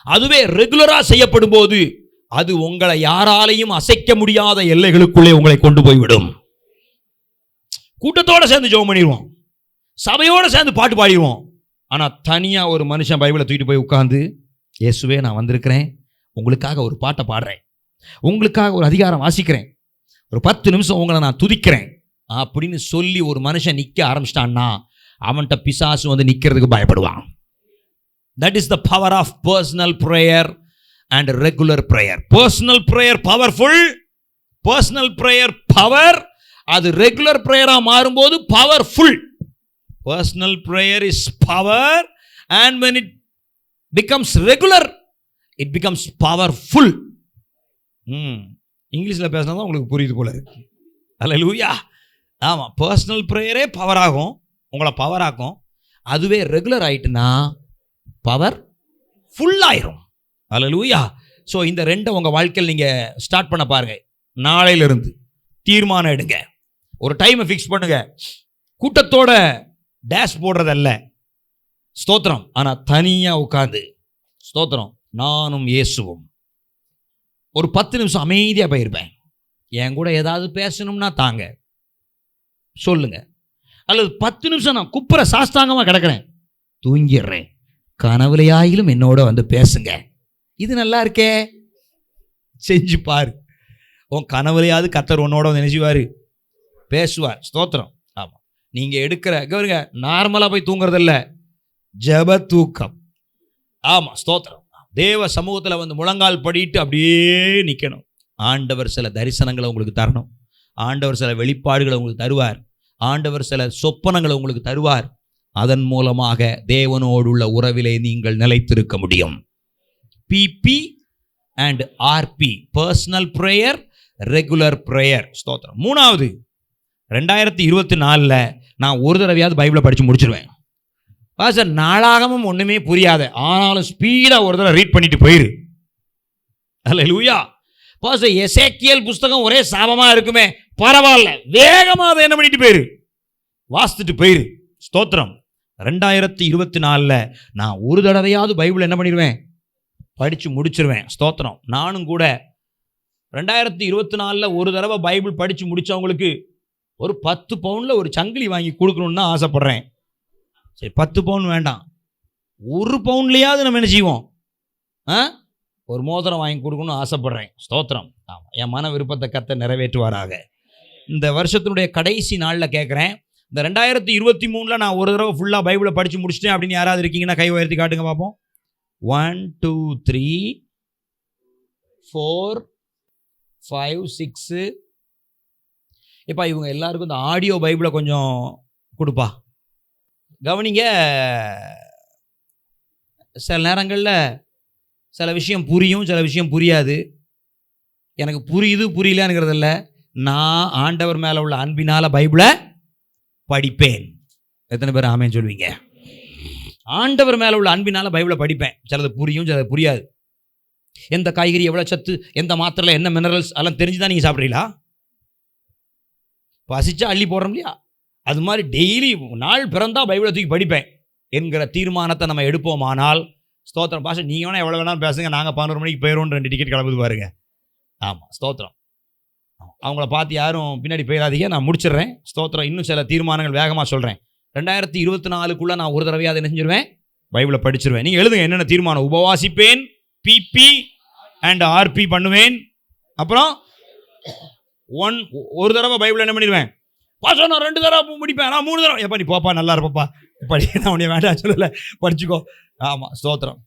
அதுவே ரெகுலரா செய்யப்படும் போது அது உங்களை யாராலையும் அசைக்க முடியாத எல்லைகளுக்குள்ளே உங்களை கொண்டு போய்விடும். கூட்டத்தோட சேர்ந்து ஜெபம் பண்ணிடுவோம், சபையோட சேர்ந்து பாட்டு பாடிடுவோம். ஆனா தனியா ஒரு மனுஷன் பைபிளை தூக்கிட்டு போய் உட்கார்ந்து, இயேசுவே நான் வந்திருக்கிறேன், உங்களுக்காக ஒரு பாட்டை பாடுறேன், உங்களுக்காக ஒரு அதிகாரம் வாசிக்கிறேன், ஒரு 10 நிமிஷம் உங்களை நான் துதிக்கிறேன் அப்படின்னு சொல்லி ஒரு மனுஷன் நிற்க ஆரம்பிச்சிட்டான்னா அவன்கிட்ட பிசாசு வந்து நிற்கிறதுக்கு பயப்படுவான். That is the power of personal prayer and regular prayer. Personal prayer powerful, personal prayer power. அது regular prayer மாறும்போது powerful. Personal prayer is power, and when it becomes regular, it becomes powerful. இங்கிலீஷில் பேசினா தான் உங்களுக்கு புரியுது போல இருக்கு. அல்லேலூயா. ஆமாம், பர்சனல் ப்ரேயரே பவர் ஆகும், உங்களை பவர் ஆக்கும். அதுவே ரெகுலர் ஆயிட்டுனா பவர் ஃபுல்லாயிரும். அல்லேலூயா. ஸோ இந்த ரெண்டை உங்கள் வாழ்க்கையில் நீங்கள் ஸ்டார்ட் பண்ண பாருங்க. நாளையிலிருந்து தீர்மானம் எடுங்க, ஒரு டைமை ஃபிக்ஸ் பண்ணுங்க. கூட்டத்தோட டேஷ் போடுறதல்ல ஸ்தோத்திரம், ஆனால் தனியாக உட்காந்து ஸ்தோத்திரம், நானும் இயேசுவும் ஒரு 10 நிமிஷம் அமைதியாக போயிருப்பேன். என் கூட ஏதாவது பேசணும்னா தாங்க சொல்லுங்க, அல்லது 10 நிமிஷம் நான் குப்புற சாஸ்தாங்கமாக கிடக்கிறேன், தூங்கிடுறேன், கனவுலையாயிலும் என்னோட வந்து பேசுங்க. இது நல்லா இருக்கே, செஞ்சு பாரு. உன் கனவுலையாவது கர்த்தர் உன்னோட வந்து நினைச்சுவார், பேசுவார். ஸ்தோத்திரம். ஆமாம், நீங்கள் எடுக்கிற கவருங்க, நார்மலாக போய் தூங்குறதில்ல, ஜப தூக்கம். ஆமாம், ஸ்தோத்திரம். தேவ சமூகத்தில் வந்து முழங்கால் படிட்டு அப்படியே நிற்கணும். ஆண்டவர் சில தரிசனங்களை உங்களுக்கு தரணும், ஆண்டவர் சில வெளிப்பாடுகளை உங்களுக்கு தருவார், ஆண்டவர் சில சொப்பனங்களை உங்களுக்கு தருவார். அதன் மூலமாக தேவனோடு உள்ள உறவிலே நீங்கள் நிலைத்திருக்க முடியும். PP and RP, personal prayer, regular prayer. ஸ்தோத்திரம். மூணாவது, 2024 நான் ஒரு தடவையாவது பைபிளை படித்து முடிச்சிருவேன். பாஸ்டர் நாளாகமும் ஒன்றுமே புரியாத, ஆனாலும் ஸ்பீடாக ஒரு தடவை ரீட் பண்ணிட்டு போயிரு. அல்லேலூயா. பாஸ்டர் எசேக்கியேல் புஸ்தகம் ஒரே சாபமாக இருக்குமே, பரவாயில்ல, வேகமாக அதை என்ன பண்ணிட்டு போயிரு, வாசித்துட்டு போயிரு. ஸ்தோத்திரம். 2024 நான் ஒரு தடவையாவது பைபிள் என்ன பண்ணிடுவேன், படித்து முடிச்சிருவேன். ஸ்தோத்திரம். நானும் கூட 2024 ஒரு தடவை பைபிள் படித்து முடித்தவங்களுக்கு ஒரு 10 பவுனில் ஒரு சங்கிலி வாங்கி கொடுக்கணுன்னு தான் ஆசைப்பட்றேன். சரி, 10 பவுன் வேண்டாம், 1 பவுன்லையாவது நம்ம என்ன செய்வோம், ஒரு மோதிரம் வாங்கி கொடுக்கணும்னு ஆசைப்பட்றேன். ஸ்தோத்திரம். ஆமாம், என் மன விருப்பத்தை கர்த்தர் நிறைவேற்றுவாராக. இந்த வருஷத்தினுடைய கடைசி நாளில் கேட்குறேன், இந்த 2023 நான் ஒரு தடவை ஃபுல்லாக பைபிளை படித்து முடிச்சிட்டேன் அப்படின்னு யாராவது இருக்கீங்கன்னா கை உயர்த்தி காட்டுங்க பார்ப்போம். 1 2 3 4 5 6. இப்போ இவங்க எல்லாருக்கும் இந்த ஆடியோ பைபிளை கொஞ்சம் கொடுப்பா, கவனிங்க. சில நேரங்களில் சில விஷயம் புரியும், சில விஷயம் புரியாது. எனக்கு புரியுது புரியலங்கிறதில்ல, நான் ஆண்டவர் மேலே உள்ள அன்பினால் பைபிளை படிப்பேன். எத்தனை பேர் ஆமேன்னு சொல்வீங்க? ஆண்டவர் மேலே உள்ள அன்பினால் பைபிளை படிப்பேன். சிலது புரியும், சிலது புரியாது. எந்த காய்கறி எவ்வளோ சத்து, எந்த மாத்திரையில் என்ன மினரல்ஸ், அதெல்லாம் தெரிஞ்சு தான் நீங்கள் சாப்பிட்றீங்களா? பசிச்சா அள்ளி போடுறோம் இல்லையா? அது மாதிரி டெய்லி நாள் பிறந்தா பைபிளை தூக்கி படிப்பேன் என்கிற தீர்மானத்தை நம்ம எடுப்போமானால், ஸ்தோத்திரம். பாஷா நீங்கள் வேணால் எவ்வளோ வேணாலும் பேசுங்க, நாங்கள் 11 மணிக்கு போயிடுவோம், 2 டிக்கெட் கிளம்புது பாருங்க. ஆமாம், ஸ்தோத்திரம். அவங்கள பார்த்து யாரும் பின்னாடி போயிடாதீங்க, நான் முடிச்சிடுறேன். ஸ்தோத்திரம். இன்னும் சில தீர்மானங்கள் வேகமாக சொல்கிறேன். 2024 நான் ஒரு தடவையாவது என்ன செஞ்சிருவேன், பைபிளை படிச்சிருவேன். நீங்கள் எழுதுங்க என்னென்ன தீர்மானம். உபவாசிப்பேன், பிபி அண்ட் ஆர்பி பண்ணுவேன். அப்புறம் ஒரு தடவை பைபிள் என்ன பண்ணிடுவேன். பாசா நான் 2 தடவை முடிப்பேன், நான் 3 தடவை. எப்பா நீ போப்பா, நல்லா இருப்பப்பா, படி, நான் உன்னை வேண்டாம் சொல்லலை, படிச்சுக்கோ. ஆமாம், ஸ்தோத்திரம்.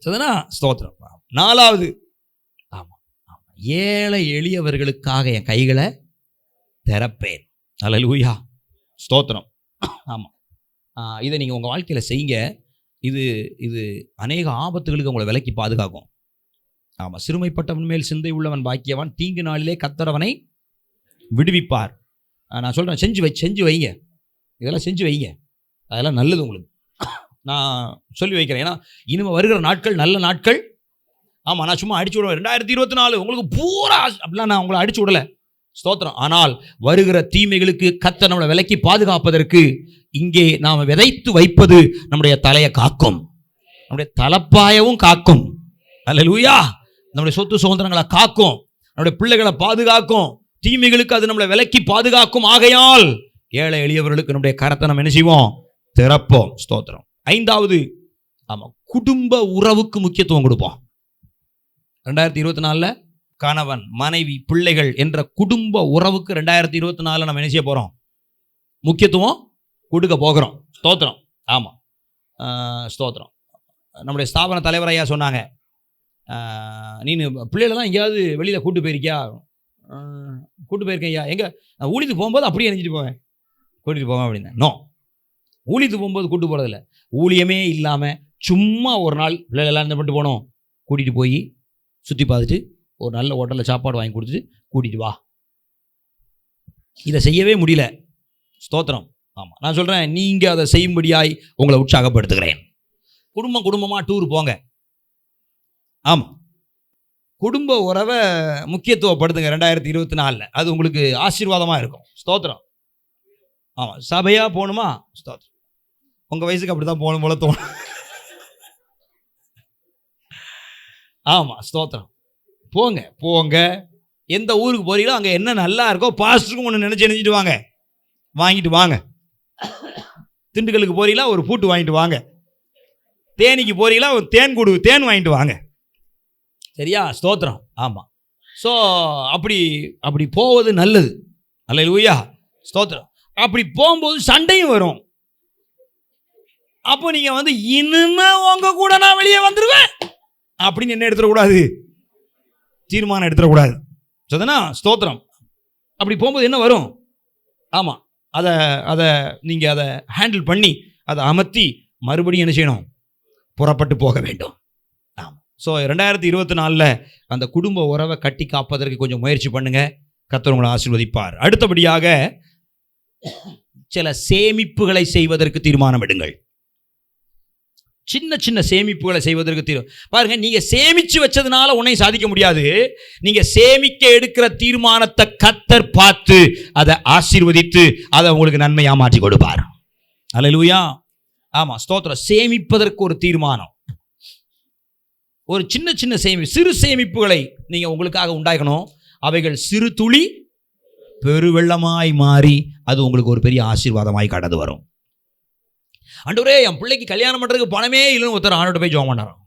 சரிதானா? ஸ்தோத்திரம். 4வது, ஆமாம் ஆமாம், ஏழை எளியவர்களுக்காக என் கைகளை திறப்பேன். அல்லேலூயா. ஸ்தோத்திரம். ஆமாம், இதை நீங்கள் உங்கள் வாழ்க்கையில் செய்யுங்க. இது அநேக ஆபத்துகளுக்கு உங்களை விலக்கி பாதுகாக்கும். ஆமாம், சிறுமைப்பட்டவன் மேல் சிந்தை உள்ளவன் பாக்கியவான், தீங்கு நாளிலே கர்த்தர் அவனை விடுவிப்பார். நான் சொல்கிறேன், செஞ்சு வைங்க, இதெல்லாம் செஞ்சு வைங்க, அதெல்லாம் நல்லது உங்களுக்கு. நான் சொல்லி வைக்கிறேன், ஏன்னா இனிமேல் வருகிற நாட்கள் நல்ல நாட்கள். ஆமாம், நான் சும்மா அடிச்சு விடுவேன் 2024 உங்களுக்கு பூரா அப்படிலாம் நான் உங்களை அடிச்சு விடலை. ஸ்தோத்திரம். ஆனால் வருகிற தீமைகளுக்கு கர்த்தர் நம்மளை விலக்கி பாதுகாப்பதற்கு இங்கே நாம் விதைத்து வைப்பது நம்முடைய தலையை காக்கும், நம்முடைய தலப்பாயவும் காக்கும். அல்லேலூயா. நம்முடைய சொத்து சுதந்திரங்களை காக்கும், நம்முடைய பிள்ளைகளை பாதுகாக்கும், தீமைகளுக்கு அது நம்மளை விலக்கி பாதுகாக்கும். ஆகையால் ஏழை எளியவர்களுக்கு நம்முடைய கரத்தை நம்ம என்ன செய்வோம்? திறப்போம். ஸ்தோத்திரம். 5வது, ஆமாம், குடும்ப உறவுக்கு முக்கியத்துவம் கொடுப்போம். 2024 கணவன் மனைவி பிள்ளைகள் என்ற குடும்ப உறவுக்கு 2024 நம்ம என்ன செய்ய போகிறோம்? முக்கியத்துவம் கொடுக்க போகிறோம். ஸ்தோத்திரம். ஆமாம், ஸ்தோத்திரம். நம்முடைய ஸ்தாபன தலைவர் ஐயா சொன்னாங்க, நீ பிள்ளைகளெல்லாம் எங்கேயாவது வெளியில் கூட்டு போயிருக்கியா? கூட்டு போயிருக்கேன் ஐயா. எங்கே? ஊழியத்துக்கு போகும்போது அப்படியே நினைச்சிட்டு போவேன், கூட்டிகிட்டு போவேன் அப்படின்னு. நோ, ஊழியத்துக்கு போகும்போது கூட்டு போகிறதில்ல. ஊழியமே இல்லாமல் சும்மா ஒரு நாள் பிள்ளைகளெல்லாம் என்ன பண்ணிட்டு போனோம்? கூட்டிகிட்டு போய் சுற்றி பார்த்துட்டு ஒரு நல்ல ஹோட்டலில் சாப்பாடு வாங்கி கொடுத்துட்டு கூட்டிகிட்டு வா. இதை செய்யவே முடியல. ஸ்தோத்திரம். ஆமாம், நான் சொல்கிறேன், நீங்கள் அதை செய்யும்படியாய் உங்களை உற்சாகப்படுத்துகிறேன். குடும்பமாக டூர் போங்க. ஆமாம், குடும்ப உறவை முக்கியத்துவப்படுத்துங்க 2024. அது உங்களுக்கு ஆசீர்வாதமாக இருக்கும். ஸ்தோத்திரம். ஆமாம், சபையாக போகணுமா? ஸ்தோத்திரம். உங்கள் வயசுக்கு அப்படி தான் போகணும் போல தோணும். ஆமாம், ஸ்தோத்திரம். போங்க. எந்த ஊருக்கு போறீங்களோ அங்கே என்ன நல்லா இருக்கோ பாஸ்டருக்கும் ஒன்று நினச்சிட்டு வாங்க, வாங்கிட்டு வாங்க. திண்டுக்கலுக்கு போறீங்களா ஒரு பூட்டு வாங்கிட்டு வாங்க. தேனிக்கு போறீங்களா ஒரு தேன் வாங்கிட்டு வாங்க. சரியா? ஸ்தோத்திரம். ஆமாம். ஸோ அப்படி போவது நல்லது. அல்லேலூயா. ஸ்தோத்திரம். அப்படி போகும்போது சண்டையும் வரும். அப்போ நீங்கள் இனிமே உங்க கூட நான் வெளியே வந்துடுவேன் அப்படின்னு என்ன எடுத்துடக்கூடாது? தீர்மானம் எடுத்துடக்கூடாது. சரிதானா? ஸ்தோத்திரம். அப்படி போகும்போது என்ன வரும்? ஆமாம், அதை நீங்கள் அதை ஹேண்டில் பண்ணி அதை அமர்த்தி மறுபடியும் என்ன செய்யணும்? புறப்பட்டு போக வேண்டும். ஆமாம். ஸோ 2024 அந்த குடும்ப உறவை கட்டி காப்பதற்கு கொஞ்சம் முயற்சி பண்ணுங்க. கர்த்தர் உங்களை ஆசீர்வதிப்பார். அடுத்தபடியாக சில சேமிப்புகளை செய்வதற்கு தீர்மானம் எடுங்கள். சின்ன சேமிப்புகளை செய்வதற்கு பாருங்க, நீங்க சேமிச்சு வச்சதுனால உன்னை சாதிக்க முடியாது. நீங்க சேமிக்க எடுக்கிற தீர்மானத்தை கர்த்தர் பார்த்து அதை ஆசீர்வதித்து அதை உங்களுக்கு நன்மையா மாற்றி கொடுப்பார். அல்லேலூயா. ஆமா, ஸ்தோத்திரம். சேமிப்பதற்கு ஒரு தீர்மானம், ஒரு சின்ன சிறு சேமிப்புகளை நீங்க உங்களுக்காக உண்டாக்கணும். அவைகள் சிறு துளி பெருவெள்ளமாய் மாறி அது உங்களுக்கு ஒரு பெரிய ஆசீர்வாதமாய் கடந்து வரும். ஆண்டவரே, என் பிள்ளைக்கு கல்யாணம் பண்ணுறதுக்கு பணமே இல்லைன்னு ஒருத்தர் ஆண்டோட போய் ஜெபம் பண்ணாராம்.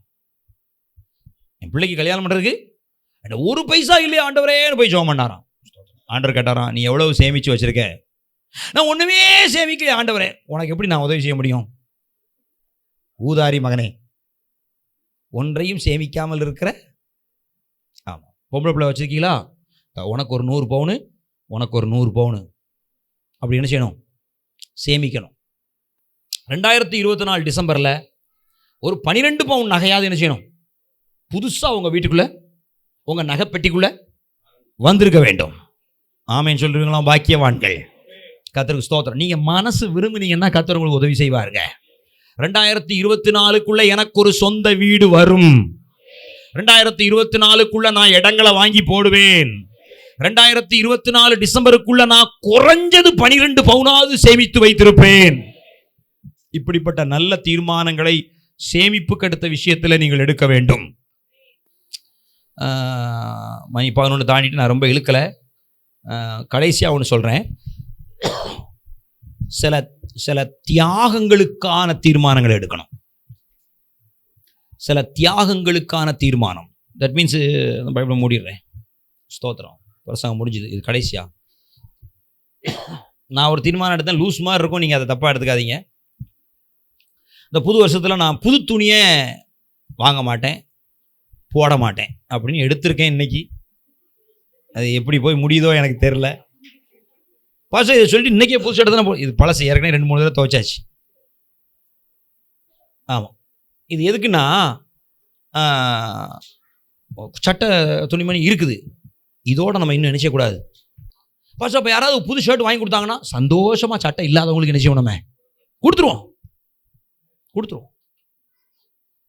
என் பிள்ளைக்கு கல்யாணம் பண்ணுறதுக்கு ஒரு பைசா இல்லையா ஆண்டவரேன்னு போய் ஜெபம் பண்ணாராம். ஆண்டவர் கேட்டாராம், நீ எவ்வளவு சேமித்து வச்சிருக்க? நான் ஒன்றுமே சேமிக்கல ஆண்டவரே, உனக்கு எப்படி நான் உதவி செய்ய முடியும்? ஊதாரி மகனே, ஒன்றையும் சேமிக்காமல் இருக்கிற. ஆமாம், பொம்பளை பிள்ளை வச்சுருக்கீங்களா? உனக்கு ஒரு 100 பவுனு, உனக்கு ஒரு 100 பவுனு. அப்படி என்ன செய்யணும்? சேமிக்கணும். 2024 டிசம்பரில் ஒரு 12 பவுன் நகையாவது என்ன செய்யணும்? புதுசாக உங்கள் வீட்டுக்குள்ளே, உங்கள் நகைப்பெட்டிக்குள்ளே வந்திருக்க வேண்டும். ஆமேன்னு சொல்கிறீங்களா? பாக்கியவான்கள். கர்த்தருக்கு ஸ்தோத்திரம். நீங்கள் மனசு விரும்பினீங்கன்னா கர்த்தர் உங்களுக்கு உதவி செய்வாருங்க. 2024க்குள்ளே எனக்கு ஒரு சொந்த வீடு வரும். 2024க்குள்ளே நான் இடங்களை வாங்கி போடுவேன். 2024 டிசம்பருக்குள்ளே நான் குறைஞ்சது 12 பவுனாவது சேமித்து வைத்திருப்பேன். இப்படிப்பட்ட நல்ல தீர்மானங்களை சேமிப்புக்கு அடுத்த விஷயத்தில் நீங்கள் எடுக்க வேண்டும். மணி 11 தாண்டிட்டு நான் ரொம்ப இழுக்கலை. கடைசியாக ஒன்று சொல்கிறேன். சில தியாகங்களுக்கான தீர்மானங்களை எடுக்கணும். சில தியாகங்களுக்கான தீர்மானம். தட் மீன்ஸ் பைபிளை மூடிடுறேன். ஸ்தோத்திரம். பிரசங்கம் முடிஞ்சுது. இது கடைசியாக நான் ஒரு தீர்மானம் எடுத்தேன். லூஸ் மாதிரி இருக்கும், நீங்கள் அதை தப்பாக எடுத்துக்காதீங்க. இந்த புது வருஷத்தில் நான் புது துணியை வாங்க மாட்டேன், போட மாட்டேன் அப்படின்னு எடுத்திருக்கேன். இன்னைக்கு அது எப்படி போய் முடியுதோ எனக்கு தெரில. பாஸ்டர் இதை சொல்லிட்டு இன்றைக்கே புதுசு எடுத்து இது பழசு ஏற்கனவே 2-3 தடவை துவைச்சாச்சு. ஆமாம், இது எதுக்குன்னா சட்டை துணிமணி இருக்குது, இதோடு நம்ம இன்னும் நினைச்சக்கூடாது. பாஸ்டர் இப்போ யாராவது புது ஷர்ட் வாங்கி கொடுத்தாங்கன்னா சந்தோஷமாக சட்டை இல்லாதவங்களுக்கு என்ன செய்வோம்? நம்ம கொடுத்துருவோம்.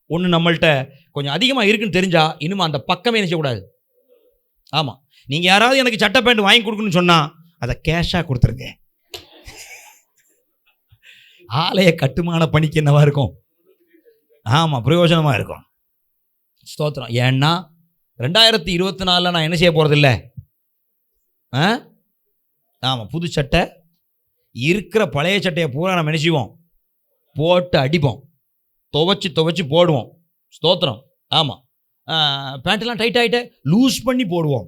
ஒன்று நம்மள்கிட்ட கொஞ்சம் அதிகமாக இருக்குன்னு தெரிஞ்சால் இனிமே அந்த பக்கமே நினைச்சக்கூடாது. ஆமாம், நீங்கள் யாராவது எனக்கு சட்டை பேண்ட் வாங்கி கொடுக்கணும்னு சொன்னால் அதை கேஷாக கொடுத்துருங்க. ஆலய கட்டுமான பணிக்கு என்னவா இருக்கும்? ஆமாம், பிரயோஜனமாக இருக்கும். ஸ்தோத்திரம். ஏன்னா 2024 நான் என்ன செய்ய போகிறதில்ல. ஆமாம், புது சட்டை இருக்கிற பழைய சட்டையை பூரா நம்ம என்ன செய்வோம்? போட்டு அடிப்போம், துவைச்சி போடுவோம். ஸ்தோத்திரம். ஆமாம், பேண்ட்டெல்லாம் டைட் ஆகிட்ட லூஸ் பண்ணி போடுவோம்.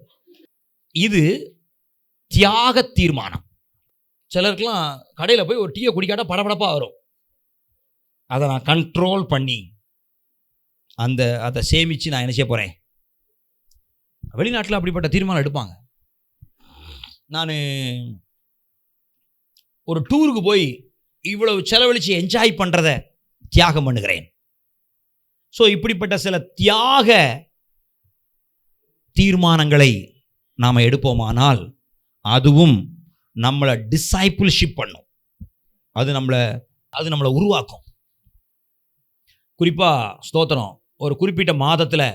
இது தியாக தீர்மானம். சிலருக்கெல்லாம் கடையில் போய் ஒரு டீயை குடிக்காட்ட படபடப்பாக வரும். அதை நான் கண்ட்ரோல் பண்ணி அதை சேமித்து நான் என்ன செய்ய போகிறேன். வெளிநாட்டில் அப்படிப்பட்ட தீர்மானம் எடுப்பாங்க. நான் ஒரு டூருக்கு போய் இவ்வளவு செலவழித்து என்ஜாய் பண்ணுறதை தியாகம் பண்ணுகிறேன். ஸோ இப்படிப்பட்ட சில தியாக தீர்மானங்களை நாம் எடுப்போமானால் அதுவும் நம்மளை டிசைபிள்ஷிப் பண்ணும். அது நம்மளை உருவாக்கும். குறிப்பாக ஸ்தோத்திரம், ஒரு குறிப்பிட்ட மாதத்தில்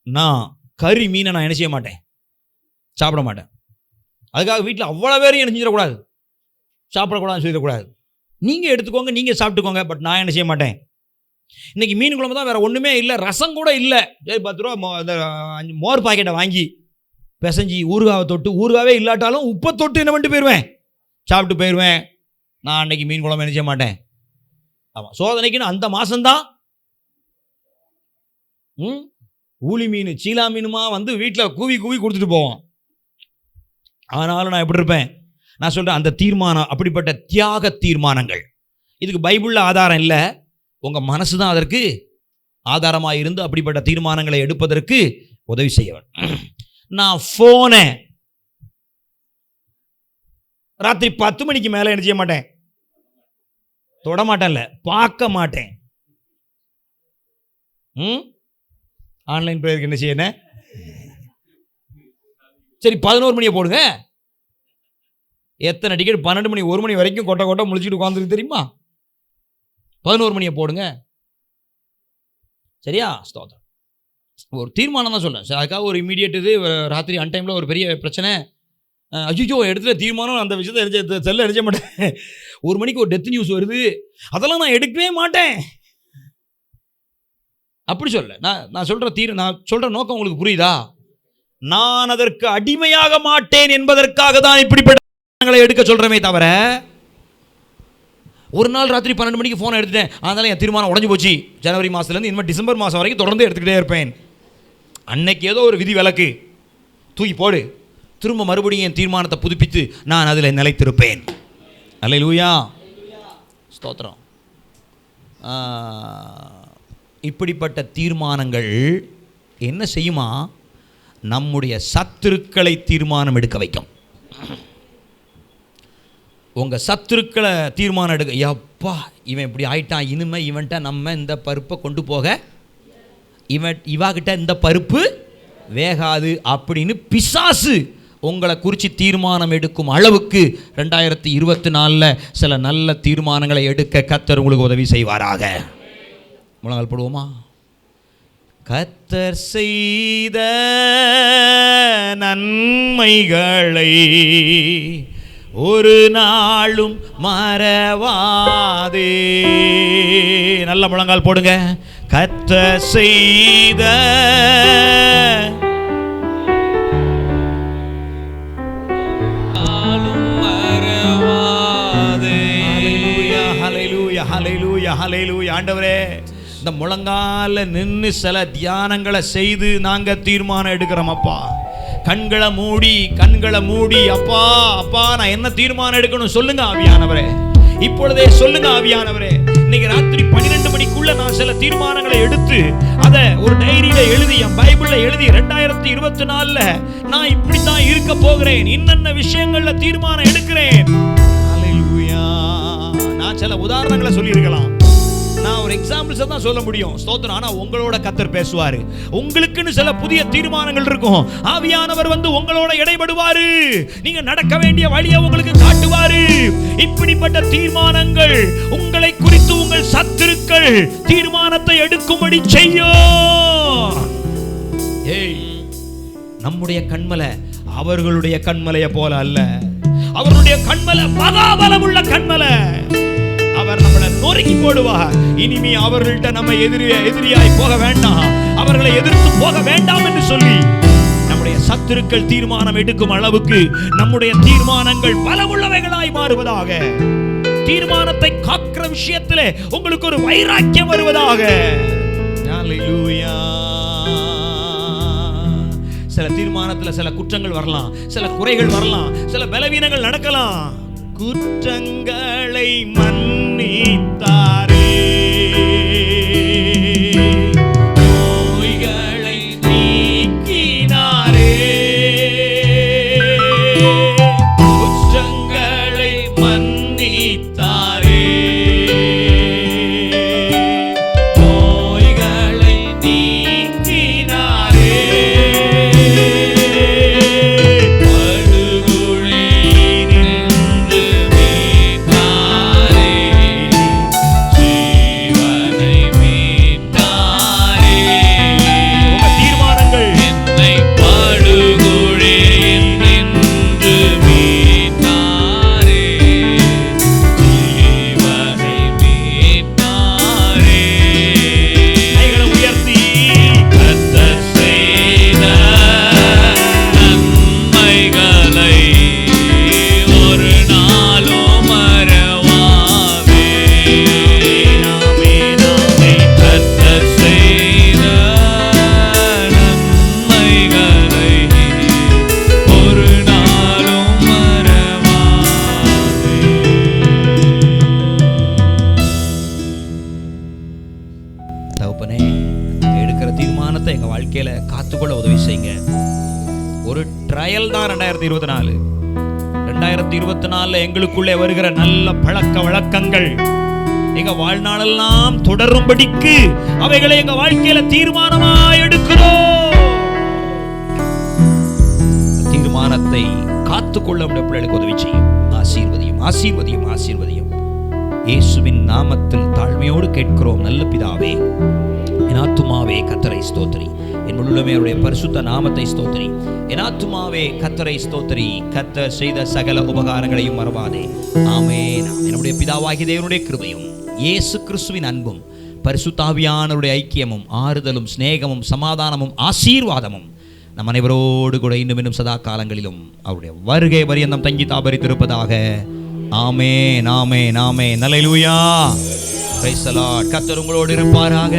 நான் கறி மீனை நான் என்ன செய்ய மாட்டேன், சாப்பிட மாட்டேன். அதுக்காக வீட்டில் அவ்வளோ பேரையும் என்ன செஞ்சிடக்கூடாது, சாப்பிடக்கூடாதுன்னு சொல்லிடக்கூடாது. நீங்கள் எடுத்துக்கோங்க, நீங்கள் சாப்பிட்டுக்கோங்க, பட் நான் என்ன செய்ய மாட்டேன். இன்றைக்கி மீன் குழம்பு தான், வேறு ஒன்றுமே இல்லை, ரசம் கூட இல்லை. சரி 10 ரூபா இந்த மோர் பாக்கெட்டை வாங்கி பிசைஞ்சி ஊறுகாவை தொட்டு, ஊறுகாவே இல்லாட்டாலும் உப்பை தொட்டு என்ன பண்ணிட்டு போயிடுவேன், சாப்பிட்டு போயிடுவேன். நான் அன்றைக்கி மீன் குழம்பு என்ன செய்ய மாட்டேன். ஆமாம், சோதனைக்குன்னு அந்த மாதம்தான் ஊளி மீன் சீலா மீனுமா வந்து வீட்டில் கூவி கொடுத்துட்டு போவோம். ஆனாலும் நான் எப்படி இருப்பேன், நான் சொல்கிறேன், அந்த தீர்மானம், அப்படிப்பட்ட தியாக தீர்மானங்கள், இதுக்கு பைபிளில் ஆதாரம் இல்லை, உங்கள் மனசு தான் அதற்கு ஆதாரமாக இருந்து அப்படிப்பட்ட தீர்மானங்களை எடுப்பதற்கு உதவி செய்ய வேண்டும். நான் ஃபோனை ராத்திரி 10 மணிக்கு மேலே என்ன செய்ய மாட்டேன், தொட மாட்டேன்ல, பார்க்க மாட்டேன். ஆன்லைன் ப்ரேயருக்கு என்ன செய்யணும், சரி 11 மணியை போடுங்க. எத்தனை டிக்கெட் 12 மணி 1 மணி வரைக்கும் கொட்டை முழிச்சிட்டு உட்காந்துருக்கு தெரியுமா? 11 மணியை போடுங்க. சரியா? ஸ்தோத்திரம். ஒரு தீர்மானம் தான் சொல்கிறேன். சரி, அதுக்காக ஒரு இமீடியட் இது ராத்திரி அன்டைமில் ஒரு பெரிய பிரச்சனை, அஜிஜோ எடுத்துல தீர்மானம், அந்த விஷயத்தை செல்ல எடுக்க மாட்டேன். 1 மணிக்கு ஒரு டெத் நியூஸ் வருது, அதெல்லாம் நான் எடுக்கவே மாட்டேன். அப்படி சொல்ல நான் சொல்கிற நோக்கம் உங்களுக்கு புரியுதா? நான் அதற்கு அடிமையாக மாட்டேன் என்பதற்காக தான் இப்படிப்பட்ட எடுக்க சொல்கிறமே தவிர, ஒரு நாள் ராத்திரி 12 மணிக்கு ஃபோனை எடுத்துட்டேன், அதனால என் தீர்மானம் உடஞ்சி போச்சு, ஜனவரி மாதத்துலேருந்து இனிமேல் டிசம்பர் மாதம் வரைக்கும் தொடர்ந்து எடுத்துக்கிட்டே இருப்பேன். அன்னைக்கு ஏதோ ஒரு விதி விலக்கு தூக்கி போடு, திரும்ப மறுபடியும் என் தீர்மானத்தை புதுப்பித்து நான் அதில் நிலைத்திருப்பேன். அல்லேலூயா, ஸ்தோத்திரம். இப்படிப்பட்ட தீர்மானங்கள் என்ன செய்யுமா, நம்முடைய சத்துருக்களை தீர்மானம் எடுக்க வைக்கும். உங்கள் சத்துருக்களை தீர்மானம் எடுக்க, எப்பா இவன் இப்படி ஆயிட்டான், இனிமே இவன்ட்ட நம்ம இந்த பருப்பை கொண்டு போக, இவாகிட்ட இந்த பருப்பு வேகாது அப்படின்னு பிசாசு உங்களை குறித்து தீர்மானம் எடுக்கும் அளவுக்கு 2024 சில நல்ல தீர்மானங்களை எடுக்க கர்த்தர் உங்களுக்கு உதவி செய்வாராக. முழங்கால் போடுவோமா? கர்த்தர் செய்த நன்மைகளை ஒரு நாளும் மறவாதே. நல்ல முழங்கால் போடுங்க. கர்த்தர் செய்த ஆண்டவரே, இந்த முழங்கால நின்று சில தியானங்களை செய்து நாங்கள் தீர்மானம் எடுக்கிறோம் அப்பா. கண்களை மூடி அப்பா நான் என்ன தீர்மானம் எடுக்கணும் சொல்லுங்க ஆவியானவரே, இப்பொழுதே சொல்லுங்க ஆவியானவரே. இன்னைக்கு ராத்திரி 12 மணிக்குள்ள நான் சில தீர்மானங்களை எடுத்து அதை ஒரு டைரியில எழுதி, என் பைபிள்ல எழுதி, 2024 நான் இப்படித்தான் இருக்க போகிறேன், இன்னென்ன விஷயங்கள்ல தீர்மானம் எடுக்கிறேன். ஹல்லேலூயா. நான் சில உதாரணங்களை சொல்லியிருக்கலாம், நான் ஒரு எக்ஸாம்பிள்ஸை தான் சொல்ல முடியும். ஸ்தோத்திரம். ஆனா உங்களோட கர்த்தர் பேசுவாரு. உங்களுக்குன்னு சில புதிய தீர்மானங்கள் இருக்கும். ஆவியானவர் வந்து உங்களோட இடைபடுவாரு. நீங்க நடக்க வேண்டிய வழியை உங்களுக்கு காட்டுவாரு. இப்படிப்பட்ட தீர்மானங்கள் உங்களை குறித்து உங்கள் சத்துருக்கள் தீர்மானத்தை எடுக்கும்படி செய்யும். நம்முடைய கண்மலை அவர்களுடைய கண்மலையை போல அல்ல. அவர்களுடைய கண்மலை மகாபலமுள்ள கண்மலை. அவர் நம்மளை நொறுக்கி போடுவார். இனிமே அவர்கள்ட்ட நம்ம எதிரியாய் போக வேண்டாம், அவர்களை எதிர்த்து போக வேண்டாம் என்று சொல்லி நம்முடைய சத்துருக்கள் தீர்மானம் எடுக்கும் அளவுக்கு நம்முடைய தீர்மானங்கள் பலமுள்ளவைகளாய் மாறுவதாக. தீர்மானத்தை காக்கிற விஷயத்திலே உங்களுக்கு ஒரு வைராக்கியம் வருவதாக. ஹல்லேலூயா. சில தீர்மானத்தில் சில குற்றங்கள் வரலாம், சில குறைகள் வரலாம், சில பலவீனங்கள் நடக்கலாம். குற்றங்களை மன்னித்தாரே, நோய்களை நீக்கினாரே, குற்றங்களை மன்னித்தாரே, நோய்களை நீக்கினாரே, எங்க வாழ்க்கையில காத்துக்கொள்ள உதவி செய்யுங்க. ஒரு ட்ரையல் தான் 2024. 2024 எங்களுக்குள்ளே வருகிற நல்ல பழக்க வழக்கங்கள் எங்க வாழ்நாளெல்லாம் தொடரும்படிக்கு அவைகளை எங்க வாழ்க்கையில தீர்மானமா எடுக்கிறோம். தீர்மானத்தை காத்துக்கொள்ள நம்முடைய பிள்ளைகளுக்கு உதவி செய்யும். ஆசீர்வதியும், ஆசீர்வதியும், ஆசீர்வதியும். இயேசுவின் நாமத்தில் தாழ்மையோடு கேட்கிறோம் நல்ல பிதாவே. என் ஆத்துமாவே கர்த்தரை ஸ்தோத்திரி, என் முழுமே அவருடைய பரிசுத்த நாமத்தை ஸ்தோத்திரி. என் ஆத்துமாவே கர்த்தரை ஸ்தோத்திரி, கர்த்தர் செய்த சகல உபகாரங்களையும் மறவாதே. ஆமென். என்னுடைய பிதாவாகிய தேவனுடைய கிருபையும் இயேசு கிறிஸ்துவின் அன்பும் பரிசுத்த ஆவியானவருடைய ஐக்கியமும் ஆறுதலும் சிநேகமும் சமாதானமும் ஆசீர்வாதமும் நம் அனைவரோடு கூட இன்னும் சதா காலங்களிலும் அவருடைய வருகை பரியந்தம் தங்கி தாபரித்திருப்பதாக. ஆமென், ஆமென், ஆமென். அல்லேலூயா. Price the Lord. கர்த்தர் உங்களோடு இருப்பாராக.